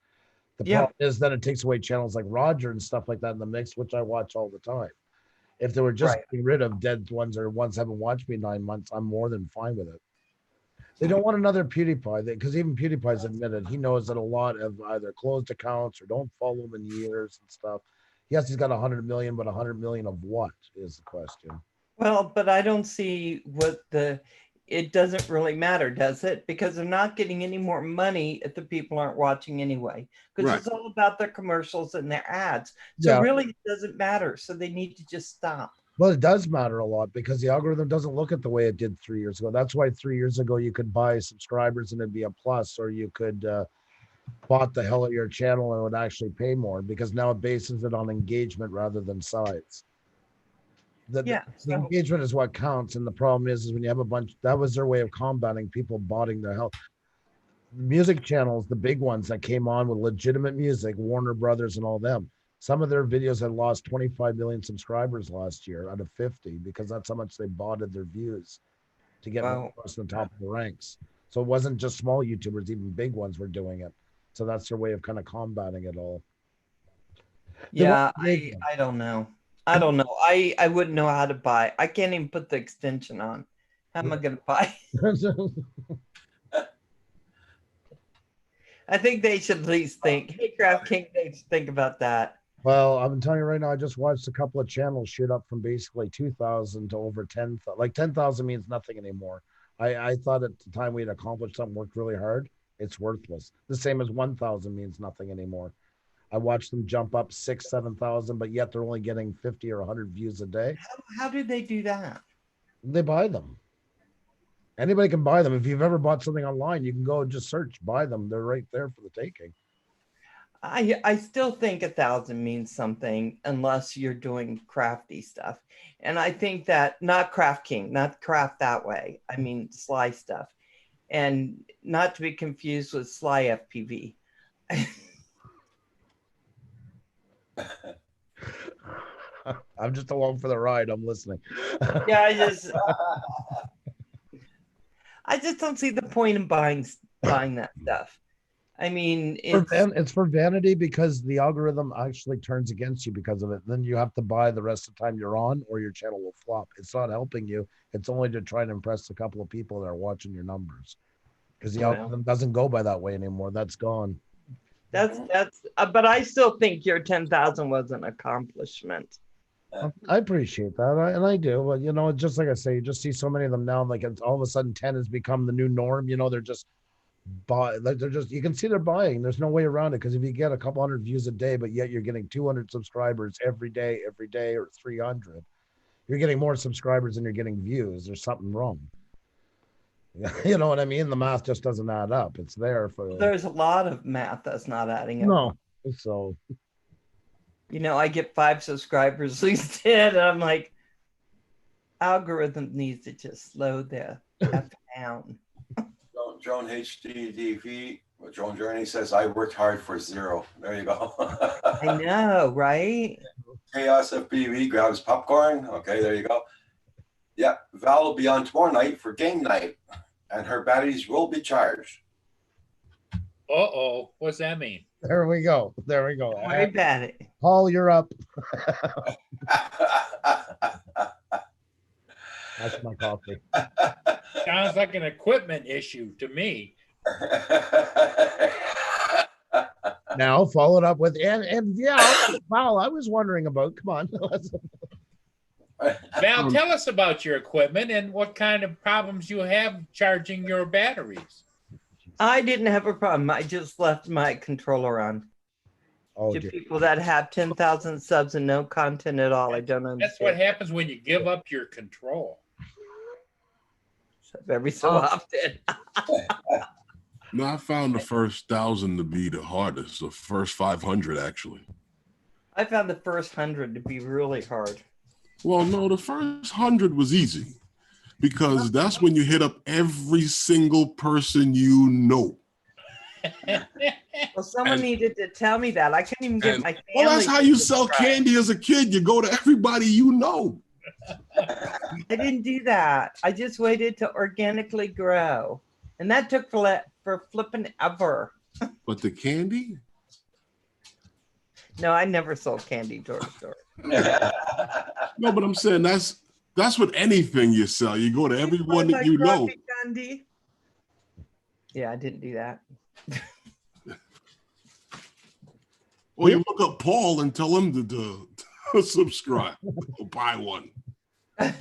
The problem is then it takes away channels like Roger and stuff like that in the mix, which I watch all the time. If they were just getting rid of dead ones or ones haven't watched me 9 months, I'm more than fine with it. They don't want another PewDiePie because even PewDiePie's admitted he knows that a lot of either closed accounts or don't follow him in years and stuff. Yes, he's got 100 million, but 100 million of what is the question? Well, but I don't see it doesn't really matter, does it? Because they're not getting any more money if the people aren't watching anyway. Because it's all about their commercials and their ads. So really it doesn't matter. So they need to just stop. Well, it does matter a lot because the algorithm doesn't look at the way it did 3 years ago. That's why 3 years ago you could buy subscribers and it'd be a plus, or you could bought the hell of your channel and it would actually pay more, because now it bases it on engagement rather than size. The engagement is what counts, and the problem is when you have a bunch, that was their way of combating people botting their hell. Music channels, the big ones that came on with legitimate music, Warner Brothers and all them, some of their videos had lost 25 million subscribers last year out of 50 because that's how much they botted their views to get across the top of the ranks. So it wasn't just small YouTubers, even big ones were doing it. So that's their way of kind of combating it all. Yeah, I don't know. I don't know. I wouldn't know how to buy. I can't even put the extension on. How am I going to buy? I think they should at least think, hey, Craft King, they should think about that. Well, I'm telling you right now, I just watched a couple of channels shoot up from basically 2,000 to over 10,000. Like 10,000 means nothing anymore. I thought at the time we had accomplished something, worked really hard. It's worthless. The same as 1,000 means nothing anymore. I watched them jump up 6,000, 7,000, but yet they're only getting 50 or 100 views a day. How did they do that? They buy them. Anybody can buy them. If you've ever bought something online, you can go and just search, buy them. They're right there for the taking. I still think 1,000 means something unless you're doing crafty stuff. And I think that not Craft King, not craft that way. I mean, Sly stuff. And not to be confused with Sly FPV. I'm just along for the ride. I'm listening. Yeah, I just don't see the point in buying that stuff. I mean, it's for vanity because the algorithm actually turns against you because of it. Then you have to buy the rest of the time you're on, or your channel will flop. It's not helping you. It's only to try and impress a couple of people that are watching your numbers, because the algorithm doesn't go by that way anymore. That's gone. But I still think your 10,000 was an accomplishment. I appreciate that, and I do. But you know, just like I say, you just see so many of them now. Like it's all of a sudden, 10 has become the new norm. You know, they're just you can see they're buying. There's no way around it, because if you get a couple hundred views a day, but yet you're getting 200 subscribers every day, or 300, you're getting more subscribers than you're getting views. There's something wrong. You know what I mean? The math just doesn't add up. It's there for. There's a lot of math that's not adding up. No, so. You know, I get 5 subscribers, least 10, and I'm like, algorithm needs to just slow the F down. Joan HDDV, Joan Journey says, I worked hard for 0. There you go. I know, right? Chaos FPV grabs popcorn. Okay, there you go. Yeah, Val will be on tomorrow night for game night, and her batteries will be charged. Uh-oh, what's that mean? There we go. There we go. Very bad. Paul, you're up. That's my coffee. Sounds like an equipment issue to me. Now followed up with and yeah, Val, I was wondering about. Come on. Val, tell us about your equipment and what kind of problems you have charging your batteries. I didn't have a problem. I just left my controller on. Oh, To dear. people that have 10,000 subs and no content at all. I don't That's what understand. happens when you give up your control. Every so Oh. often. No, I found the first 1,000 to be the hardest. The first 500 actually. I found the first 100 to be really hard. Well, no, the first 100 was easy because that's when you hit up every single person you know. Well, someone And- needed to tell me that. I couldn't even get and- my family. Well, that's how to you sell subscribe. candy as a kid. You go to everybody you know. I didn't do that. I just waited to organically grow. And that took for flipping ever. But the candy? No, I never sold candy door to door. No, but I'm saying that's with anything you sell. You go to everyone that Like you know. Rocky Candy. Yeah, I didn't do that. Or you look up Paul and tell him to subscribe or buy one. Out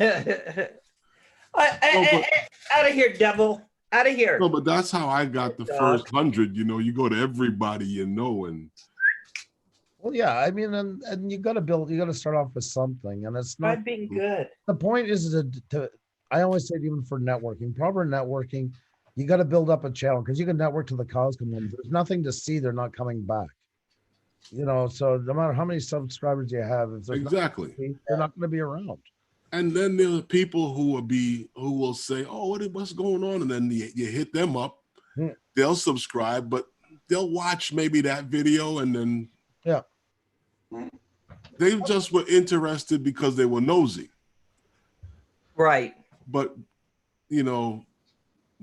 of here, devil. Out of here. No, but that's how I got the Dog. first 100. You know, you go to everybody you know, and Well, yeah, I mean, and you got to start off with something, and it's Try not. being good. The point is I always say, even for networking, proper networking, you got to build up a channel because you can network till the cows come home. There's nothing to see; they're not coming back. You know, so no matter how many subscribers you have, if there's exactly. nothing to see, they're not going to be around. And then there are people who will say, "Oh, what's going on?" And then you hit them up. Yeah. They'll subscribe, but they'll watch maybe that video, and then Yeah. they just were interested because they were nosy. Right. But you know,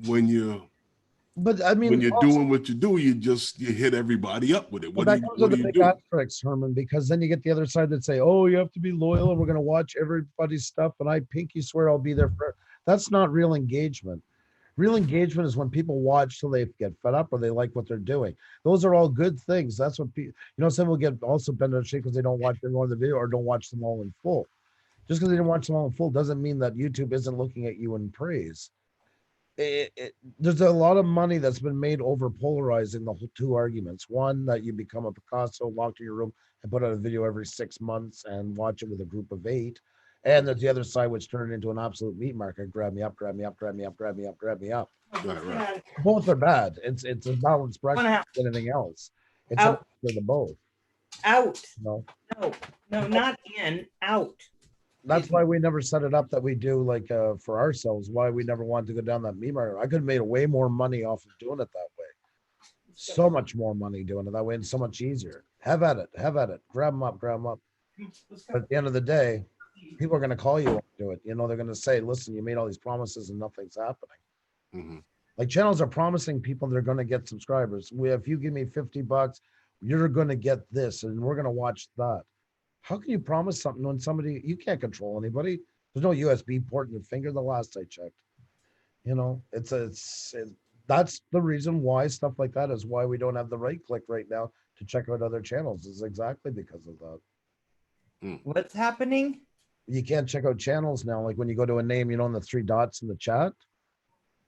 when you're But I mean, when you're doing what you do, you hit everybody up with it. Well, What that do comes you, what with do the you big do? asterisks, Herman, because then you get the other side that say, "Oh, you have to be loyal, and we're going to watch everybody's stuff." And I pinky swear I'll be there for. That's not real engagement. Real engagement is when people watch till they get fed up or they like what they're doing. Those are all good things. That's what people. Some will get also bent out of shape because they don't watch every one of the video or don't watch them all in full. Just because they didn't watch them all in full doesn't mean that YouTube isn't looking at you in praise. There's a lot of money that's been made over polarizing the whole two arguments. One, that you become a Picasso, locked in your room, and put out a video every 6 months and watch it with a group of 8. And there's the other side, which turned it into an absolute meat market. Grab me up, grab me up, grab me up, grab me up, grab me up. Right. Both are bad. It's a balanced One breakfast out. than anything else. It's Out. for the both. Out. No, No, not in. Out. that's why we never set it up that we do like for ourselves. Why we never wanted to go down that meat market. I could have made way more money off of doing it that way. So much more money doing it that way, and so much easier. Have at it. Have at it. Grab them up. Grab them up. But at the end of the day, people are going to call you and do it. They're going to say, "Listen, you made all these promises and nothing's happening." Mhm. Like channels are promising people they're going to get subscribers. If you give me $50, you're going to get this, and we're going to watch that. How can you promise something when you can't control anybody? There's no USB port in your finger. The last I checked, that's the reason why stuff like that is why we don't have the right click right now to check out other channels. Is exactly because of that. What's happening? You can't check out channels now. Like when you go to a name, in the 3 dots in the chat.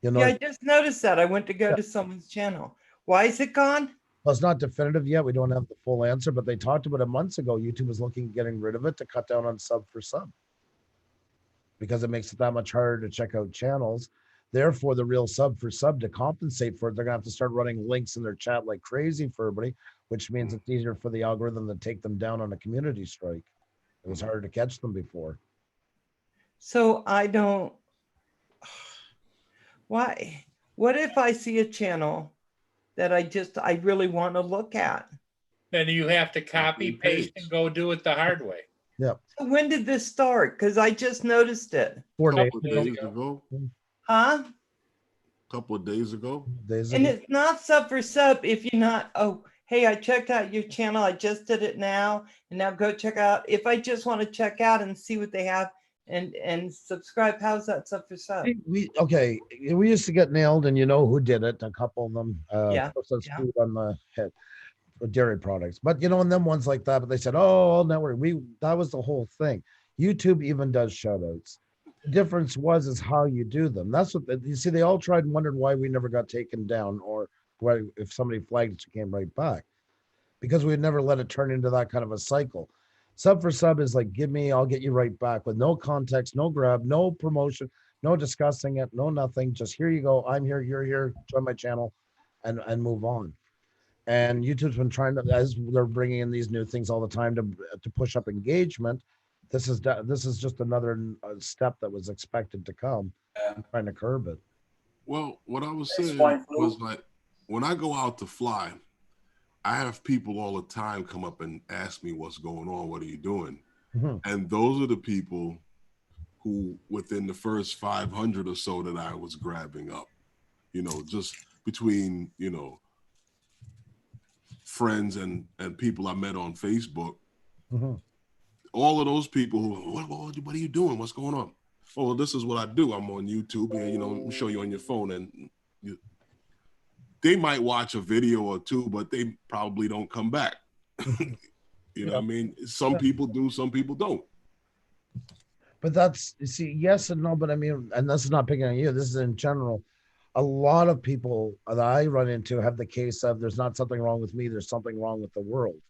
Yeah, I just noticed that. I went to go to someone's channel. Why is it gone? Well, it's not definitive yet. We don't have the full answer, but they talked about it months ago. YouTube was looking at getting rid of it to cut down on sub for sub because it makes it that much harder to check out channels. Therefore, the real sub for sub to compensate for it, they're going to have to start running links in their chat like crazy for everybody, which means it's easier for the algorithm to take them down on a community strike. It was harder to catch them before. So I don't. Why? What if I see a channel that I really want to look at? Then you have to copy, paste, and go do it the hard way. Yeah. So when did this start? Because I just noticed it. 4 days Couple ago. days ago. Huh? Couple of days ago. And it's not sub for sub if you're not, oh, hey, I checked out your channel. I just did it now. And now go check out. If I just want to check out and see what they have and subscribe, how's that sub for sub? We used to get nailed, and you know who did it. A couple of them. Yeah, Processed yeah. food on the head, dairy products. But and them ones like that. But they said, "Oh, all network." That was the whole thing. YouTube even does shout outs. The difference is how you do them. That's what you see. They all tried and wondered why we never got taken down, or why if somebody flagged it, you came right back. because we would never let it turn into that kind of a cycle. Sub for sub is like, give me, I'll get you right back with no context, no grab, no promotion, no discussing it, no nothing. Just here you go. I'm here, you're here. Join my channel, and move on. And YouTube's been trying to, as they're bringing in these new things all the time to push up engagement. This is just another step that was expected to come. Yeah. Trying to curb it. Well, what I was It's saying swine flu. was like, when I go out to fly, I have people all the time come up and ask me what's going on, what are you doing? Mhm. And those are the people who, within the first 500 or so that I was grabbing up, you know, just between, you know, friends and people I met on Facebook, Mhm. all of those people who, what are you doing? What's going on? Oh, well, this is what I do. I'm on YouTube and, you know, let me show you on your phone. And they might watch a video or two, but they probably don't come back. You know what I mean? Some people do, some people don't. But that's, you see, yes and no, but I mean, and this is not picking on you, this is in general. A lot of people that I run into have the case of there's not something wrong with me, there's something wrong with the world.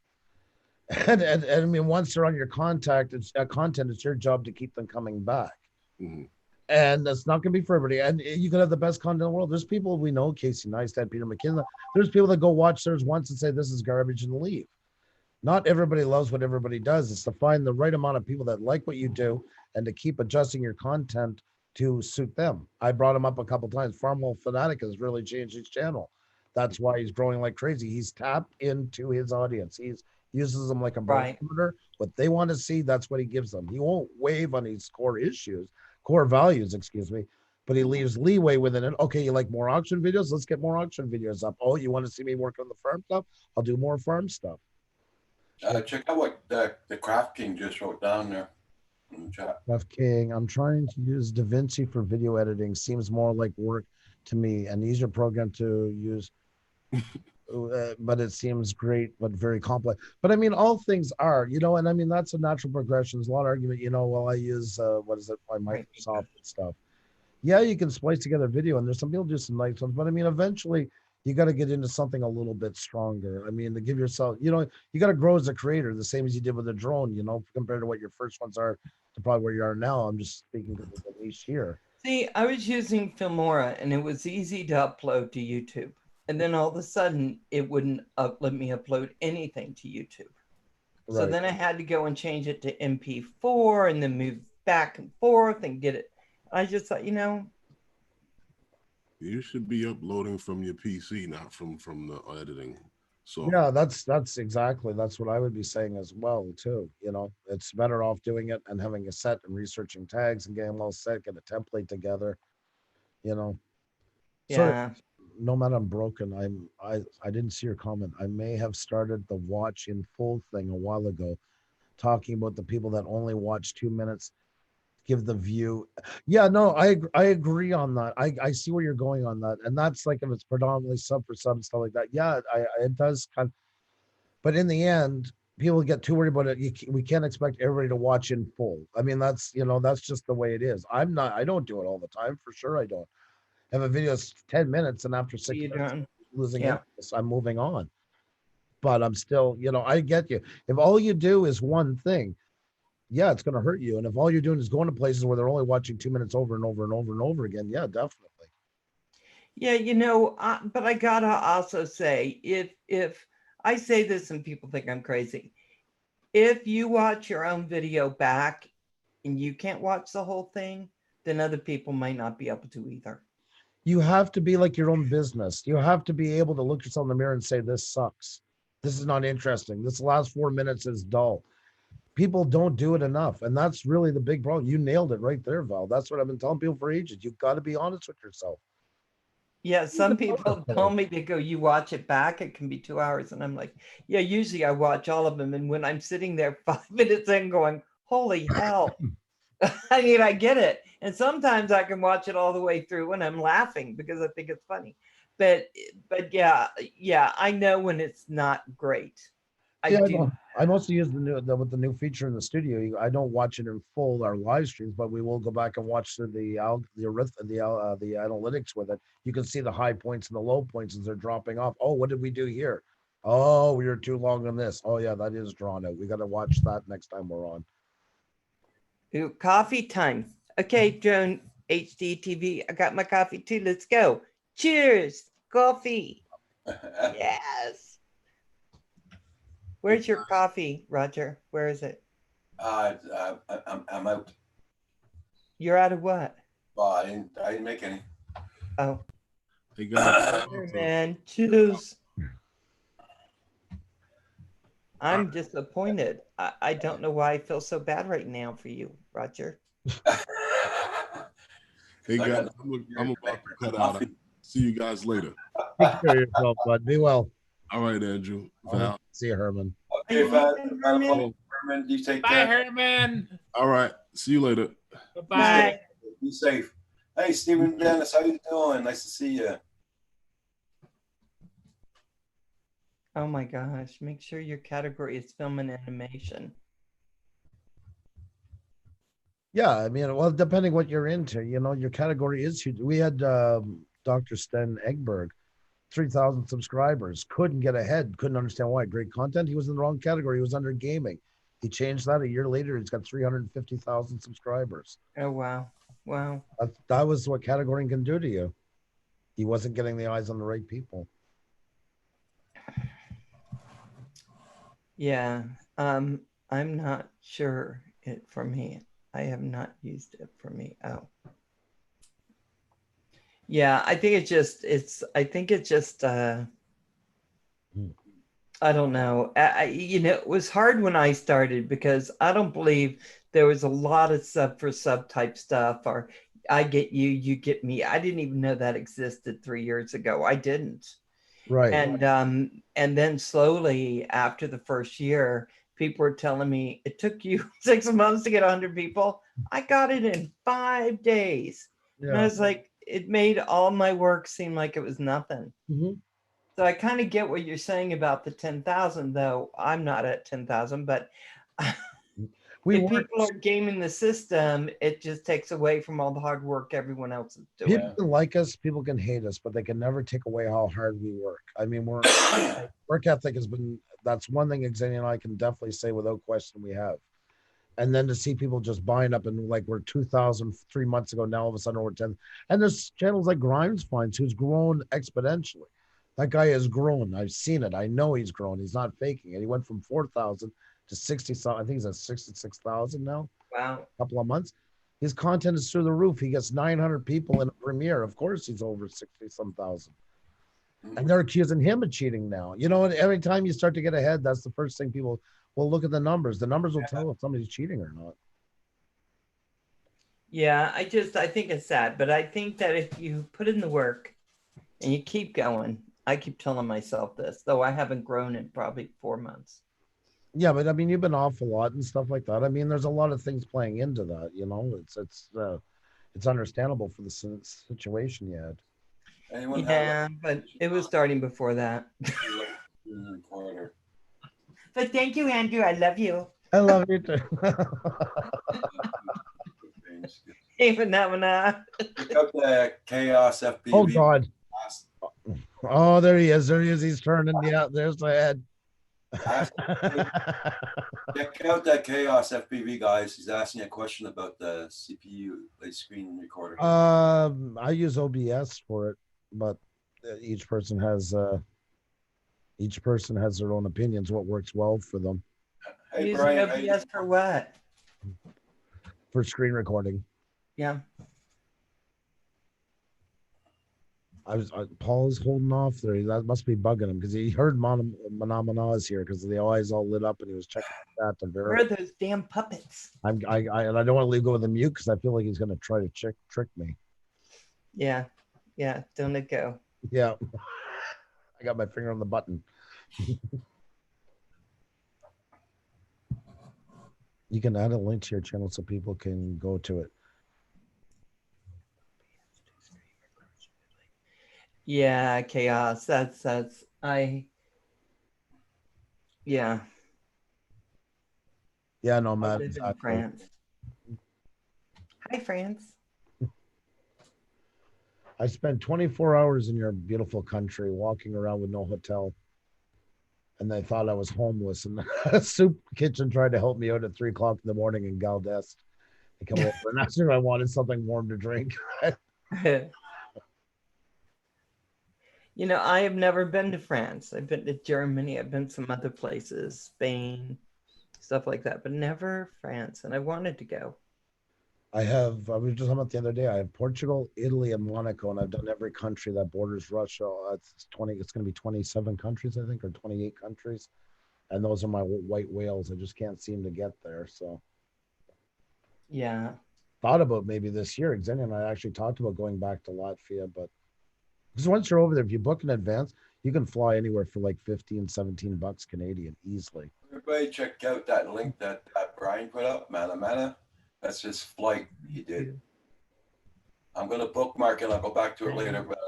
And I mean, once they're on your content, it's your job to keep them coming back. Mhm. And that's not going to be for everybody. And you can have the best content in the world. There's people we know, Casey Neistat, Peter McKinnon. There's people that go watch theirs once and say this is garbage and leave. Not everybody loves what everybody does. It's to find the right amount of people that like what you do and to keep adjusting your content to suit them. I brought him up a couple times. Farmwell Fanatic has really changed his channel. That's why he's growing like crazy. He's tapped into his audience. He's uses them like a Right. barometer. What they want to see, that's what he gives them. He won't wave on his core values, excuse me, but he leaves leeway within it. Okay, you like more auction videos? Let's get more auction videos up. Oh, you want to see me work on the farm stuff? I'll do more farm stuff. Check out what the Craft King just wrote down there in the chat. Jeff King, I'm trying to use DaVinci for video editing. Seems more like work to me. An easier program to use, but it seems great, but very complex. But I mean, all things are, you know, and I mean, that's a natural progression. There's a lot of argument, you know, well, I use, what is it, by Microsoft and stuff. Yeah, you can splice together video, and there's some people do some nice ones, but I mean, eventually, you got to get into something a little bit stronger. I mean, to give yourself, you know, you got to grow as a creator, the same as you did with the drone, you know, compared to what your first ones are to probably where you are now. I'm just speaking to the niche here. See, I was using Filmora and it was easy to upload to YouTube. And then all of a sudden it wouldn't let me upload anything to YouTube. So Right. then I had to go and change it to MP4 and then move back and forth and get it. I just thought, you know, You should be uploading from your PC, not from the editing. So Yeah, that's exactly, that's what I would be saying as well too. You know, it's better off doing it and having a set and researching tags and getting well set, get a template together, you know. Sorry, yeah. no matter I'm broken. I didn't see your comment. I may have started the watch in full thing a while ago, talking about the people that only watch 2 minutes, give the view. Yeah, no, I agree on that. I see where you're going on that, and that's like if it's predominantly sub for sub and stuff like that. Yeah, it does kind of, but in the end, people get too worried about it. We can't expect everybody to watch in full. I mean, that's, you know, that's just the way it is. I don't do it all the time, for sure. I don't. Have a video is 10 minutes, and after 6 You minutes, done? losing Yeah. interest, I'm moving on. But I'm still, you know, I get you. If all you do is one thing, yeah, it's going to hurt you. And if all you're doing is going to places where they're only watching 2 minutes over and over and over and over again, yeah, definitely. Yeah, you know, but I gotta also say, if I say this and people think I'm crazy, if you watch your own video back and you can't watch the whole thing, then other people might not be able to either. You have to be like your own business. You have to be able to look yourself in the mirror and say, this sucks. This is not interesting. This last 4 minutes is dull. People don't do it enough. And that's really the big problem. You nailed it right there, Val. That's what I've been telling people for ages. You've got to be honest with yourself. Yeah, some people tell me, they go, you watch it back, it can be 2 hours. And I'm like, yeah, usually I watch all of them. And when I'm sitting there 5 minutes in going, holy hell. I mean, I get it. And sometimes I can watch it all the way through and I'm laughing because I think it's funny. But yeah, I know when it's not great. I do. I mostly use with the new feature in the studio. I don't watch it in full our live streams, but we will go back and watch the analytics with it. You can see the high points and the low points as they're dropping off. Oh, what did we do here? Oh, we were too long on this. Oh yeah, that is drawn out. We got to watch that next time we're on. Ooh, coffee time. Okay, Joan HD TV. I got my coffee too. Let's go. Cheers. Coffee. Yes. Where's your coffee, Roger? Where is it? I'm out. You're out of what? Well, I didn't make any. Oh, They got man. Cheers. I'm disappointed. I don't know why I feel so bad right now for you, Roger. they got. I'm about to cut out. See you guys later. Take care of yourself, bud. Be well. All right, Andrew. Val. See you, Herman. Okay, Herman. Herman, you take Bye, care. Herman. All right. See you later. Bye. Be safe. Hey, Stephen Dennis, how you doing? Nice to see you. Oh my gosh. Make sure your category is film and animation. Yeah, I mean, well, depending what you're into, your category is huge. We had Dr. Sten Egberg, 3,000 subscribers, couldn't get ahead, couldn't understand why. Great content. He was in the wrong category. He was under gaming. He changed that a year later. He's got 350,000 subscribers. Oh, wow. Wow. That was what categorizing can do to you. He wasn't getting the eyes on the right people. Yeah. I'm not sure it for me. I have not used it for me. Oh. Yeah, I think I don't know. It was hard when I started because I don't believe there was a lot of sub for sub type stuff or I get you, you get me. I didn't even know that existed 3 years ago. I didn't. Right. And then slowly after the first year, people were telling me it took you 6 months to get 100 people. I got it in 5 days. And I was like, it made all my work seem like it was nothing. Mhm. So I kind of get what you're saying about the 10,000, though I'm not at 10,000, but if people are gaming the system, it just takes away from all the hard work everyone else is doing. People can like us, people can hate us, but they can never take away how hard we work. I mean, work ethic has been, that's one thing Xenia and I can definitely say without question we have. And then to see people just buying up and like we're 2,000 3 months ago, now all of a sudden we're 10. And there's channels like Grimes Finds who's grown exponentially. That guy has grown. I've seen it. I know he's grown. He's not faking it. He went from 4,000 to 60. I think he's at 66,000 now. Wow. A couple of months. His content is through the roof. He gets 900 people in a premiere. Of course, he's over 60-some thousand. And they're accusing him of cheating now. And every time you start to get ahead, that's the first thing people will look at the numbers. The numbers will tell if somebody's cheating or not. Yeah, I think it's sad, but I think that if you put in the work and you keep going, I keep telling myself this, though I haven't grown in probably 4 months. Yeah, but I mean, you've been off a lot and stuff like that. I mean, there's a lot of things playing into that. It's understandable for the situation you had. Anyone Yeah, but it was starting before that. But thank you, Andrew. I love you. I love you too. Hey, phenomena. Pick up the Chaos FPV. Oh God. Oh, there he is. There he is. He's turning. Yeah, there's the head. Check out that Chaos FPV, guys. He's asking a question about the CPU, like screen recorder. I use OBS for it, but each person has their own opinions. What works well for them. Hey, Using Brian, OBS for what? For screen recording. Yeah. Paul's holding off there. That must be bugging him because he heard Manamana's here because the eyes all lit up and he was checking that to Where verify. are those damn puppets? I don't want to go with the mute because I feel like he's going to try to trick me. Yeah. Yeah. Don't let go. Yeah. I got my finger on the button. You can add a link to your channel so people can go to it. Yeah, chaos. That's yeah. Yeah, no, I man. live in France. Hi, France. I spent 24 hours in your beautiful country walking around with no hotel. and they thought I was homeless. And the soup kitchen tried to help me out at 3 o'clock in the morning in Galdest. They come over and asked me if I wanted something warm to drink. You know, I have never been to France. I've been to Germany. I've been some other places, Spain, stuff like that, but never France. And I wanted to go. I was just talking about the other day. I have Portugal, Italy, and Monaco, and I've done every country that borders Russia. It's going to be 27 countries, I think, or 28 countries. And those are my white whales. I just can't seem to get there. So Yeah. thought about maybe this year. Xenia and I actually talked about going back to Latvia, but because once you're over there, if you book in advance, you can fly anywhere for like 15, 17 bucks Canadian easily. Everybody check out that link that Brian put up, Mana. That's his flight he did. I'm going to bookmark it. I'll go back to it later. But,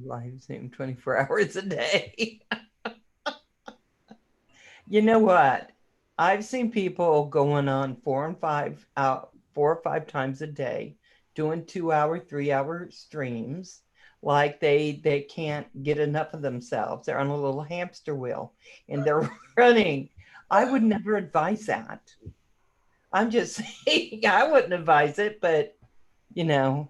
Live Zoom 24 hours a day. You know what? I've seen people going on 4 or 5 times a day doing 2-hour, 3-hour streams. Like they can't get enough of themselves. They're on a little hamster wheel and they're running. I would never advise that. I'm just saying I wouldn't advise it, but you know.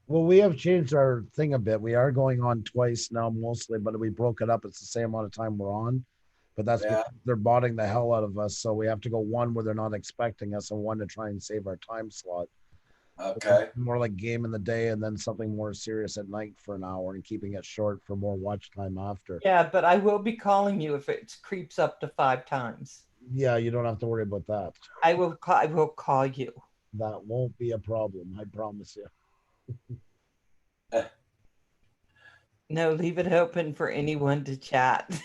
Well, we have changed our thing a bit. We are going on twice now, mostly, but we broke it up. It's the same amount of time we're on, but that's because they're botting the hell out of us. So we have to go one where they're not expecting us and one to try and save our time slot. okay. More like game in the day and then something more serious at night for an hour and keeping it short for more watch time after. Yeah, but I will be calling you if it creeps up to 5 times. Yeah, you don't have to worry about that. I will call you. That won't be a problem. I promise you. No, leave it open for anyone to chat.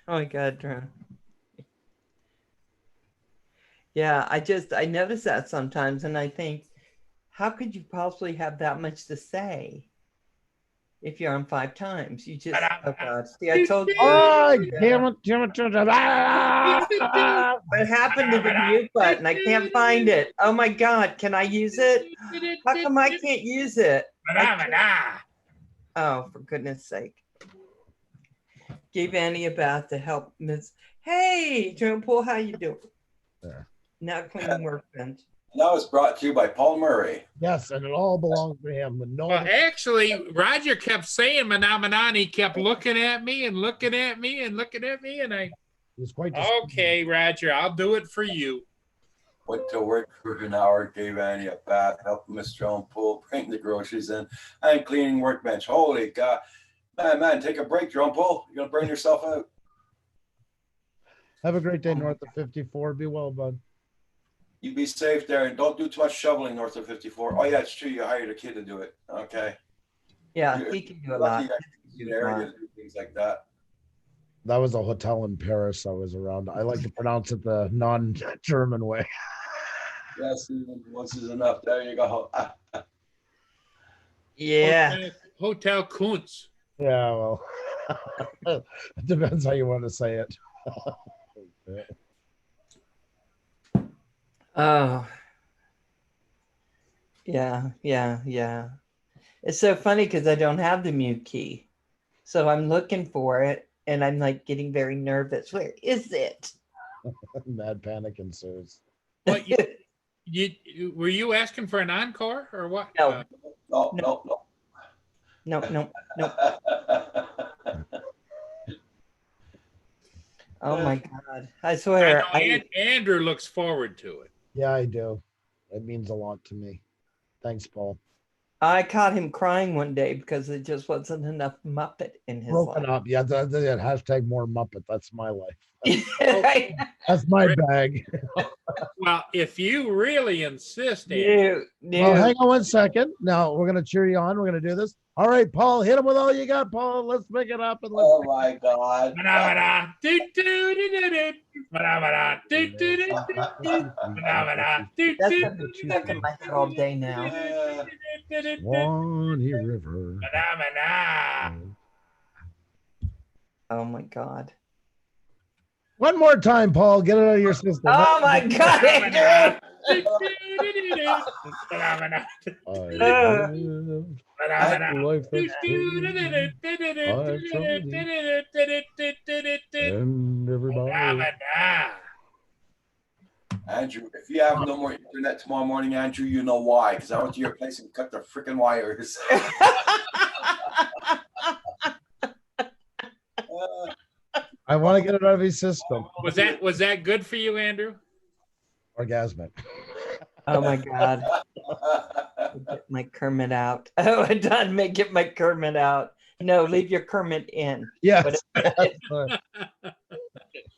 Oh my God, Drone. Yeah, I notice that sometimes and I think, how could you possibly have that much to say if you're on 5 times? You just, oh God, see, I told you. Oh, damn it. What happened to the mute button? I can't find it. Oh my God, can I use it? How come I can't use it? Oh, for goodness sake. Gave Annie a bath to help Miss. Hey, Drone Pool, how you doing? There. Now cleaning workbench. That was brought to you by Paul Murray. Yes, and it all belongs to him. Well, actually, Roger kept saying Manamanan. He kept looking at me and looking at me and looking at me, and I. Was quite Okay, Roger, I'll do it for you. Went to work for an hour, gave Annie a bath, helped Miss Joan Pool bring the groceries in, and cleaning workbench. Holy God. Man, take a break, Joan Pool. You're going to burn yourself out. Have a great day north of 54. Be well, bud. You be safe there and don't do too much shoveling north of 54. Oh, yeah, it's true. You hired a kid to do it. Okay. Yeah, he can do a lot. There, you do things like that. That was a hotel in Paris I was around. I like to pronounce it the non-German way. Yes, once is enough. There you go. Yeah. Hotel Kuntz. Yeah, well, it depends how you want to say it. Oh. Yeah. It's so funny because I don't have the mute key. So I'm looking for it and I'm like getting very nervous. Where is it? Mad panic ensues. What you were you asking for an encore or what? No. No. Oh my God. I swear. Andrew looks forward to it. Yeah, I do. It means a lot to me. Thanks, Paul. I caught him crying one day because it just wasn't enough Muppet in his Broken life. up. Yeah, that hashtag more Muppet. That's my life. Right? That's my bag. Well, if you really insist, Andrew. Well, hang on 1 second. Now we're gonna cheer you on. We're gonna do this. All right, Paul, hit him with all you got, Paul. Let's pick it up and let's. Oh my God. That's been stuck in my head all day now. Swanee River. Oh my God. One more time, Paul. Get it out of your system. Oh my God, Andrew. I Life that's and everybody. Andrew, if you have no more internet tomorrow morning, Andrew, you know why. Because I went to your place and cut the freaking wires. I want to get it out of his system. Was that good for you, Andrew? Orgasmic. Oh my God. Get my Kermit out. Oh, I done. Get my Kermit out. No, leave your Kermit in. Yes.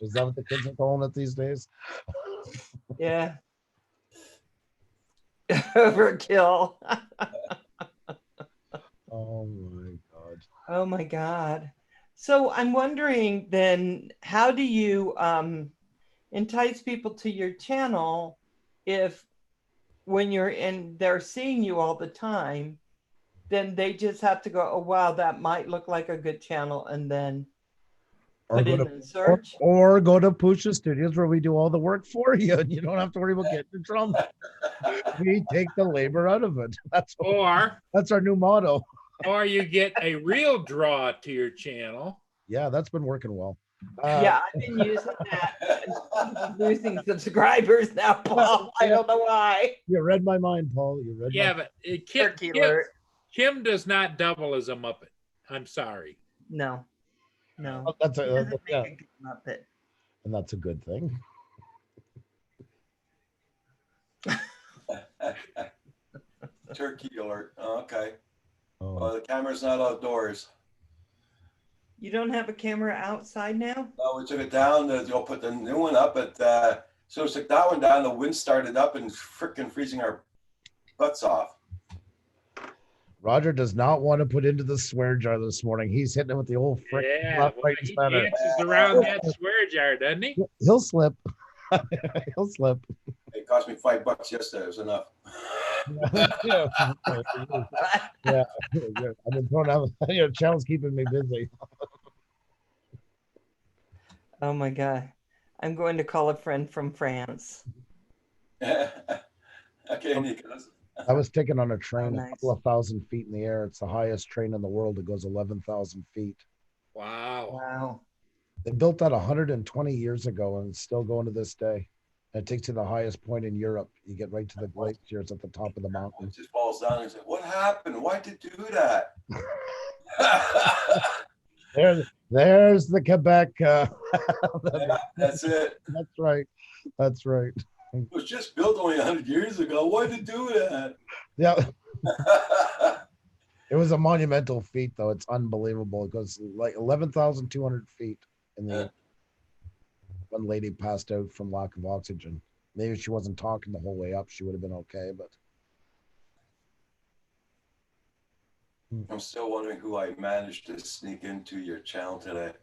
Is that what the kids are calling it these days? Yeah. Overkill. Oh my God. Oh my God. So I'm wondering then, how do you entice people to your channel if when you're in, they're seeing you all the time, then they just have to go, oh, wow, that might look like a good channel, and then put in a search? Or go to Pusha Studios where we do all the work for you and you don't have to worry about getting in trouble. We take the labor out of it. That's our new motto. Or you get a real draw to your channel. Yeah, that's been working well. Yeah, I've been using that. I'm losing subscribers now, Paul. I don't know why. You read my mind, Paul. You read Yeah, my but Kim does not double as a Muppet. I'm sorry. No. No. Oh, that's a yeah. Muppet. And that's a good thing. Turkey alert. Okay. Oh. Well, the camera's not outdoors. You don't have a camera outside now? No, we took it down. They'll put the new one up. So we took that one down. The wind started up and freaking freezing our butts off. Roger does not want to put into the swear jar this morning. He's hitting it with the old frick left, right, and He center. dances around that swear jar, doesn't he? He'll slip. He'll slip. It cost me $5 yesterday. It was enough. Yeah. I've been throwing out. Your channel's keeping me busy. Oh my God. I'm going to call a friend from France. Okay, Nicholas. I was taken on a train nice. a couple of thousand feet in the air. It's the highest train in the world. It goes 11,000 feet. Wow. Wow. They built that 120 years ago and it's still going to this day. And it takes you to the highest point in Europe. You get right to the glaciers at the top of the mountain. It just falls down and says, "What happened? Why did you do that?" There's the Quebec. Yeah, that's it. That's right. That's right. It was just built only 100 years ago. Why did you do that? Yeah. It was a monumental feat, though. It's unbelievable. It goes like 11,200 feet in the air. One lady passed out from lack of oxygen. Maybe she wasn't talking the whole way up. She would have been okay, but I'm still wondering who I managed to sneak into your channel today.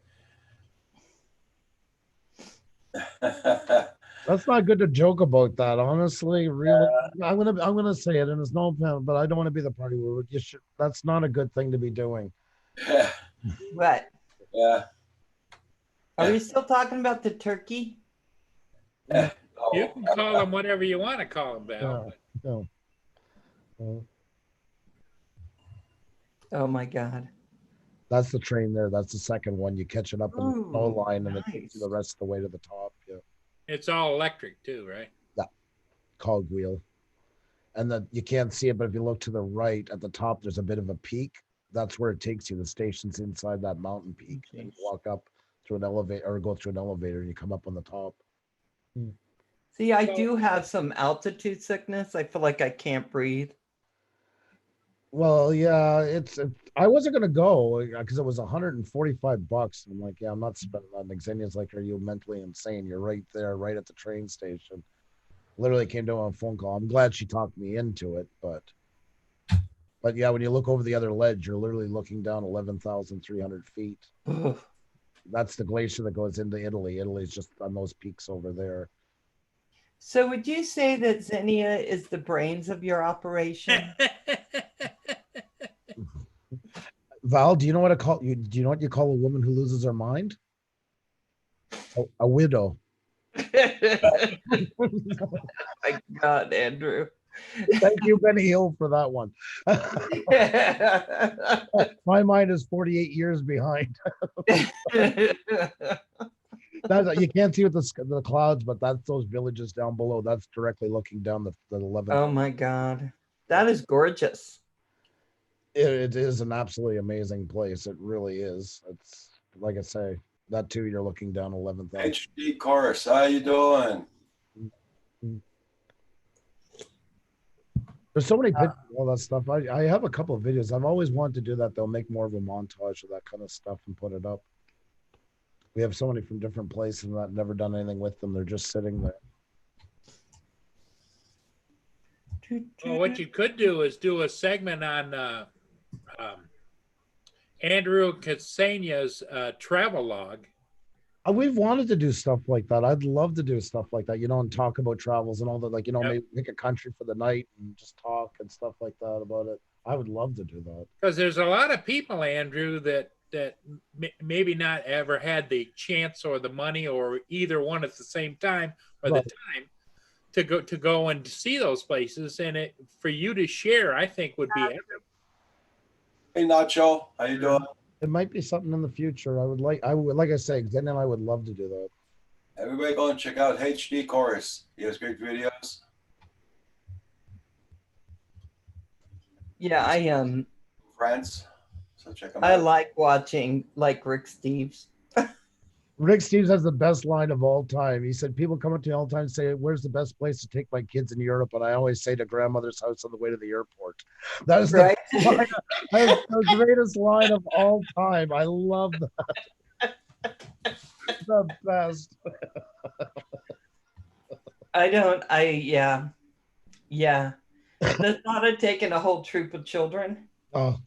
that's not good to joke about that. Honestly, really, I'm gonna say it, and it's no offense, but I don't want to be the party where you should. That's not a good thing to be doing. What? Yeah. Are we still talking about the turkey? You can call him whatever you want to call him, Val. No. Oh my God. That's the train there. That's the second one. You catch it up in the snow line and nice. it takes you the rest of the way to the top. Yeah. It's all electric too, right? Yeah. Cogwheel. And then you can't see it, but if you look to the right at the top, there's a bit of a peak. That's where it takes you. The station's inside that mountain peak. Okay. And you walk up through an elevator or go through an elevator and you come up on the top. See, I do have some altitude sickness. I feel like I can't breathe. Well, yeah, I wasn't gonna go because it was $145. I'm like, yeah, I'm not spending that. And Xenia's like, are you mentally insane? You're right there, right at the train station. Literally came down on a phone call. I'm glad she talked me into it, but yeah, when you look over the other ledge, you're literally looking down 11,300 feet. Ugh. That's the glacier that goes into Italy. Italy's just on those peaks over there. So would you say that Xenia is the brains of your operation? Val, do you know what do you know what you call a woman who loses her mind? A widow. My God, Andrew. Thank you, Benny Hill, for that one. My mind is 48 years behind. That's, you can't see with the clouds, but that's those villages down below. That's directly looking down the 11th. Oh my God. That is gorgeous. It is an absolutely amazing place. It really is. It's like I say, that too, you're looking down 11th. HD Chorus, how you doing? There's so many pictures, all that stuff. I have a couple of videos. I've always wanted to do that. They'll make more of a montage of that kind of stuff and put it up. We have so many from different places and I've never done anything with them. They're just sitting there. Well, what you could do is do a segment on Andrew Casanya's travel log. We've wanted to do stuff like that. I'd love to do stuff like that, and talk about travels and all that. Like, maybe pick a country for the night and just talk and stuff like that about it. I would love to do that. Because there's a lot of people, Andrew, that maybe not ever had the chance or the money or either one at the same time or the time to go and see those places. And for you to share, I think would be epic. Hey, Nacho, how you doing? It might be something in the future. Like I say, Zen and I would love to do that. Everybody go and check out HD Chorus. He has great videos. Yeah, I France. So check them out. I like watching like Rick Steves. Rick Steves has the best line of all time. He said, people come up to me all the time and say, where's the best place to take my kids in Europe? And I always say to grandmother's house on the way to the airport. That is the, line, that is the greatest line of all time. I love that. The best. Yeah. The thought of taking a whole troop of children. Oh.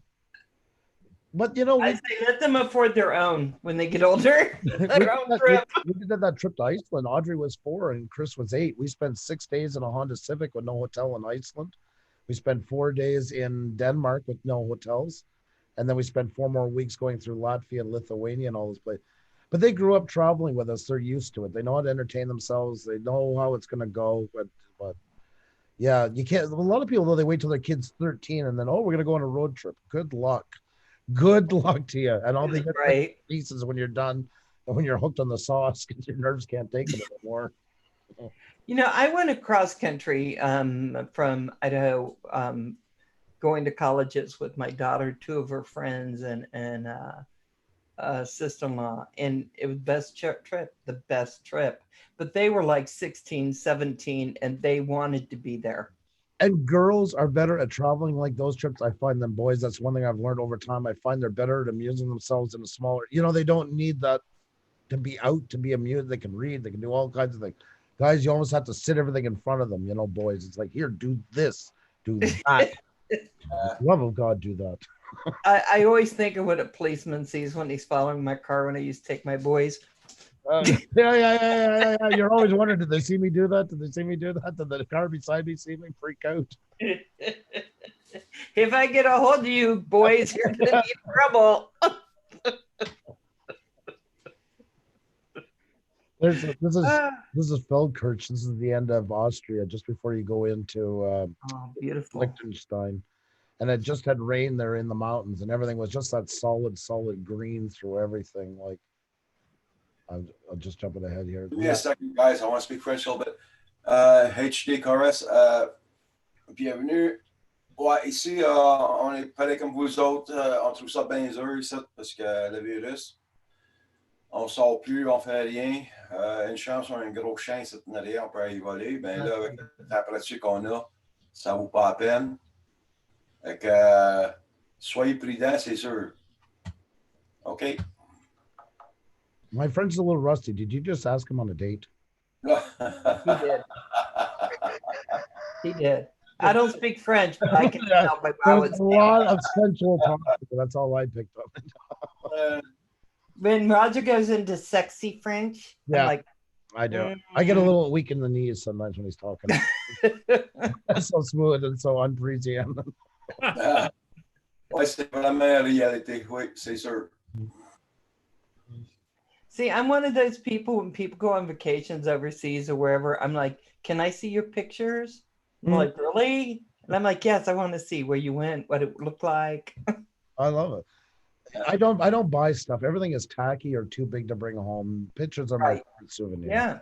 But I say let them afford their own when they get older. Their own trip. We did that trip to Iceland. Audrey was 4 and Chris was 8. We spent 6 days in a Honda Civic with no hotel in Iceland. We spent 4 days in Denmark with no hotels. And then we spent 4 more weeks going through Latvia and Lithuania and all those places. But they grew up traveling with us. They're used to it. They know how to entertain themselves. They know how it's going to go. But yeah, you can't. A lot of people, though, they wait till their kid's 13 and then, we're going to go on a road trip. Good luck. Good luck to you. And all the pieces when you're done and when you're hooked on the sauce because your nerves can't take it anymore. I went across country from Idaho, going to colleges with my daughter, 2 of her friends, and sister-in-law. And it was the best trip. But they were like 16, 17, and they wanted to be there. And girls are better at traveling like those trips, I find, than boys. That's one thing I've learned over time. I find they're better at amusing themselves in a smaller, they don't need that to be out, to be amused. They can read, they can do all kinds of things. Guys, you almost have to sit everything in front of them, boys. It's like, here, do this, do that. Love of God, do that. I always think of what a policeman sees when he's following my car when I used to take my boys. Yeah. You're always wondering, did they see me do that? Did they see me do that? Did the car beside me see me freak out? If I get a hold of you, boys, you're gonna be in trouble. This is Feldkirch. This is the end of Austria, just before you go into beautiful Liechtenstein. And it just had rain there in the mountains, and everything was just that solid green through everything. Like, I'll just jump ahead here. Give me a second, guys. I want to speak French a little bit. HD Chorus, bienvenue. Ouais, ici, on est pareil comme vous autres. On trouve ça bien dur ici parce que le virus, on sort plus, on fait rien. Une chance, on a un gros chien ici en arrière, on peut y voler. Ben là, avec la température qu'on a, ça vaut pas la peine. Fait que soyez prudents, c'est sûr. OK? My friend's a little rusty. Did you just ask him on a date? He did. He did. I don't speak French, but I can tell by how it's a lot of sensual talk. That's all I picked up. When Roger goes into sexy French, yeah, I'm like, I do. I get a little weak in the knees sometimes when he's talking. It's so smooth and so unpretentious. Ouais, c'est vraiment la réalité. Oui, c'est sûr. See, I'm one of those people when people go on vacations overseas or wherever, I'm like, can I see your pictures? I'm like, really? And I'm like, yes, I want to see where you went, what it looked like. I love it. I don't buy stuff. Everything is tacky or too big to bring home. Pictures are my Right. favorite souvenir. Yeah.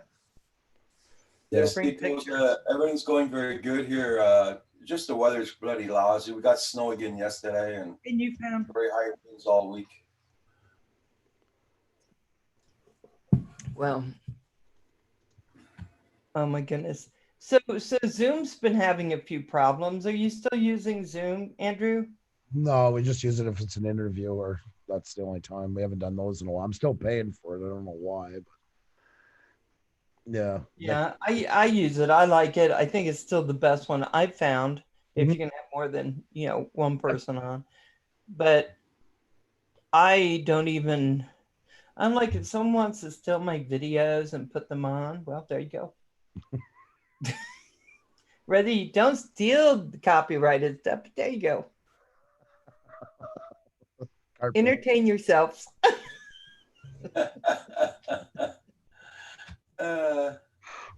Yes, Bring people, pictures. everything's going very good here. Just the weather's bloody lousy. We got snow again yesterday and And you found very high winds all week. well. Oh my goodness. So Zoom's been having a few problems. Are you still using Zoom, Andrew? No, we just use it if it's an interview, or that's the only time. We haven't done those in a while. I'm still paying for it. I don't know why, but yeah. Yeah, I use it. I like it. I think it's still the best one I've found if Mhm. you can have more than, one person on. But I don't even, I'm like, if someone wants to steal my videos and put them on, well, there you go. Whether you don't steal the copyrighted stuff, but there you go. Carpool. Entertain yourselves.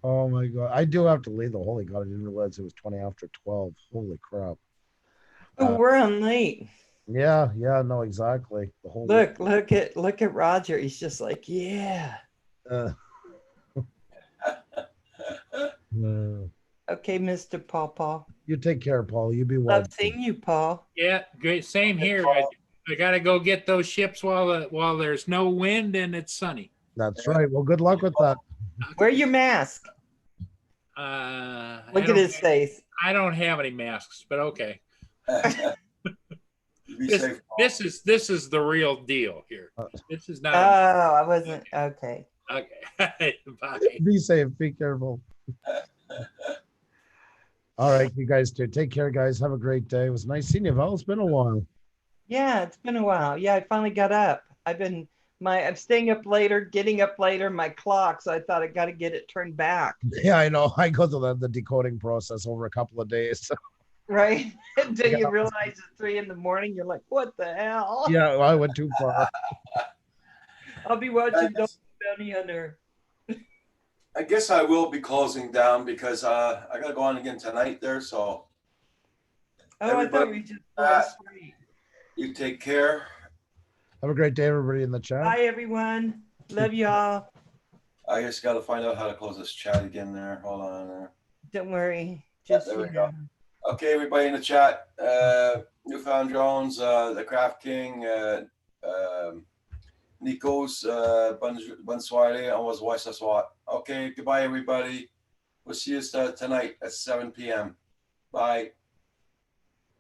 Oh my god, I do have to leave. The holy god, I didn't realize it was 20 after 12. Holy crap. Oh, we're on late. Yeah, no, exactly. The whole Look at Roger. He's just like, yeah. uh, Okay, Mr. Paw Paw. you take care, Paul. You be well. Love seeing you, Paul. Yeah, great. Same here. I got to go get those ships while there's no wind and it's sunny. That's right. Well, good luck with that. Wear your mask. Look at his face. I don't have any masks, but okay. Be safe, Paul. This is the real deal here. This is Oh, not. I wasn't. Okay. Okay. Bye. Be safe. Be careful. All right, you guys too. Take care, guys. Have a great day. It was nice seeing you, Val. It's been a while. Yeah, it's been a while. Yeah, I finally got up. I'm staying up later, getting up later, my clock, so I thought I got to get it turned back. Yeah, I know. I go through the decoding process over a couple of days. Right? Until you realize it's 3 a.m, you're like, what the hell? Yeah, I went too far. I'll be watching Dog Bounty Hunter. I guess I will be closing down because I got to go on again tonight there. So Oh, I thought we just last week. you take care. Have a great day, everybody in the chat. Bye, everyone. Love y'all. I just got to find out how to close this chat again there. Hold on there. Don't worry. Just there we go. Okay, everybody in the chat. Newfound Jones, the Craft King, Nikos, Banswale, and was West SWAT. Okay, goodbye, everybody. We'll see you tonight at 7 p.m. Bye.